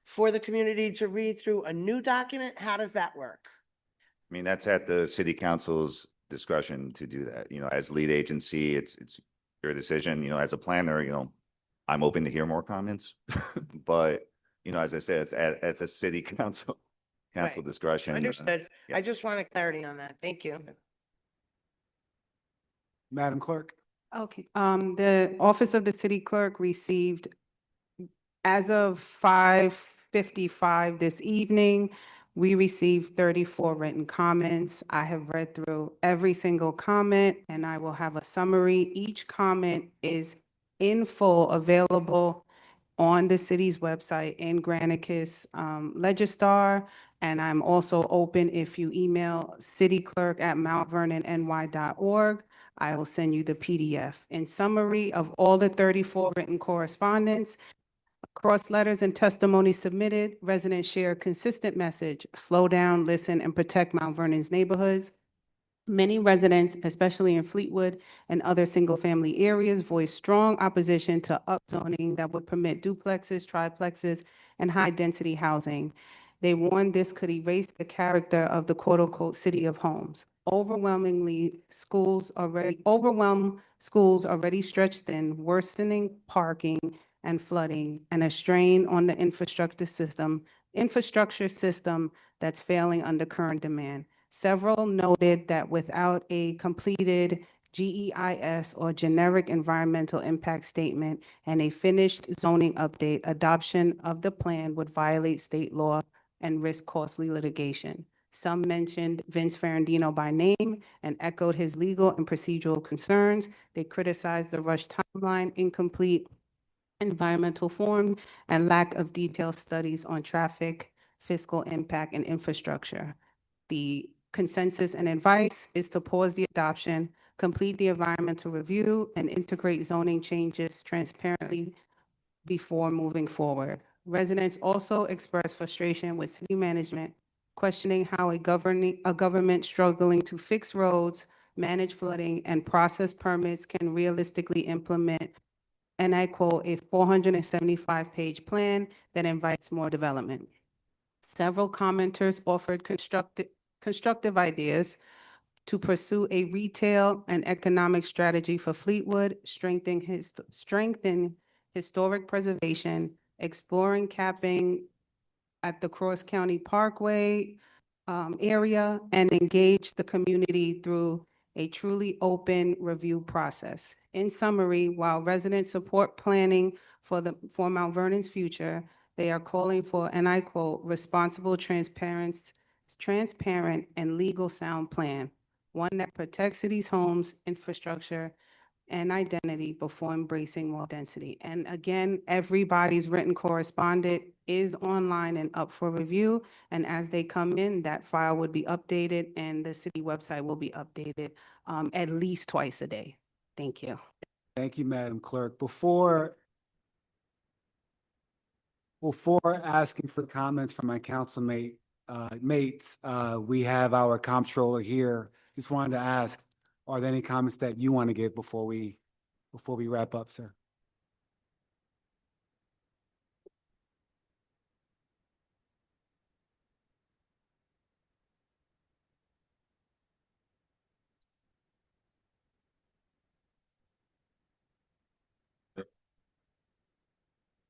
for the community to read through a new document? How does that work? I mean, that's at the city council's discretion to do that. You know, as lead agency, it's your decision. You know, as a planner, you know, I'm open to hear more comments, but you know, as I said, it's a city council Right. discretion. Understood. yeah. I just wanted clarity on that. Thank you. Madam Clerk. Okay. The Office of the City Clerk received, as of 5:55 this evening, we received 34 written comments. I have read through every single comment, and I will have a summary. Each comment is in full available on the city's website in Granicus Legistar. And I'm also open if you email cityclerk@mountvernonny.org. I will send you the PDF. In summary of all the 34 written correspondence, across letters and testimony submitted, residents share a consistent message: slow down, listen, and protect Mount Vernon's neighborhoods. Many residents, especially in Fleetwood and other single-family areas, voiced strong opposition to upzoning that would permit duplexes, triplexes, and high-density housing. They warned this could erase the character of the quote-unquote city of homes. Overwhelmed schools already stretched thin, worsening parking and flooding, and a strain on the infrastructure system that's failing under current demand. Several noted that without a completed GEIS or generic environmental impact statement and a finished zoning update, adoption of the plan would violate state law and risk costly litigation. Some mentioned Vince Ferrandino by name and echoed his legal and procedural concerns. They criticized the rushed timeline, incomplete environmental form, and lack of detailed studies on traffic, fiscal impact, and infrastructure. The consensus and advice is to pause the adoption, complete the environmental review, and integrate zoning changes transparently before moving forward. Residents also expressed frustration with city management, questioning how a government struggling to fix roads, manage flooding, and process permits can realistically implement, and I quote, a 475-page plan that invites more development. Several commenters offered constructive ideas to pursue a retail and economic strategy for Fleetwood, strengthen historic preservation, exploring capping at the Cross County Parkway area, and engage the community through a truly open review process. In summary, while residents support planning for Mount Vernon's future, they are calling for, and I quote, responsible, transparent, and legal sound plan, one that protects cities' homes, infrastructure, and identity before embracing more density. And again, everybody's written correspondence is online and up for review. And as they come in, that file would be updated and the city website will be updated at least twice a day. Thank you. Thank you, Madam Clerk. Before asking for comments from my council mates, we have our comptroller here. Just wanted to ask, are there any comments that you want to give before we wrap up, sir?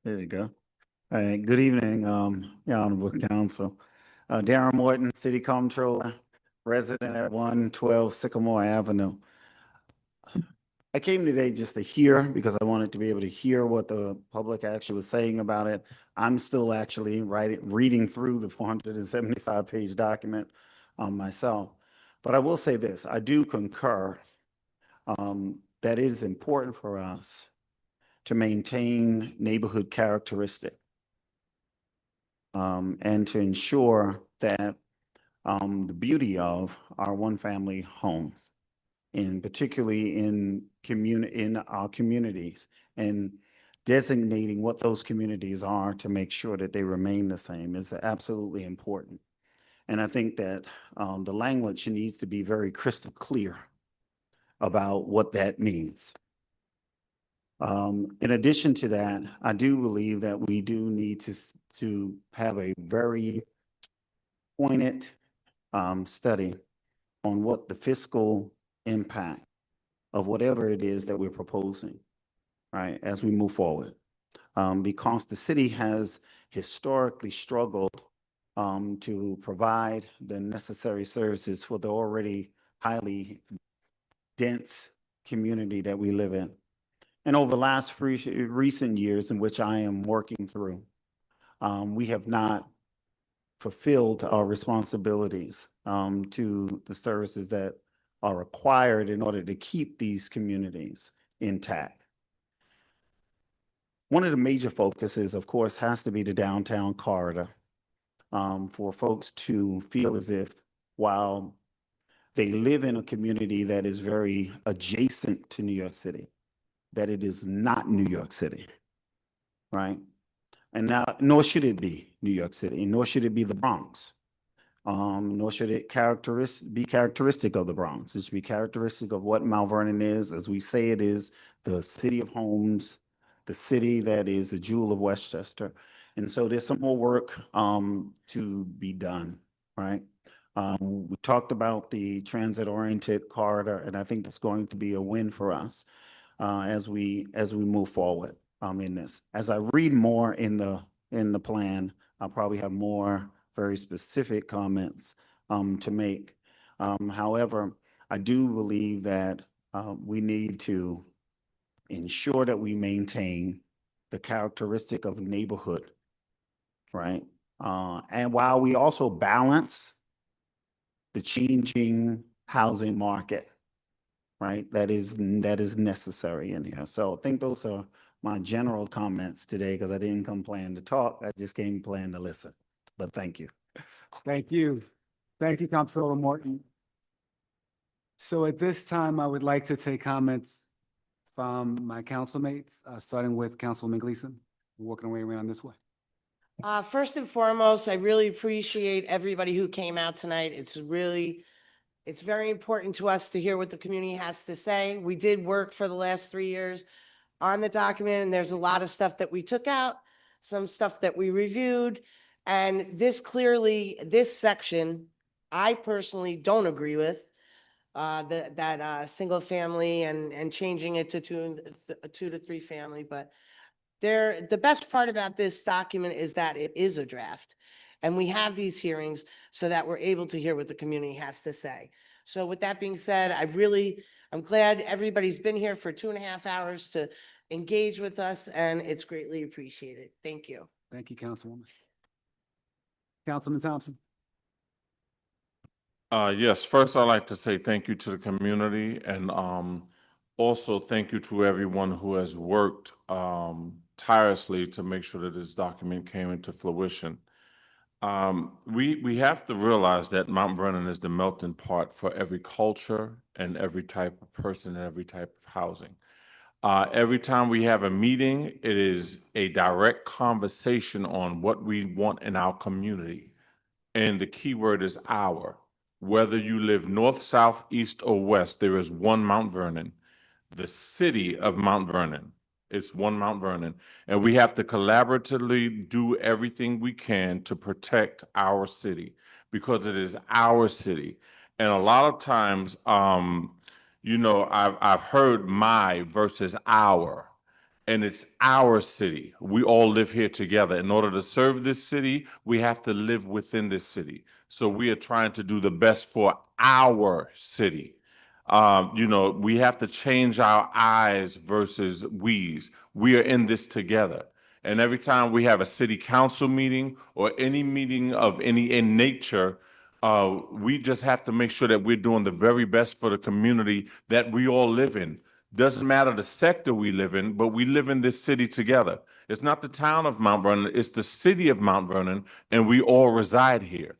There you go. All right, good evening, your Honorable Council. Darren Morton, City Comptroller, resident at 112 Sycamore Avenue. I came today just to hear, because I wanted to be able to hear what the public actually was saying about it. I'm still actually reading through the 475-page document myself. But I will say this, I do concur that it is important for us to maintain neighborhood characteristic and to ensure that the beauty of our one-family homes, and particularly in our communities, and designating what those communities are to make sure that they remain the same is absolutely important. And I think that the language needs to be very crystal clear about what that means. In addition to that, I do believe that we do need to have a very pointed study on what the fiscal impact of whatever it is that we're proposing, right, as we move forward. Because the city has historically struggled to provide the necessary services for the already highly dense community that we live in. And over the last recent years in which I am working through, we have not fulfilled our responsibilities to the services that are required in order to keep these communities intact. One of the major focuses, of course, has to be the downtown corridor for folks to feel as if while they live in a community that is very adjacent to New York City, that it is not New York City, right? And now, nor should it be New York City, nor should it be the Bronx, nor should it be characteristic of the Bronx. It should be characteristic of what Mount Vernon is, as we say it is the city of homes, the city that is the jewel of Westchester. And so there's some more work to be done, right? We talked about the transit-oriented corridor, and I think it's going to be a win for us as we move forward in this. As I read more in the plan, I'll probably have more very specific comments to make. However, I do believe that we need to ensure that we maintain the characteristic of neighborhood, right? And while we also balance the changing housing market, right? That is necessary in here. So I think those are my general comments today, because I didn't come planning to talk. I just came planning to listen. But thank you. Thank you. Thank you, Councilor Morton. So at this time, I would like to take comments from my council mates, starting with Councilman Gleason, working our way around this way. First and foremost, I really appreciate everybody who came out tonight. It's very important to us to hear what the community has to say. We did work for the last 3 years on the document, and there's a lot of stuff that we took out, some stuff that we reviewed. And this section, I personally don't agree with, that single family and changing it to two to three family. But the best part about this document is that it is a draft. And we have these hearings so that we're able to hear what the community has to say. So with that being said, I'm glad everybody's been here for 2.5 hours to engage with us, and it's greatly appreciated. Thank you. Thank you, Councilwoman. Councilman Thompson. Yes, first I'd like to say thank you to the community, and also thank you to everyone who has worked tirelessly to make sure that this document came into fruition. We have to realize that Mount Vernon is the melting pot for every culture and every type of person and every type of housing. Every time we have a meeting, it is a direct conversation on what we want in our community. And the key word is our. Whether you live north, south, east, or west, there is one Mount Vernon, the city of Mount Vernon. It's one Mount Vernon. And we have to collaboratively do everything we can to protect our city because it is our city. And a lot of times, I've heard my versus our, and it's our city. We all live here together. In order to serve this city, we have to live within this city. So we are trying to do the best for our city. We have to change our I's versus we's. We are in this together. And every time we have a city council meeting or any meeting of any in nature, we just have to make sure that we're doing the very best for the community that we all live in. Doesn't matter the sector we live in, but we live in this city together. It's not the town of Mount Vernon, it's the city of Mount Vernon, and we all reside here.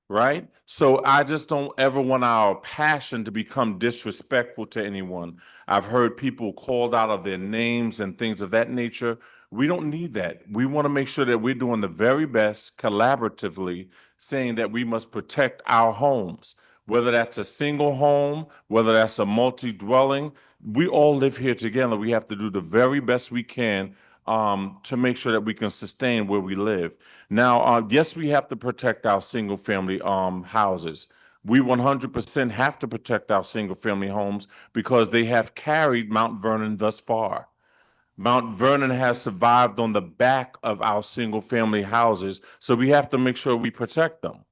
Right? So I just don't ever want our passion to become disrespectful to anyone. I've heard people called out of their names and things of that nature. We don't need that. We want to make sure that we're doing the very best collaboratively, saying that we must protect our homes, whether that's a single home, whether that's a multi-dwelling. We all live here together. We have to do the very best we can to make sure that we can sustain where we live. Now, yes, we have to protect our single-family houses. We 100% have to protect our single-family homes because they have carried Mount Vernon thus far. Mount Vernon has survived on the back of our single-family houses, so we have to make sure we protect them.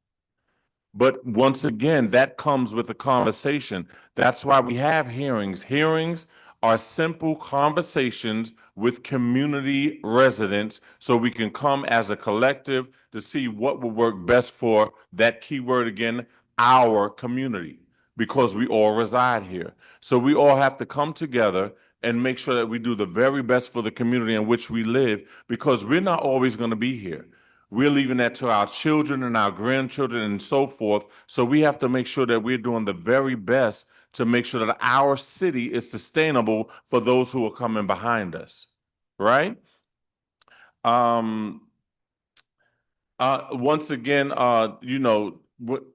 But once again, that comes with a conversation. That's why we have hearings. Hearings are simple conversations with community residents so we can come as a collective to see what will work best for that keyword again, our community, because we all reside here. So we all have to come together and make sure that we do the very best for the community in which we live, because we're not always going to be here. We're leaving that to our children and our grandchildren and so forth. So we have to make sure that we're doing the very best to make sure that our city is sustainable for those who are coming behind us, right? Once again, I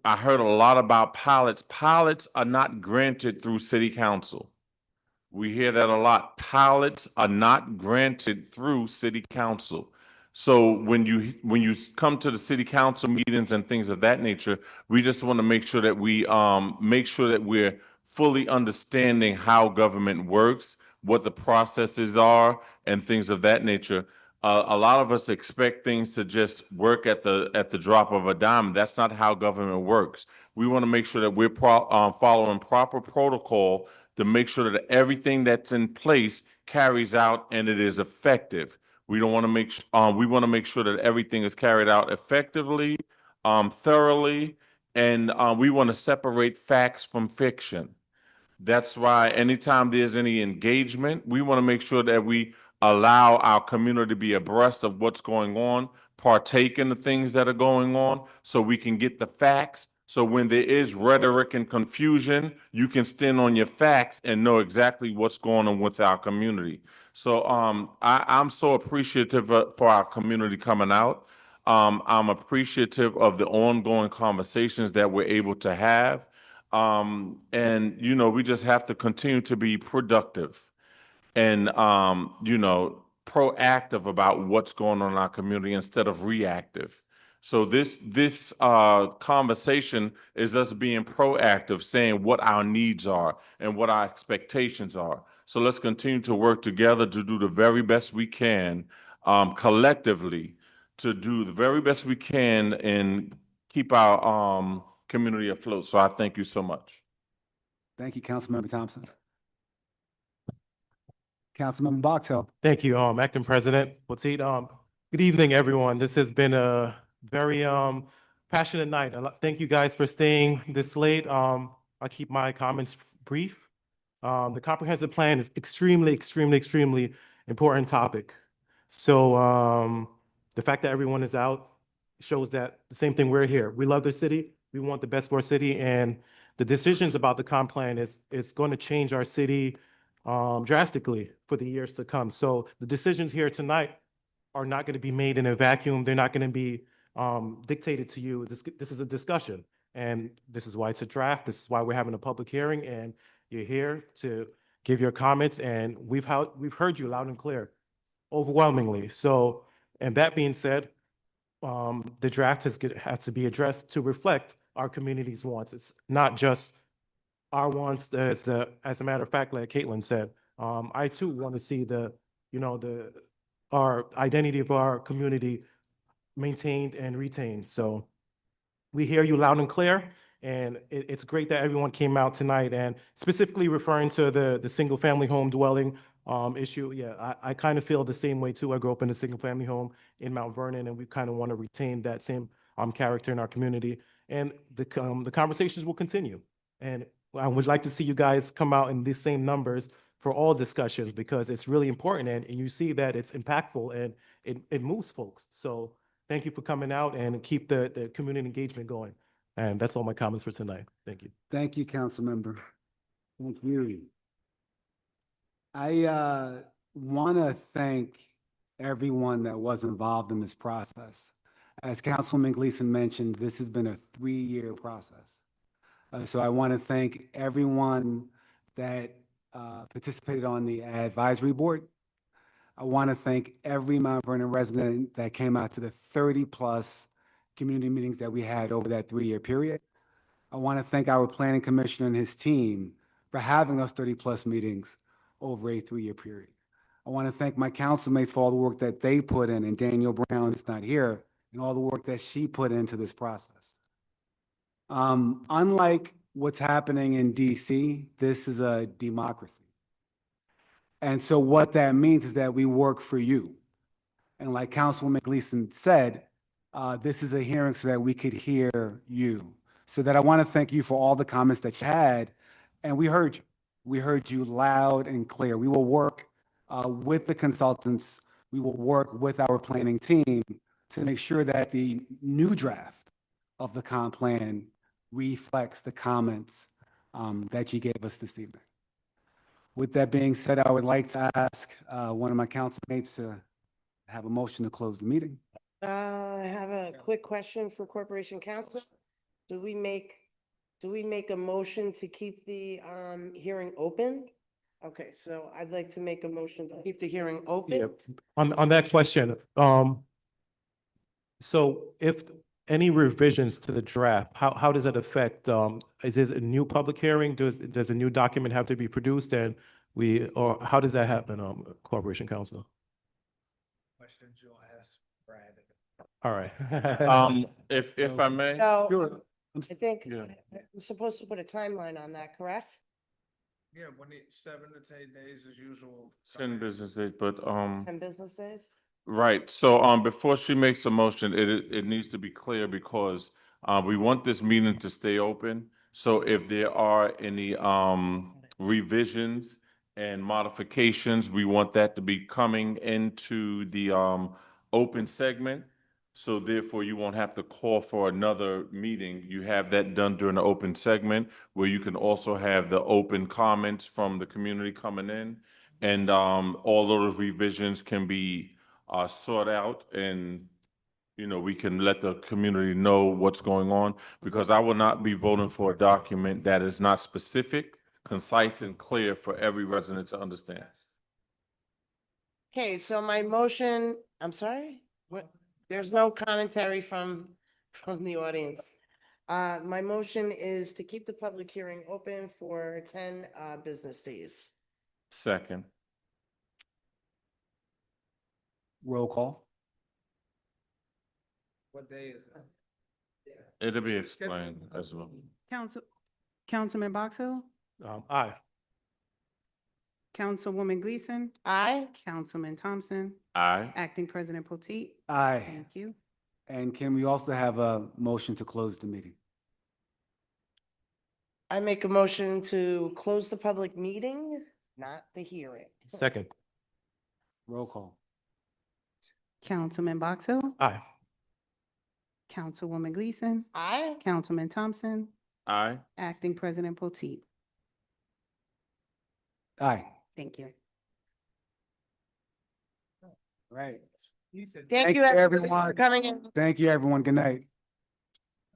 heard a lot about pilots. Pilots are not granted through city council. We hear that a lot. Pilots are not granted through city council. So when you come to the city council meetings and things of that nature, we just want to make sure that we make sure that we're fully understanding how government works, what the processes are, and things of that nature. A lot of us expect things to just work at the drop of a dime. That's not how government works. We want to make sure that we're following proper protocol to make sure that everything that's in place carries out and it is effective. We want to make sure that everything is carried out effectively, thoroughly, and we want to separate facts from fiction. That's why anytime there's any engagement, we want to make sure that we allow our community to be abreast of what's going on, partake in the things that are going on, so we can get the facts. So when there is rhetoric and confusion, you can stand on your facts and know exactly what's going on with our community. So I'm so appreciative for our community coming out. I'm appreciative of the ongoing conversations that we're able to have. We just have to continue to be productive and, proactive about what's going on in our community instead of reactive. So this conversation is us being proactive, saying what our needs are and what our expectations are. So let's continue to work together to do the very best we can, collectively, to do the very best we can and keep our community afloat. So I thank you so much. Thank you, Councilmember Thompson. Councilmember Boxell. Thank you, Acting President Potteet. Good evening, everyone. This has been a very passionate night. Thank you guys for staying this late. I'll keep my comments brief. The comprehensive plan is extremely important topic. So the fact that everyone is out shows that the same thing we're here. We love the city. We want the best for our city, and the decisions about the comp plan is going to change our city drastically for the years to come. So the decisions here tonight are not going to be made in a vacuum. They're not going to be dictated to you. This is a discussion, and this is why it's a draft. This is why we're having a public hearing, and you're here to give your comments, and we've heard you loud and clear, overwhelmingly. So, and that being said, the draft has to be addressed to reflect our community's wants. It's not just our wants, as a matter of fact, like Caitlin said, I too want to see our identity of our community maintained and retained. So we hear you loud and clear, and it's great that everyone came out tonight, and specifically referring to the single family home dwelling issue. Yeah, I kind of feel the same way too. I grew up in a single family home in Mount Vernon, and we kind of want to retain that same character in our community. And the conversations will continue. And I would like to see you guys come out in these same numbers for all discussions, because it's really important, and you see that it's impactful and it moves folks. So thank you for coming out, and keep the community engagement going. And that's all my comments for tonight. Thank you. Thank you, council member. Thank you. I want to thank everyone that was involved in this process. As Councilman Gleason mentioned, this has been a 3-year process. So I want to thank everyone that participated on the advisory board. I want to thank every Mount Vernon resident that came out to the 30+ community meetings that we had over that 3-year period. I want to thank our planning commissioner and his team for having those 30+ meetings over a 3-year period. I want to thank my councilmates for all the work that they put in, and Danielle Brown is not here, and all the work that she put into this process. Unlike what's happening in DC, this is a democracy. And so what that means is that we work for you. And like Councilwoman Gleason said, this is a hearing so that we could hear you. So that I want to thank you for all the comments that you had, and we heard you. We heard you loud and clear. We will work with the consultants. We will work with our planning team to make sure that the new draft of the comp plan reflects the comments that you gave us this evening. With that being said, I would like to ask one of my councilmates to have a motion to close the meeting. I have a quick question for Corporation Counsel. Do we make a motion to keep the hearing open? Okay, so I'd like to make a motion to keep the hearing open. Yeah. On that question, so if any revisions to the draft, how does that affect, is this a new public hearing? Does a new document have to be produced, and or how does that happen, Corporation Counsel? Questions you'll ask Brad. All right. If I may, So Sure. I think Yeah. we're supposed to put a timeline on that, correct? Yeah, 7 to 10 days as usual. 10 business days, but 10 business days? right, so before she makes a motion, it needs to be clear, because we want this meeting to stay open. So if there are any revisions and modifications, we want that to be coming into the open segment. So therefore, you won't have to call for another meeting. You have that done during the open segment, where you can also have the open comments from the community coming in. And all those revisions can be sought out, and we can let the community know what's going on, because I will not be voting for a document that is not specific, concise, and clear for every resident to understand. Okay, so my motion, I'm sorry, what? There's no commentary from the audience. My motion is to keep the public hearing open for 10 business days. Second. Roll call. What day is it? It'll be explained as well. Councilman Box Hill, Aye. Councilwoman Gleason, Aye. Councilman Thompson, Aye. Acting President Potteet. Aye. Thank you. And can we also have a motion to close the meeting? I make a motion to close the public meeting, not the hearing. Second. Roll call. Councilman Box Hill, Aye. Councilwoman Gleason, Aye. Councilman Thompson, Aye. Acting President Potteet. Aye. Thank you. Right. Thank you, everybody, for everyone. coming in. Thank you, everyone. Good night.